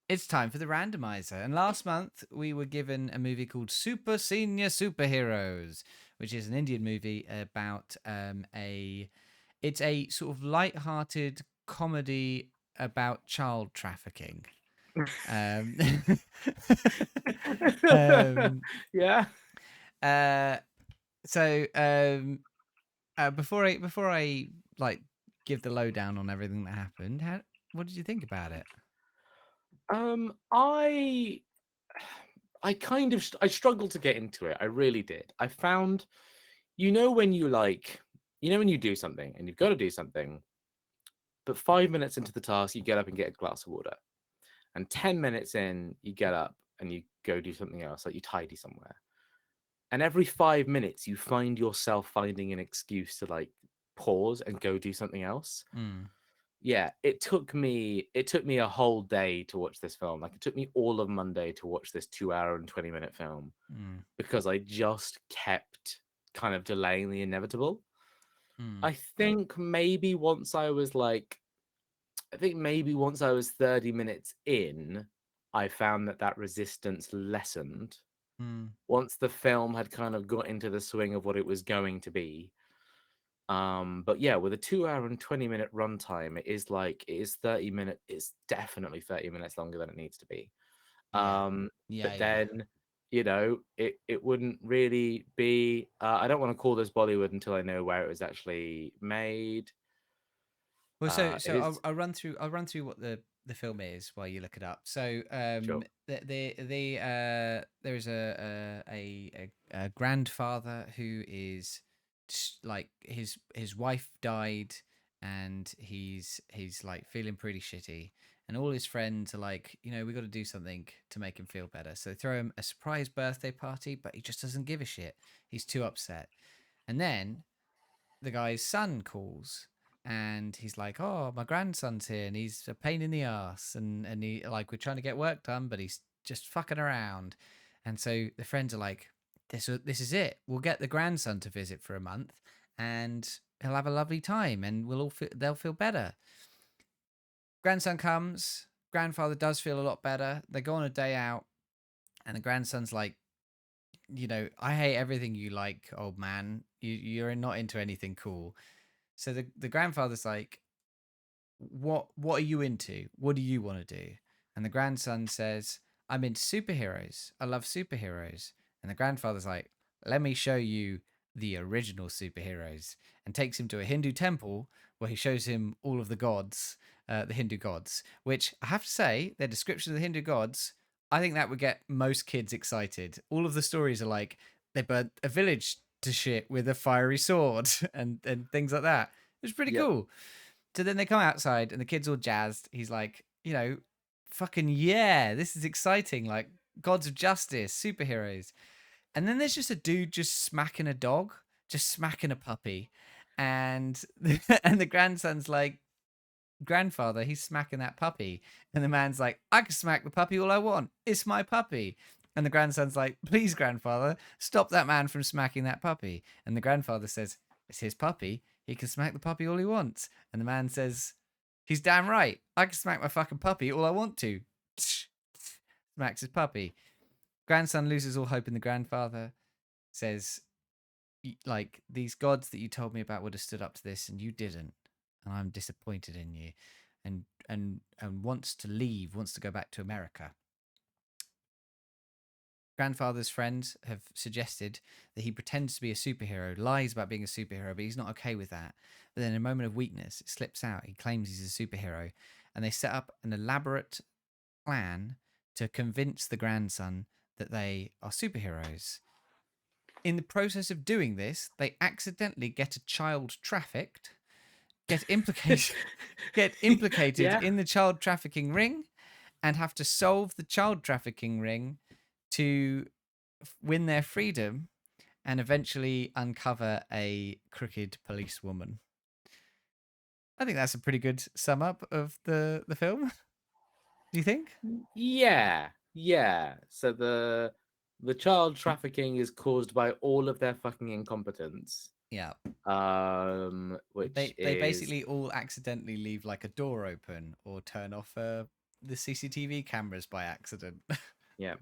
it's time for the randomizer. And last month we were given a movie called Super Senior Superheroes, which is an Indian movie about it's a sort of light-hearted comedy about child trafficking. Yeah. Before I like give the lowdown on everything that happened, what did you think about it? I kind of I struggled to get into it. I really did. I found, when you when you do something and you've got to do something, but 5 minutes into the task, you get up and get a glass of water, and 10 minutes in, you get up and you go do something else, like you tidy somewhere. And every 5 minutes, you find yourself finding an excuse to like pause and go do something else. Yeah, it took me a whole day to watch this film. Like it took me all of Monday to watch this 2 hour and 20-minute film because I just kept kind of delaying the inevitable. I think maybe once I was 30 minutes in, I found that resistance lessened. Once the film had kind of got into the swing of what it was going to be. But yeah, with a 2 hour and 20-minute runtime, it is 30 minutes. It's definitely 30 minutes longer than it needs to be. Then, it wouldn't really be. I don't want to call this Bollywood until I know where it was actually made. Well, I'll run through what the film is while you look it up. So, Sure. there is a grandfather who is like his wife died, and he's like feeling pretty shitty, and all his friends are like, we got to do something to make him feel better. So they throw him a surprise birthday party, but he just doesn't give a shit. He's too upset, and then the guy's son calls. And he's like, "Oh, my grandson's here, and he's a pain in the ass, and he we're trying to get work done, but he's just fucking around." And so the friends are like, "This is it. We'll get the grandson to visit for a month, and he'll have a lovely time, and they'll feel better." Grandson comes. Grandfather does feel a lot better. They go on a day out, and the grandson's like, "I hate everything you like, old man. You're not into anything cool." So the grandfather's like, what are you into? What do you want to do? And the grandson says, "I'm into superheroes. I love superheroes." And the grandfather's like, "Let me show you the original superheroes," and takes him to a Hindu temple where he shows him all of the gods, the Hindu gods, which I have to say, their description of the Hindu gods, I think that would get most kids excited. All of the stories are like, they burnt a village to shit with a fiery sword and things like that. It was pretty cool. So then they come outside and the kid's all jazzed. He's like, fucking yeah, this is exciting. Like gods of justice, superheroes. And then there's just a dude just smacking a dog, just smacking a puppy. And and the grandson's like, "Grandfather, he's smacking that puppy." And the man's like, "I can smack the puppy all I want. It's my puppy." And the grandson's like, "Please, grandfather, stop that man from smacking that puppy." And the grandfather says, "It's his puppy. He can smack the puppy all he wants." And the man says, He's damn right. I can smack my fucking puppy all I want to. Smacks his puppy. Grandson loses all hope in the grandfather. Says, like, these gods that you told me about would have stood up to this, and you didn't, and I'm disappointed in you, and wants to leave, wants to go back to America. Grandfather's friends have suggested that he pretends to be a superhero, lies about being a superhero, but he's not okay with that. But then in a moment of weakness, it slips out. He claims he's a superhero, and they set up an elaborate plan to convince the grandson that they are superheroes. In the process of doing this, they accidentally get a child trafficked, get implicated Yeah. in the child trafficking ring, and have to solve the child trafficking ring to win their freedom and eventually uncover a crooked policewoman. I think that's a pretty good sum up of the film. Do you think? Yeah. So the child trafficking is caused by all of their fucking incompetence. Yeah. Which They is basically all accidentally leave like a door open or turn off the CCTV cameras by accident. yeah.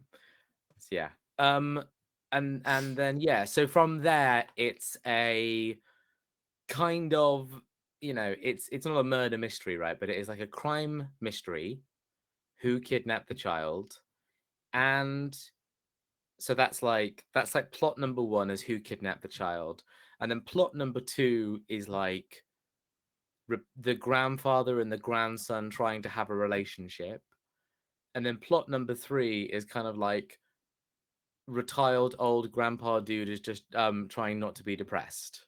And then so from there it's a kind of, it's not a murder mystery, right? But it is like a crime mystery. Who kidnapped the child? And so that's like plot number 1 is who kidnapped the child, and then plot number 2 is like the grandfather and the grandson trying to have a relationship, and then plot number 3 is kind of like retired old grandpa dude is just trying not to be depressed.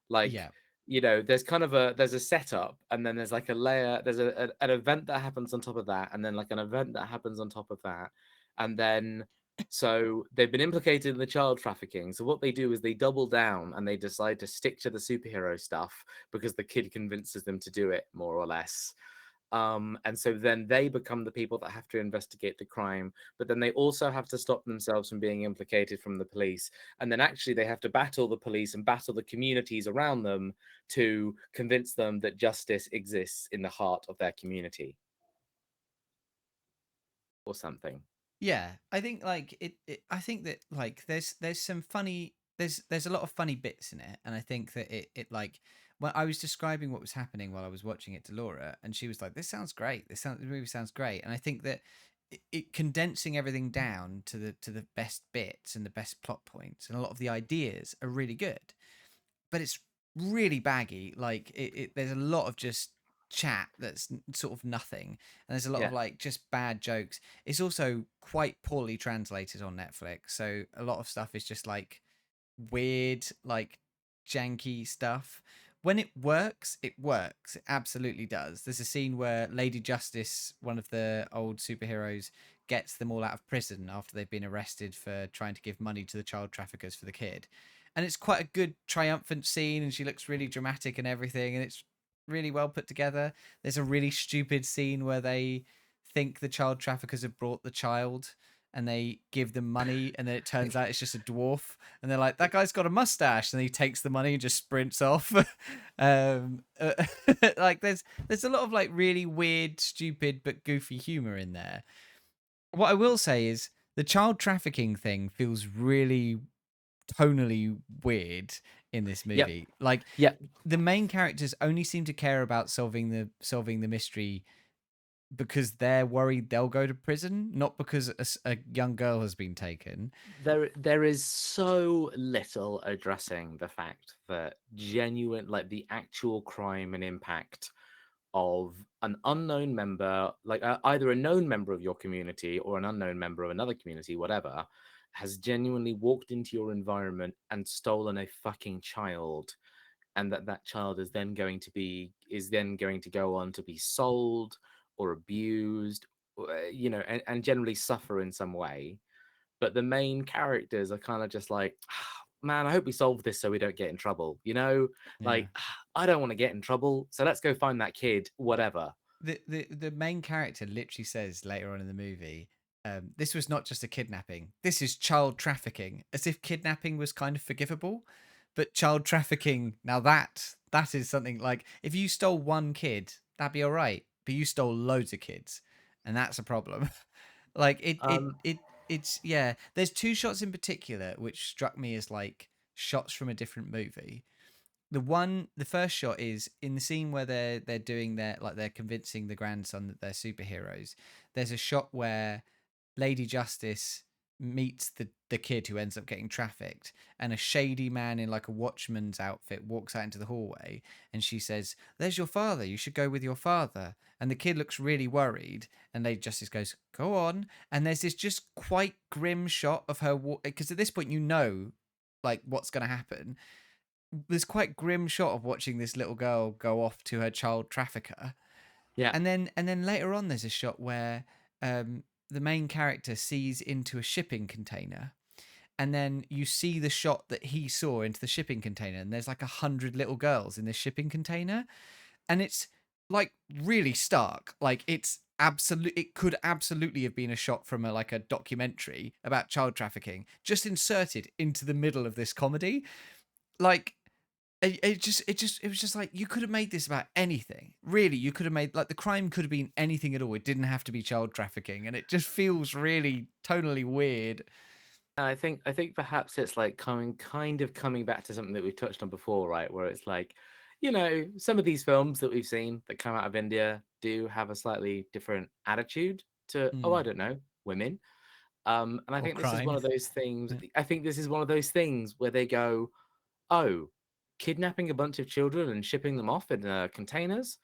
Like, yeah. There's kind of there's a setup, and then there's like a layer, there's an event that happens on top of that, and then like an event that happens on top of that, and then so they've been implicated in the child trafficking. So what they do is they double down and they decide to stick to the superhero stuff because the kid convinces them to do it, more or less. And so then they become the people that have to investigate the crime, but then they also have to stop themselves from being implicated from the police. And then actually they have to battle the police and battle the communities around them to convince them that justice exists in the heart of their community. Or something. Yeah, I think like I think that like there's some funny there's a lot of funny bits in it, and I think that it like when I was describing what was happening while I was watching it to Laura, and she was like, "This sounds great. The movie sounds great," and I think that it condensing everything down to the best bits and the best plot points, and a lot of the ideas are really good, but it's really baggy. Like there's a lot of just chat that's sort of nothing, and there's a lot of like just bad jokes. It's also quite poorly translated on Netflix, so a lot of stuff is just like weird, like janky stuff. When it works, it absolutely does. There's a scene where Lady Justice, one of the old superheroes, gets them all out of prison after they've been arrested for trying to give money to the child traffickers for the kid, and it's quite a good triumphant scene, and she looks really dramatic and everything, and it's really well put together. There's a really stupid scene where they think the child traffickers have brought the child, and they give them money, and then it turns out it's just a dwarf, and they're like, that guy's got a mustache, and he takes the money and just sprints off. Like there's a lot of like really weird, stupid but goofy humor in there. What I will say is the child trafficking thing feels really tonally weird in this movie. Like the main characters only seem to care about solving the mystery because they're worried they'll go to prison, not because a young girl has been taken. There is so little addressing the fact that genuine, like the actual crime and impact of an unknown member, like either a known member of your community or an unknown member of another community, whatever, has genuinely walked into your environment and stolen a fucking child, and that child is then going to go on to be sold or abused, and generally suffer in some way. But the main characters are kind of just like, man, I hope we solve this so we don't get in trouble. Like, I don't want to get in trouble, so let's go find that kid, whatever. The main character literally says later on in the movie, this was not just a kidnapping, this is child trafficking, as if kidnapping was kind of forgivable, but child trafficking, now that is something. Like, if you stole one kid, that'd be all right. But you stole loads of kids, and that's a problem. Like it's yeah. There's two shots in particular which struck me as like shots from a different movie. The first shot is in the scene where they're doing their like they're convincing the grandson that they're superheroes. There's a shot where Lady Justice meets the kid who ends up getting trafficked, and a shady man in like a watchman's outfit walks out into the hallway, and she says, "There's your father, you should go with your father." And the kid looks really worried, and Lady Justice goes, "Go on." And there's this just quite grim shot of her, because at this point you know like what's going to happen. There's quite grim shot of watching this little girl go off to her child trafficker. Yeah. And then later on there's a shot where the main character sees into a shipping container, and then you see the shot that he saw into the shipping container, and there's like 100 little girls in this shipping container, and it's like really stark. Like it could absolutely have been a shot from a documentary about child trafficking just inserted into the middle of this comedy. Like it was just like, you could have made this about anything. Really, you could have made, like, the crime could have been anything at all. It didn't have to be child trafficking, and it just feels really tonally weird. I think perhaps it's like coming back to something that we've touched on before, right? Where it's like, some of these films that we've seen that come out of India do have a slightly different attitude to, I don't know, women. And I think this is one of those things. I think this is one of those things where they go, oh, kidnapping a bunch of children and shipping them off in containers.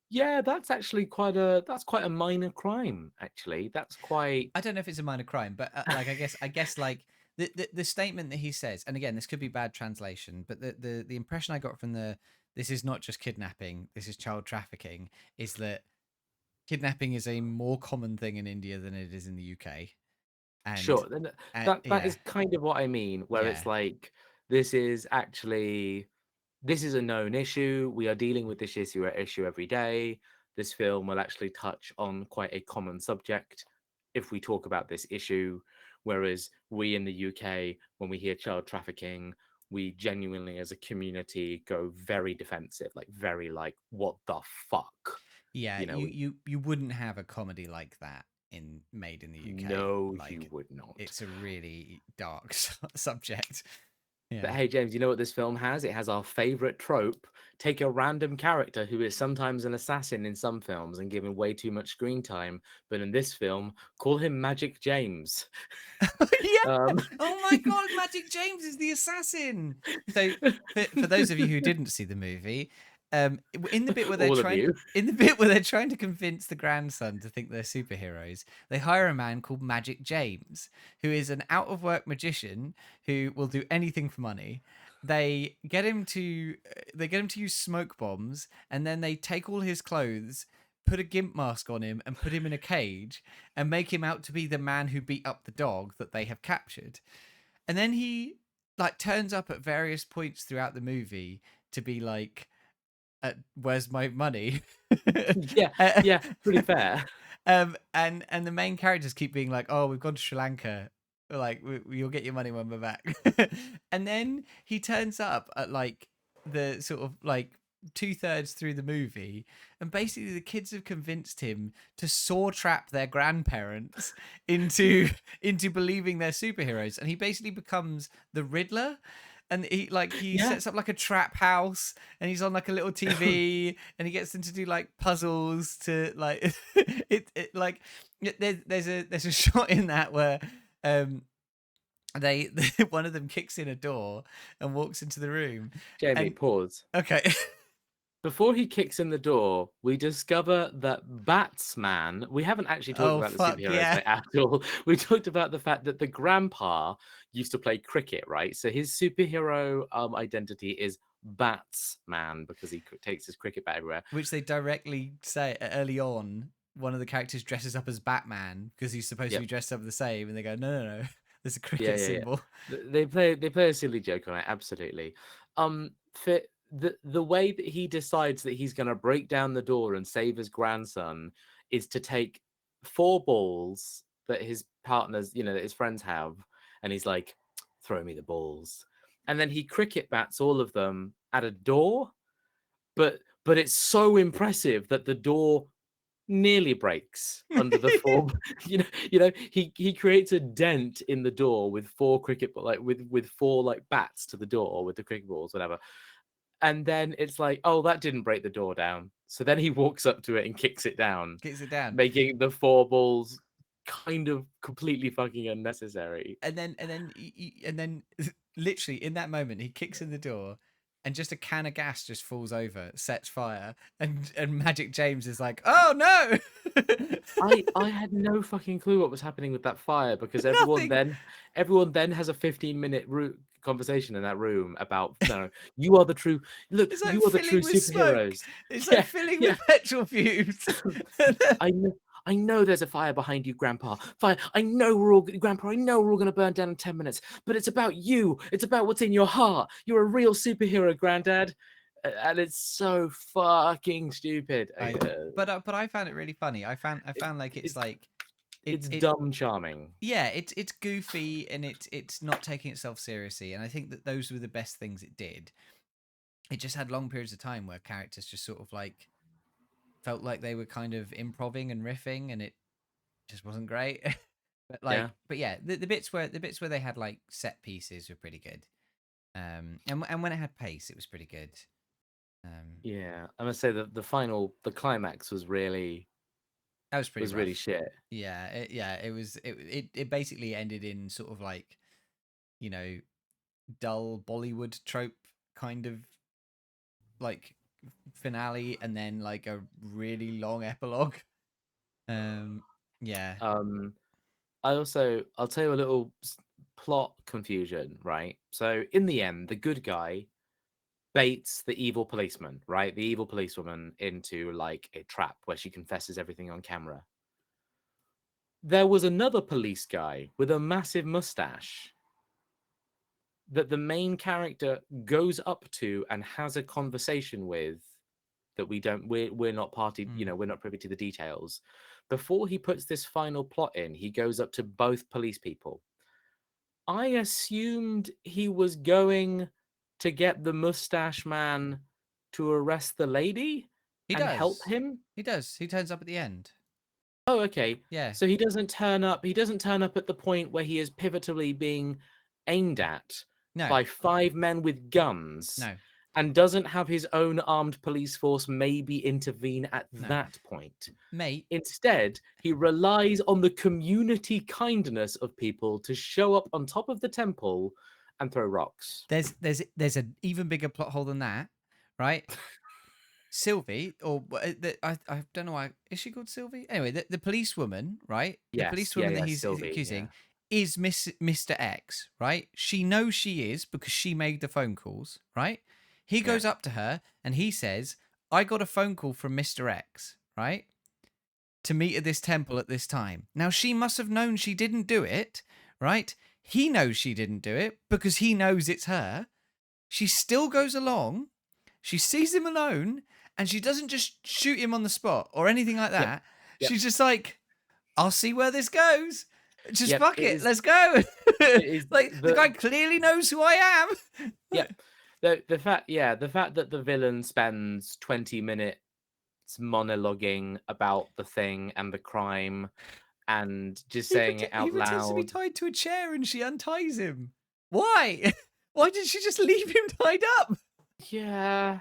Yeah, that's actually quite a minor crime. Actually, that's quite. I don't know if it's a minor crime, but like I guess like the statement that he says, and again, this could be bad translation, but the impression I got from this is not just kidnapping, this is child trafficking, is that kidnapping is a more common thing in India than it is in the UK. And, sure, that is kind of what I mean. Where it's like, this is a known issue. We are dealing with this issue every day. This film will actually touch on quite a common subject if we talk about this issue. Whereas we in the UK, when we hear child trafficking, we genuinely, as a community, go very defensive, like very like, what the fuck? Yeah, you wouldn't have a comedy like that made in the UK. No, you would not. It's a really dark subject. Yeah. But hey, James, you know what this film has? It has our favorite trope. Take a random character who is sometimes an assassin in some films and give him way too much screen time. But in this film, call him Magic James. Yeah. Oh my God, Magic James is the assassin. So for those of you who didn't see the movie, in the bit where they're trying to convince the grandson to think they're superheroes, they hire a man called Magic James, who is an out of work magician who will do anything for money. They get him to use smoke bombs, and then they take all his clothes, put a gimp mask on him, and put him in a cage, and make him out to be the man who beat up the dog that they have captured. And then he like turns up at various points throughout the movie to be like, where's my money? yeah, pretty fair. And the main characters keep being like, oh, we've gone to Sri Lanka, like you'll get your money when we're back. And then he turns up at like the sort of like 2/3 through the movie, and basically the kids have convinced him to saw trap their grandparents into believing they're superheroes, and he basically becomes the Riddler. And he sets up like a trap house, and he's on like a little TV, and he gets them to do like puzzles to like there's a shot in that where they one of them kicks in a door and walks into the room. Jamie, pause. Okay. Before he kicks in the door, we discover that Batsman. We haven't actually talked about the superheroes at all. We talked about the fact that the grandpa used to play cricket, right? So his superhero identity is Batsman because he takes his cricket bat everywhere. Which they directly say early on. One of the characters dresses up as Batman because he's supposed to be dressed up the same, and they go, no. There's a cricket symbol. They play a silly joke on it, absolutely. For the way that he decides that he's going to break down the door and save his grandson is to take 4 balls that his partners, that his friends have, and he's like, throw me the balls. And then he cricket bats all of them at a door. But but it's so impressive that the door nearly breaks under the form. He creates a dent in the door with 4 cricket with 4 like bats to the door with the cricket balls, whatever. And then it's like, oh, that didn't break the door down. So then he walks up to it and kicks it down, making the 4 balls kind of completely fucking unnecessary. And then literally in that moment he kicks in the door and just a can of gas just falls over, sets fire, and Magic James is like, oh no. I had no fucking clue what was happening with that fire, because everyone then has a 15-minute conversation in that room about, no, you are the true you are the true superheroes. It's like filling with petrol fumes. I know there's a fire behind you, Grandpa. Fire. Grandpa, I know we're all going to burn down in 10 minutes, but it's about you. It's about what's in your heart. You're a real superhero, Granddad. And it's so fucking stupid. But I found it really funny. I found like it's dumb charming. Yeah, it's goofy and it's not taking itself seriously. And I think that those were the best things it did. It just had long periods of time where characters just sort of like felt like they were kind of improving and riffing, and it just wasn't great. But the bits where they had like set pieces were pretty good. And when it had pace, it was pretty good. I must say that the climax was really really shit. Yeah, it basically ended in sort of like, dull Bollywood trope kind of like finale, and then like a really long epilogue. I'll tell you a little plot confusion, right? So in the end, the good guy baits the evil policeman, right? The evil policewoman into like a trap where she confesses everything on camera. There was another police guy with a massive mustache that the main character goes up to and has a conversation with, that we're not party, we're not privy to the details. Before he puts this final plot in, he goes up to both police people. I assumed he was going to get the mustache man to arrest the lady help him. He does. He turns up at the end. Oh, okay. Yeah. So he doesn't turn up. He doesn't turn up at the point where he is pivotally being aimed at by 5 men with guns. No. And doesn't have his own armed police force maybe intervene at that point. Mate. Instead, he relies on the community kindness of people to show up on top of the temple and throw rocks. There's an even bigger plot hole than that, right? Sylvie, or I don't know why, is she called Sylvie? Anyway, the policewoman, right? Yes, the policewoman that he's Sylvie, accusing is Mr. X, right? She knows she is because she made the phone calls, right? He goes up to her and he says, I got a phone call from Mr. X, right? To meet at this temple at this time. Now, she must have known she didn't do it, right? He knows she didn't do it because he knows it's her. She still goes along. She sees him alone and she doesn't just shoot him on the spot or anything like that. Yep. She's just like, I'll see where this goes. Just fuck it. Let's go. Like, the guy clearly knows who I am. Yeah. The fact that the villain spends 20 minutes monologuing about the thing and the crime and just saying it out loud. He pretends to be tied to a chair and she unties him. Why? Why did she just leave him tied up? Yeah.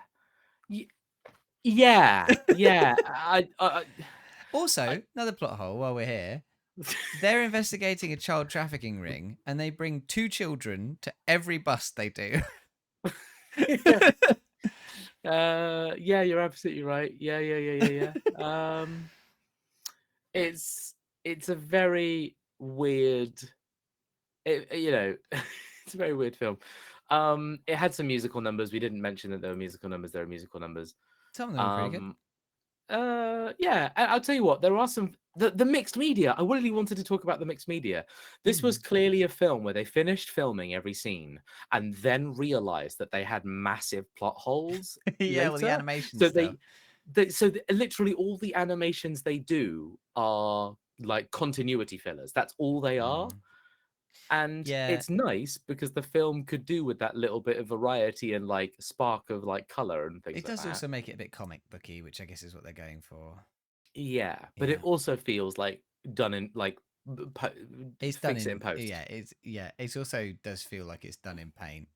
Also, another plot hole while we're here. They're investigating a child trafficking ring and they bring 2 children to every bust they do. You're absolutely right. Yeah. It's a very weird, it's a very weird film. It had some musical numbers. We didn't mention that there were musical numbers. There are musical numbers. Some of them are pretty good. I'll tell you what, there are some the mixed media. I really wanted to talk about the mixed media. This was clearly a film where they finished filming every scene and then realized that they had massive plot holes. Well, the animations. So literally all the animations they do are like continuity fillers. That's all they are. And Yeah. it's nice because the film could do with that little bit of variety and like spark of like color and things It like does that. also make it a bit comic booky, which I guess is what they're going for. Yeah, but Yeah. it also feels like done in like It's done fix in it in post. Yeah. It also does feel like it's done in paint.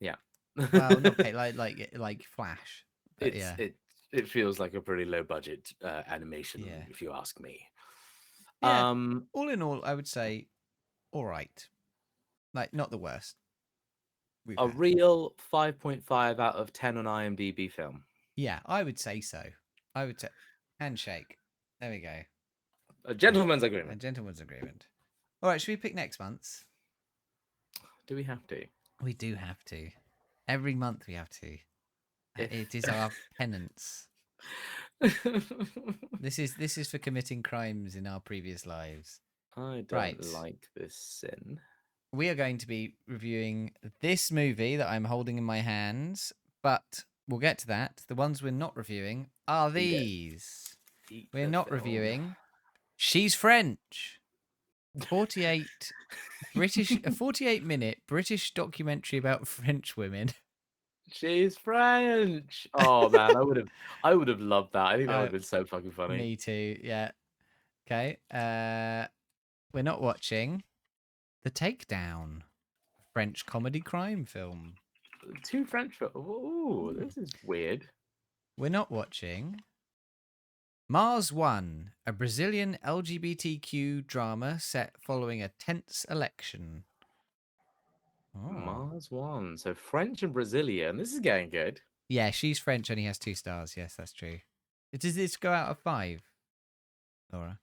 Yeah. Well, not paint, like Flash. But yeah. It feels like a pretty low budget animation, Yeah. if you ask me. Yeah. All in all, I would say, all right. Like, not the worst. A real 5.5 out of 10 on IMDb film. Yeah, I would say so. I would say handshake. There we go. A gentleman's A agreement. gentleman's agreement. All right, should we pick next month's? Do we have to? We do have to. Every month we have to. It is our penance. This is for committing crimes in our previous lives. I don't Right. like this sin. We are going to be reviewing this movie that I'm holding in my hands, but we'll get to that. The ones we're not reviewing are these. We're not reviewing She's French. 48 a 48-minute British documentary about French women. She's French. Oh man, I would have loved that. I think that would have been so fucking funny. Me too. Yeah. Okay. We're not watching The Takedown, French comedy crime film. Two French films. Ooh, this is weird. We're not watching Mars One, a Brazilian LGBTQ drama set following a tense election. Oh. Mars One. So French and Brazilian. This is getting good. Yeah, She's French only has 2 stars. Yes, that's true. Does this go out of 5, Laura?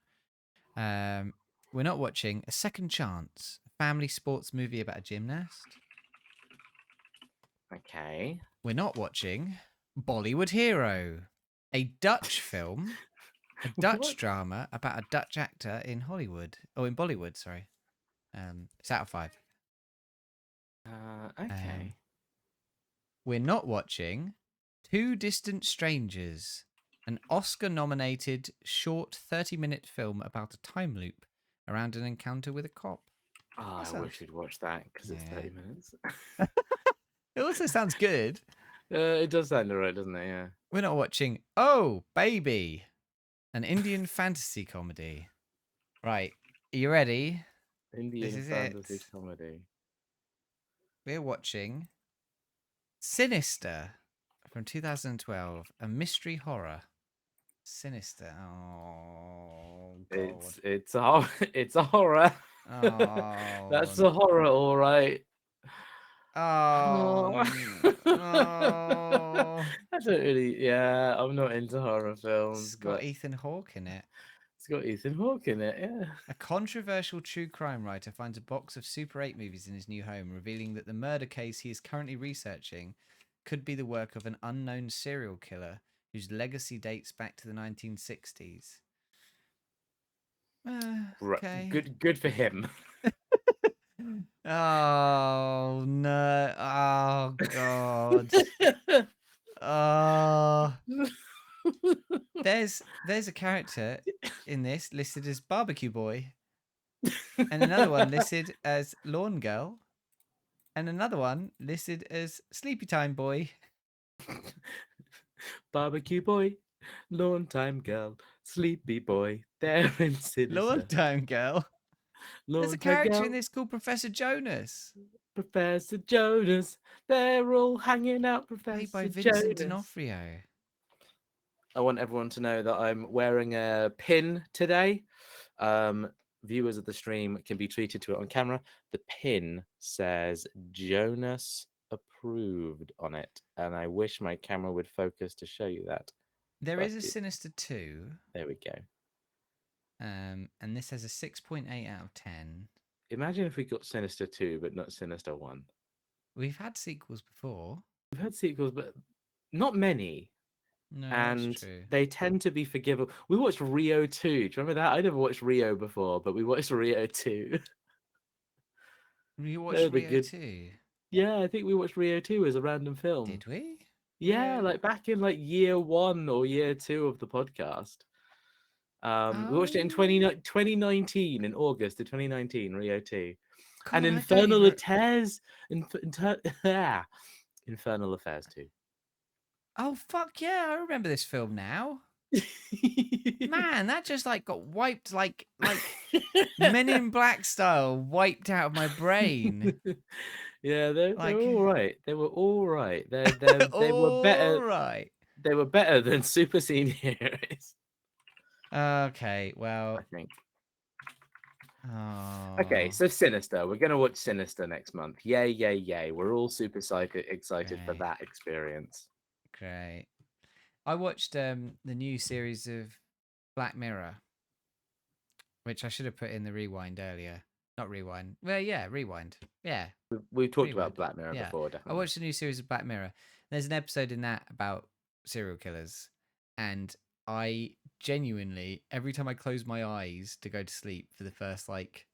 We're not watching A Second Chance, a family sports movie about a gymnast. Okay. We're not watching Bollywood Hero, a Dutch film, a Dutch What? drama about a Dutch actor in Hollywood. Oh, in Bollywood, sorry. It's out of 5. Okay. We're not watching Two Distant Strangers, an Oscar-nominated short 30-minute film about a time loop around an encounter with a cop. Oh, I wish we'd watch that because it's 30 minutes. It also sounds good. It does sound alright, doesn't it? Yeah. We're not watching Oh, Baby, an Indian fantasy comedy. Right. Are you ready? Indian This is fantasy it. comedy. We're watching Sinister from 2012, a mystery horror. Sinister. Oh, God. It's a horror. Oh, That's a horror, all right. Oh, no. I don't really. Yeah, I'm not into horror films. It's got but Ethan Hawke in it. it's got Ethan Hawke in it. Yeah. A controversial true crime writer finds a box of Super 8 movies in his new home, revealing that the murder case he is currently researching could be the work of an unknown serial killer whose legacy dates back to the 1960s. Okay. Good for him. Oh no! Oh God! Oh, there's a character in this listed as Barbecue Boy, and another one listed as Lawn Girl, and another one listed as Sleepy Time Boy. Barbecue Boy, Lawn Time Girl, Sleepy Boy, they're in Sinister. Lawn Time Girl. There's a character in this called Professor Jonas. Professor Jonas, they're all hanging out. Professor Played by Vincent Jonas. D'Onofrio. I want everyone to know that I'm wearing a pin today. Viewers of the stream can be treated to it on camera. The pin says Jonas approved on it, and I wish my camera would focus to show you that. There is a Sinister 2. There we go. And this has a 6.8 out of 10. Imagine if we got Sinister 2, but not Sinister 1. We've had sequels before. We've had sequels, but not many. No, And that's true. they tend to be forgivable. We watched Rio 2. Do you remember that? I never watched Rio before, but we watched Rio 2. You watched Rio 2? Yeah, I think we watched Rio 2 as a random film. Did we? Yeah, like back in like year 1 or year 2 of the podcast. We watched it in 2019, in August of 2019, Rio 2. and God, I don't Infernal even... Affairs, Infernal Affairs too. Oh fuck yeah! I remember this film now. Man, that just like got wiped like Men in Black style, wiped out of my brain. Yeah, they Like, were all right. They were all right. They were all better. right. They were better than Super Seniors, Okay, well, I think. oh, Okay, so Sinister. We're gonna watch Sinister next month. Yay, yay, yay! We're all super excited for great, that experience. great. I watched the new series of Black Mirror, which I should have put in the rewind earlier. Not rewind. Well, yeah, rewind. Yeah, We've talked about rewind. Black Mirror Yeah, before, I definitely. watched a new series of Black Mirror. There's an episode in that about serial killers, and I genuinely, every time I close my eyes to go to sleep for the first like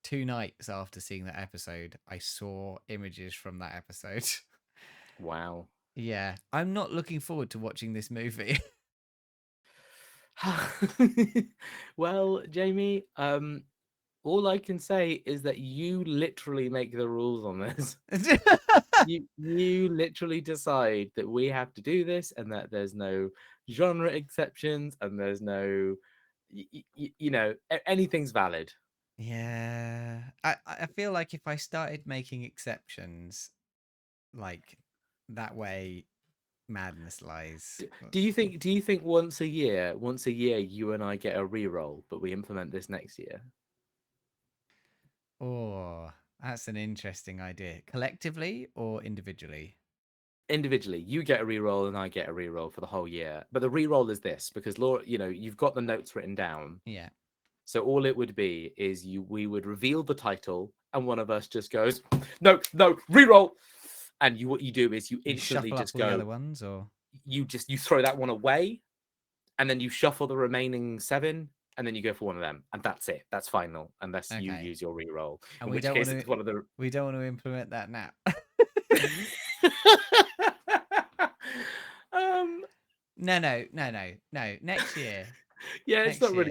2 nights after seeing that episode, I saw images from that episode. Wow. Yeah, I'm not looking forward to watching this movie. Well, Jamie, all I can say is that you literally make the rules on this. You literally decide that we have to do this, and that there's no genre exceptions, and there's no, anything's valid. Yeah, I feel like if I started making exceptions like that way, madness lies. Do you think once a year, you and I get a re-roll, but we implement this next year? Oh, that's an interesting idea. Collectively or individually? Individually, you get a re-roll and I get a re-roll for the whole year. But the re-roll is this, because Laura, you've got the notes written down. Yeah. So all it would be is we would reveal the title, and one of us just goes, no, re-roll. And what you do is you instantly shuffle up just all the go, other ones, or you throw that one away, and then you shuffle the remaining 7, and then you go for one of them, and that's it. That's final, unless you Okay. use your re-roll. And In we which don't case, want it's to. one of the. We don't want to implement that now. um. No. Next year. Yeah, it's Next not year.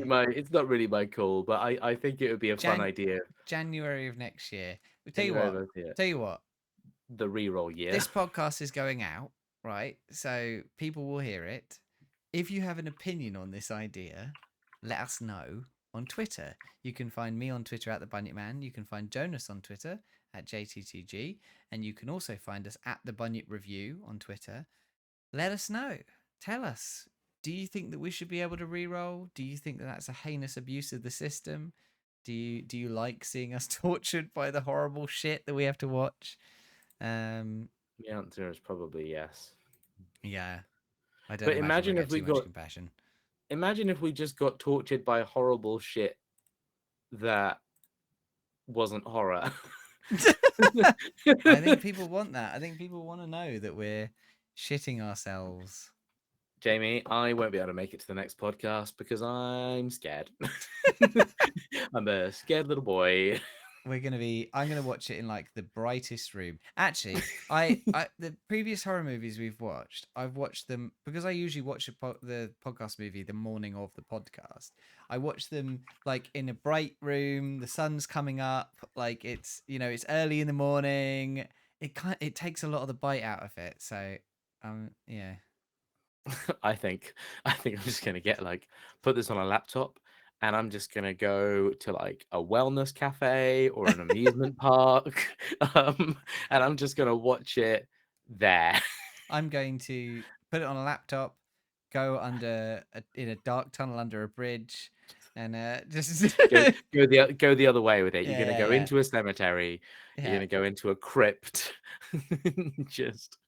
really my call, but I think it would be a fun idea. January of next year. Tell January you what. The re-roll year. This podcast is going out, right? So people will hear it. If you have an opinion on this idea, let us know on Twitter. You can find me on Twitter at the Bunyip Man. You can find Jonas on Twitter at JTTG, and you can also find us at the Bunyip Review on Twitter. Let us know. Tell us. Do you think that we should be able to re-roll? Do you think that that's a heinous abuse of the system? Do you like seeing us tortured by the horrible shit that we have to watch? The answer is probably yes. Yeah, I don't. But imagine if we got compassion. Imagine if we just got tortured by horrible shit that wasn't horror. I think people want that. I think people want to know that we're shitting ourselves. Jamie, I won't be able to make it to the next podcast because I'm scared. I'm a scared little boy. I'm gonna watch it in like the brightest room. Actually, the previous horror movies we've watched, I've watched them because I usually watch the podcast movie the morning of the podcast. I watch them like in a bright room, the sun's coming up, like it's it's early in the morning. It takes a lot of the bite out of it. So yeah. I think I'm just gonna put this on a laptop, and I'm just gonna go to like a wellness cafe or an amusement park, and I'm just gonna watch it there. I'm going to put it on a laptop, go in a dark tunnel under a bridge, and just go the other way with it. You're gonna go Yeah. into a cemetery. Yeah. You're gonna go into a crypt. Just.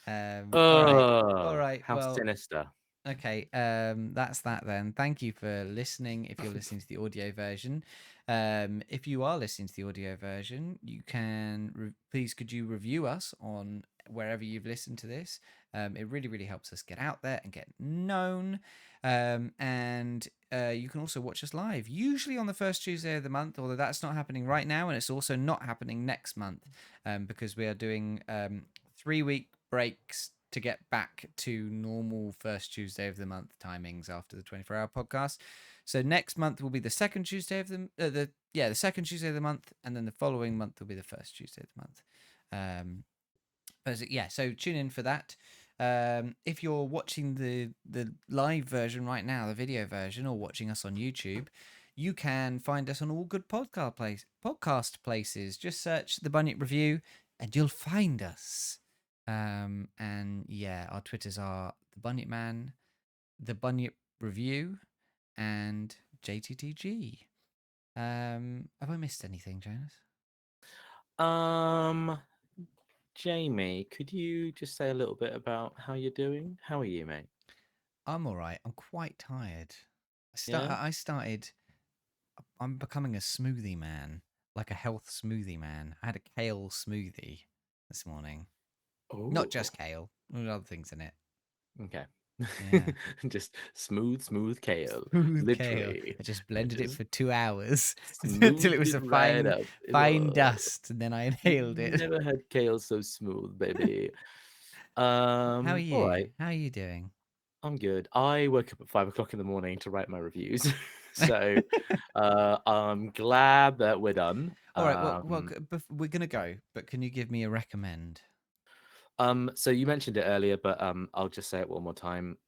All right. How Well, sinister. okay. That's that then. Thank you for listening. If you're listening to the audio version, if you are listening to the audio version, you can please could you review us on wherever you've listened to this. It really, really helps us get out there and get known. And you can also watch us live, usually on the first Tuesday of the month, although that's not happening right now, and it's also not happening next month because we are doing 3-week breaks to get back to normal first Tuesday of the month timings after the 24-hour podcast. So next month will be the second Tuesday of the second Tuesday of the month, and then the following month will be the first Tuesday of the month. So tune in for that. If you're watching the live version right now, the video version, or watching us on YouTube, you can find us on all good podcast places. Just search the Bunyip Review, and you'll find us. And yeah, our Twitters are the Bunyip Man, the Bunyip Review, and JTTG. Have I missed anything, Jonas? Jamie, could you just say a little bit about how you're doing? How are you, mate? I'm all right. I'm quite tired. Yeah? I'm becoming a smoothie man, like a health smoothie man. I had a kale smoothie this morning. Not just kale, with other things in it. Okay. Yeah. Just smooth kale. Smooth kale. Literally. I just blended it for 2 hours Smoothed until it was a right up. fine Oh, dust, and then I inhaled it. never had kale so smooth, baby. How are you? All right. How are you doing? I'm good. I woke up at 5 o'clock in the morning to write my reviews. So I'm glad that we're done. All right. Well, we're gonna go, but can you give me a recommend? So you mentioned it earlier, but I'll just say it one more time.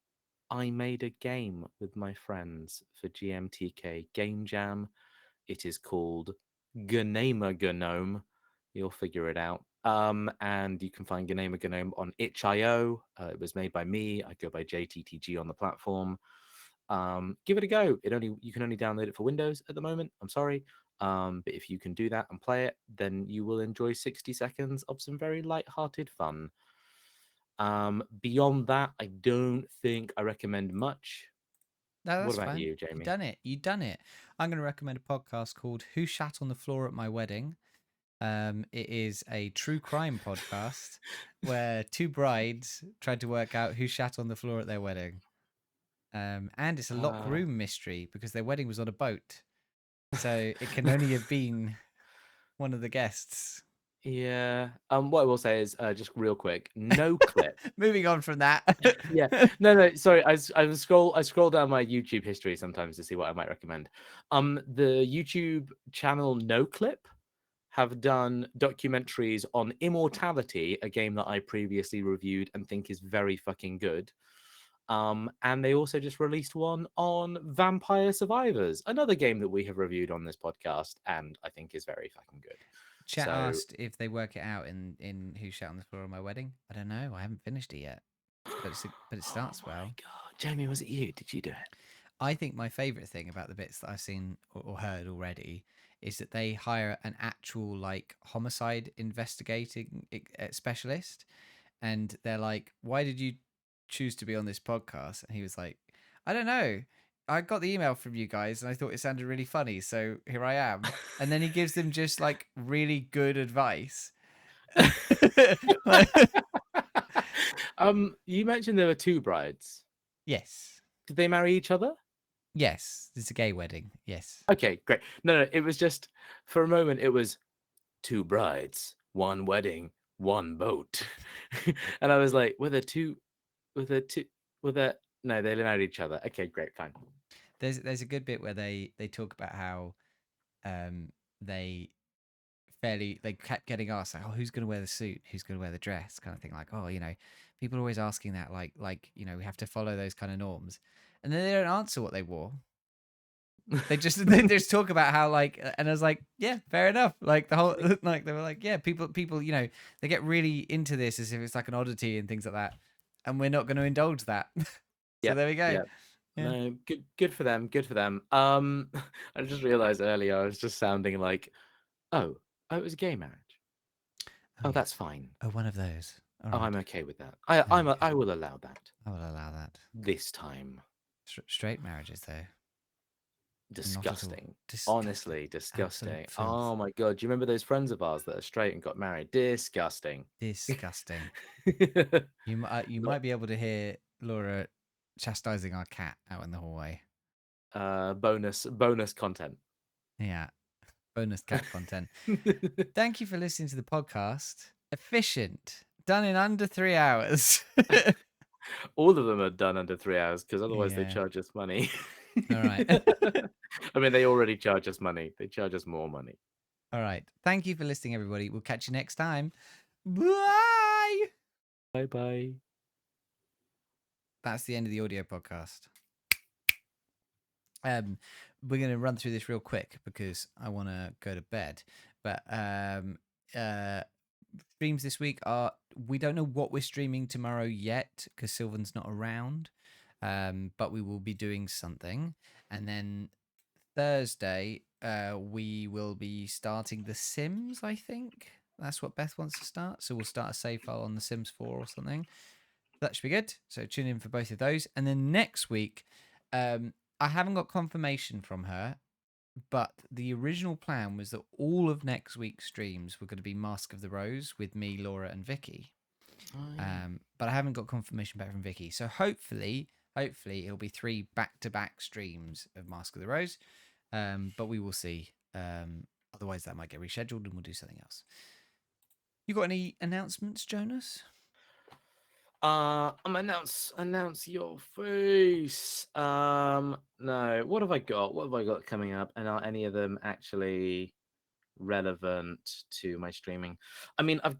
I made a game with my friends for GMTK Game Jam. It is called Gnome Gnome. You'll figure it out. And you can find Gnome Gnome on itch.io. It was made by me. I go by JTTG on the platform. Give it a go. You can only download it for Windows at the moment. I'm sorry. But if you can do that and play it, then you will enjoy 60 seconds of some very light-hearted fun. Beyond that, I don't think I recommend much. No, that's What about fine. you, Jamie? You've done it. I'm going to recommend a podcast called Who Shat on the Floor at My Wedding. It is a true crime podcast where two brides tried to work out who shat on the floor at their wedding. And it's a locked room mystery because their wedding was on a boat. So it can only have been one of the guests. Yeah. What I will say is, just real quick, no clip. Moving on from that. Yeah. No. Sorry. I scroll down my YouTube history sometimes to see what I might recommend. The YouTube channel No Clip have done documentaries on Immortality, a game that I previously reviewed and think is very fucking good. And they also just released one on Vampire Survivors, another game that we have reviewed on this podcast and I think is very fucking good. Chat asked if they work it out in Who Shat on the Floor of My Wedding. I don't know. I haven't finished it yet. But it starts well. Oh my God. Jamie, was it you? Did you do it? I think my favourite thing about the bits that I've seen or heard already is that they hire an actual like homicide investigating specialist, and they're like, "Why did you choose to be on this podcast?" And he was like, "I don't know. I got the email from you guys and I thought it sounded really funny, so here I am." And then he gives them just like really good advice. You mentioned there were two brides. Yes. Did they marry each other? Yes, it's a gay wedding. Yes. Okay, great. No, it was just for a moment. It was two brides, one wedding, one boat, and I was like, "Were there two? Were there two? Were there? No, they married each other." Okay, great, fine. There's a good bit where they talk about how they kept getting asked like, "Oh, who's going to wear the suit? Who's going to wear the dress?" kind of thing. Like, "Oh, people are always asking that. Like we have to follow those kind of norms." And then they don't answer what they wore. They just talk about how and I was like, yeah, fair enough. Like the whole like they were like, yeah, people they get really into this as if it's like an oddity and things like that, and we're not going to indulge that. So there we go. Yeah. No, good for them. Good for them. I just realized earlier I was just sounding like, oh, it was a gay marriage. Oh, yes. That's fine. Oh, one of those. All right. I'm okay with that. I will allow that. I will allow that this time. Straight marriages, though. Disgusting. Honestly, disgusting. Oh my God. Do you remember those friends of ours that are straight and got married? Disgusting. Disgusting. You might be able to hear Laura chastising our cat out in the hallway. Bonus content. Yeah. Bonus cat content. Thank you for listening to the podcast. Efficient, Done in under 3 hours. All of them are done under 3 hours because otherwise they Yeah. charge us money. All right. I mean, they already charge us money. They charge us more money. All right. Thank you for listening, everybody. We'll catch you next time. Bye. Bye bye. That's the end of the audio podcast. We're going to run through this real quick because I want to go to bed. But streams this week are, we don't know what we're streaming tomorrow yet because Sylvan's not around. But we will be doing something. And then Thursday, we will be starting The Sims, I think. That's what Beth wants to start. So we'll start a save file on The Sims 4 or something. That should be good. So tune in for both of those. And then next week, I haven't got confirmation from her, but the original plan was that all of next week's streams were going to be Mask of the Rose with me, Laura, and Vicky. But I haven't got confirmation back from Vicky. So hopefully it'll be 3 back-to-back streams of Mask of the Rose. But we will see. Otherwise, that might get rescheduled and we'll do something else. You got any announcements, Jonas? Announce your face. No. What have I got? What have I got coming up? And are any of them actually relevant to my streaming? I mean, I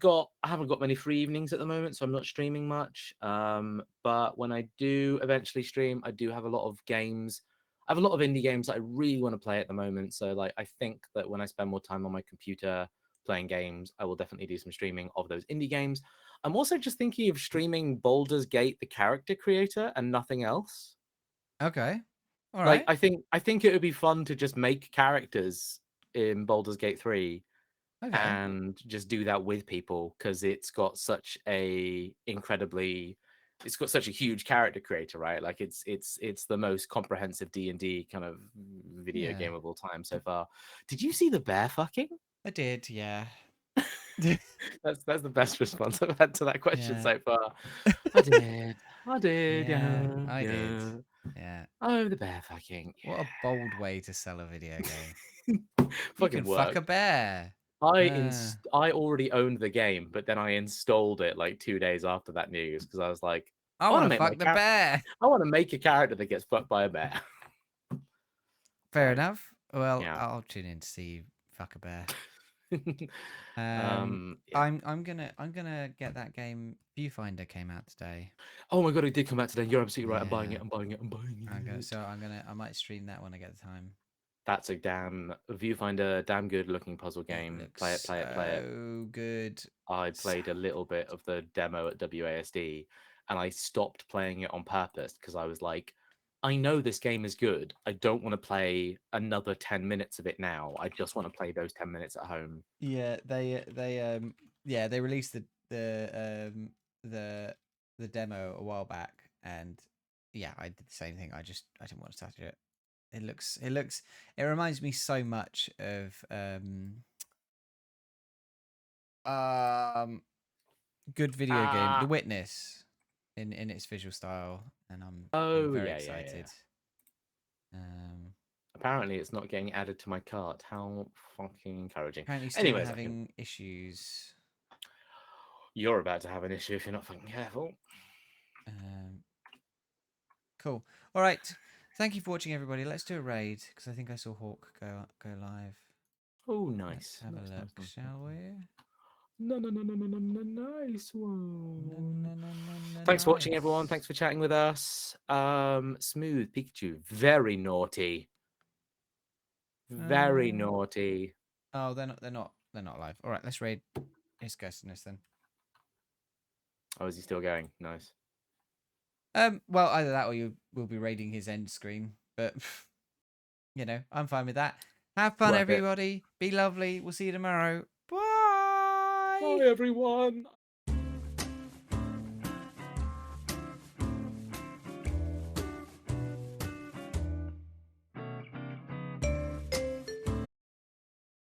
haven't got many free evenings at the moment, so I'm not streaming much. But when I do eventually stream, I do have a lot of games. I have a lot of indie games that I really want to play at the moment. So like, I think that when I spend more time on my computer playing games, I will definitely do some streaming of those indie games. I'm also just thinking of streaming Baldur's Gate, the character creator, and nothing else. Okay. All like, right. I think it would be fun to just make characters in Baldur's Gate 3 and just do that with people because it's got such a huge character creator, right? Like it's the most comprehensive D&D kind of video game of all time so far. Did you see the bear fucking? I did, yeah. That's the best response I've had to that question so far. I did. Yeah, Yeah, I did. Yeah. Oh, the bear fucking. What a bold way to sell a video game. Fucking you can fuck a bear. I already owned the game, but then I installed it like 2 days after that news because I was like, I want to fuck the bear. I want to make a character that gets fucked by a bear. Fair enough. Well, yeah. I'll tune in to see you fuck a bear. Yeah. I'm gonna get that game. Viewfinder came out today. Oh my god, it did come out today. You're absolutely right. I'm buying it. I might stream that when I get the time. That's a Viewfinder, damn good looking puzzle game. Play it. So good. I played a little bit of the demo at WASD, and I stopped playing it on purpose because I was like, I know this game is good. I don't want to play another 10 minutes of it now. I just want to play those 10 minutes at home. Yeah, they released the demo a while back, and yeah, I did the same thing. I didn't want to touch it. It reminds me so much of good video game, The Witness, in its visual style, and I'm very excited. Yeah. Apparently, it's not getting added to my cart. How fucking encouraging. Apparently, still having issues. You're about to have an issue if you're not fucking careful. Cool. All right. Thank you for watching, everybody. Let's do a raid because I think I saw Hawk go live. Oh, nice. Let's have a look, shall we? No, nice one. Thanks for watching, everyone. Thanks for chatting with us. Smooth Pikachu, very naughty. Very naughty. Oh, they're not live. All right, let's raid his ghostiness then. Oh, is he still going? Nice. Well, either that or you will be raiding his end screen, but you know, I'm fine with that. Have fun, everybody. Be lovely. We'll see you tomorrow. Bye. Bye, everyone.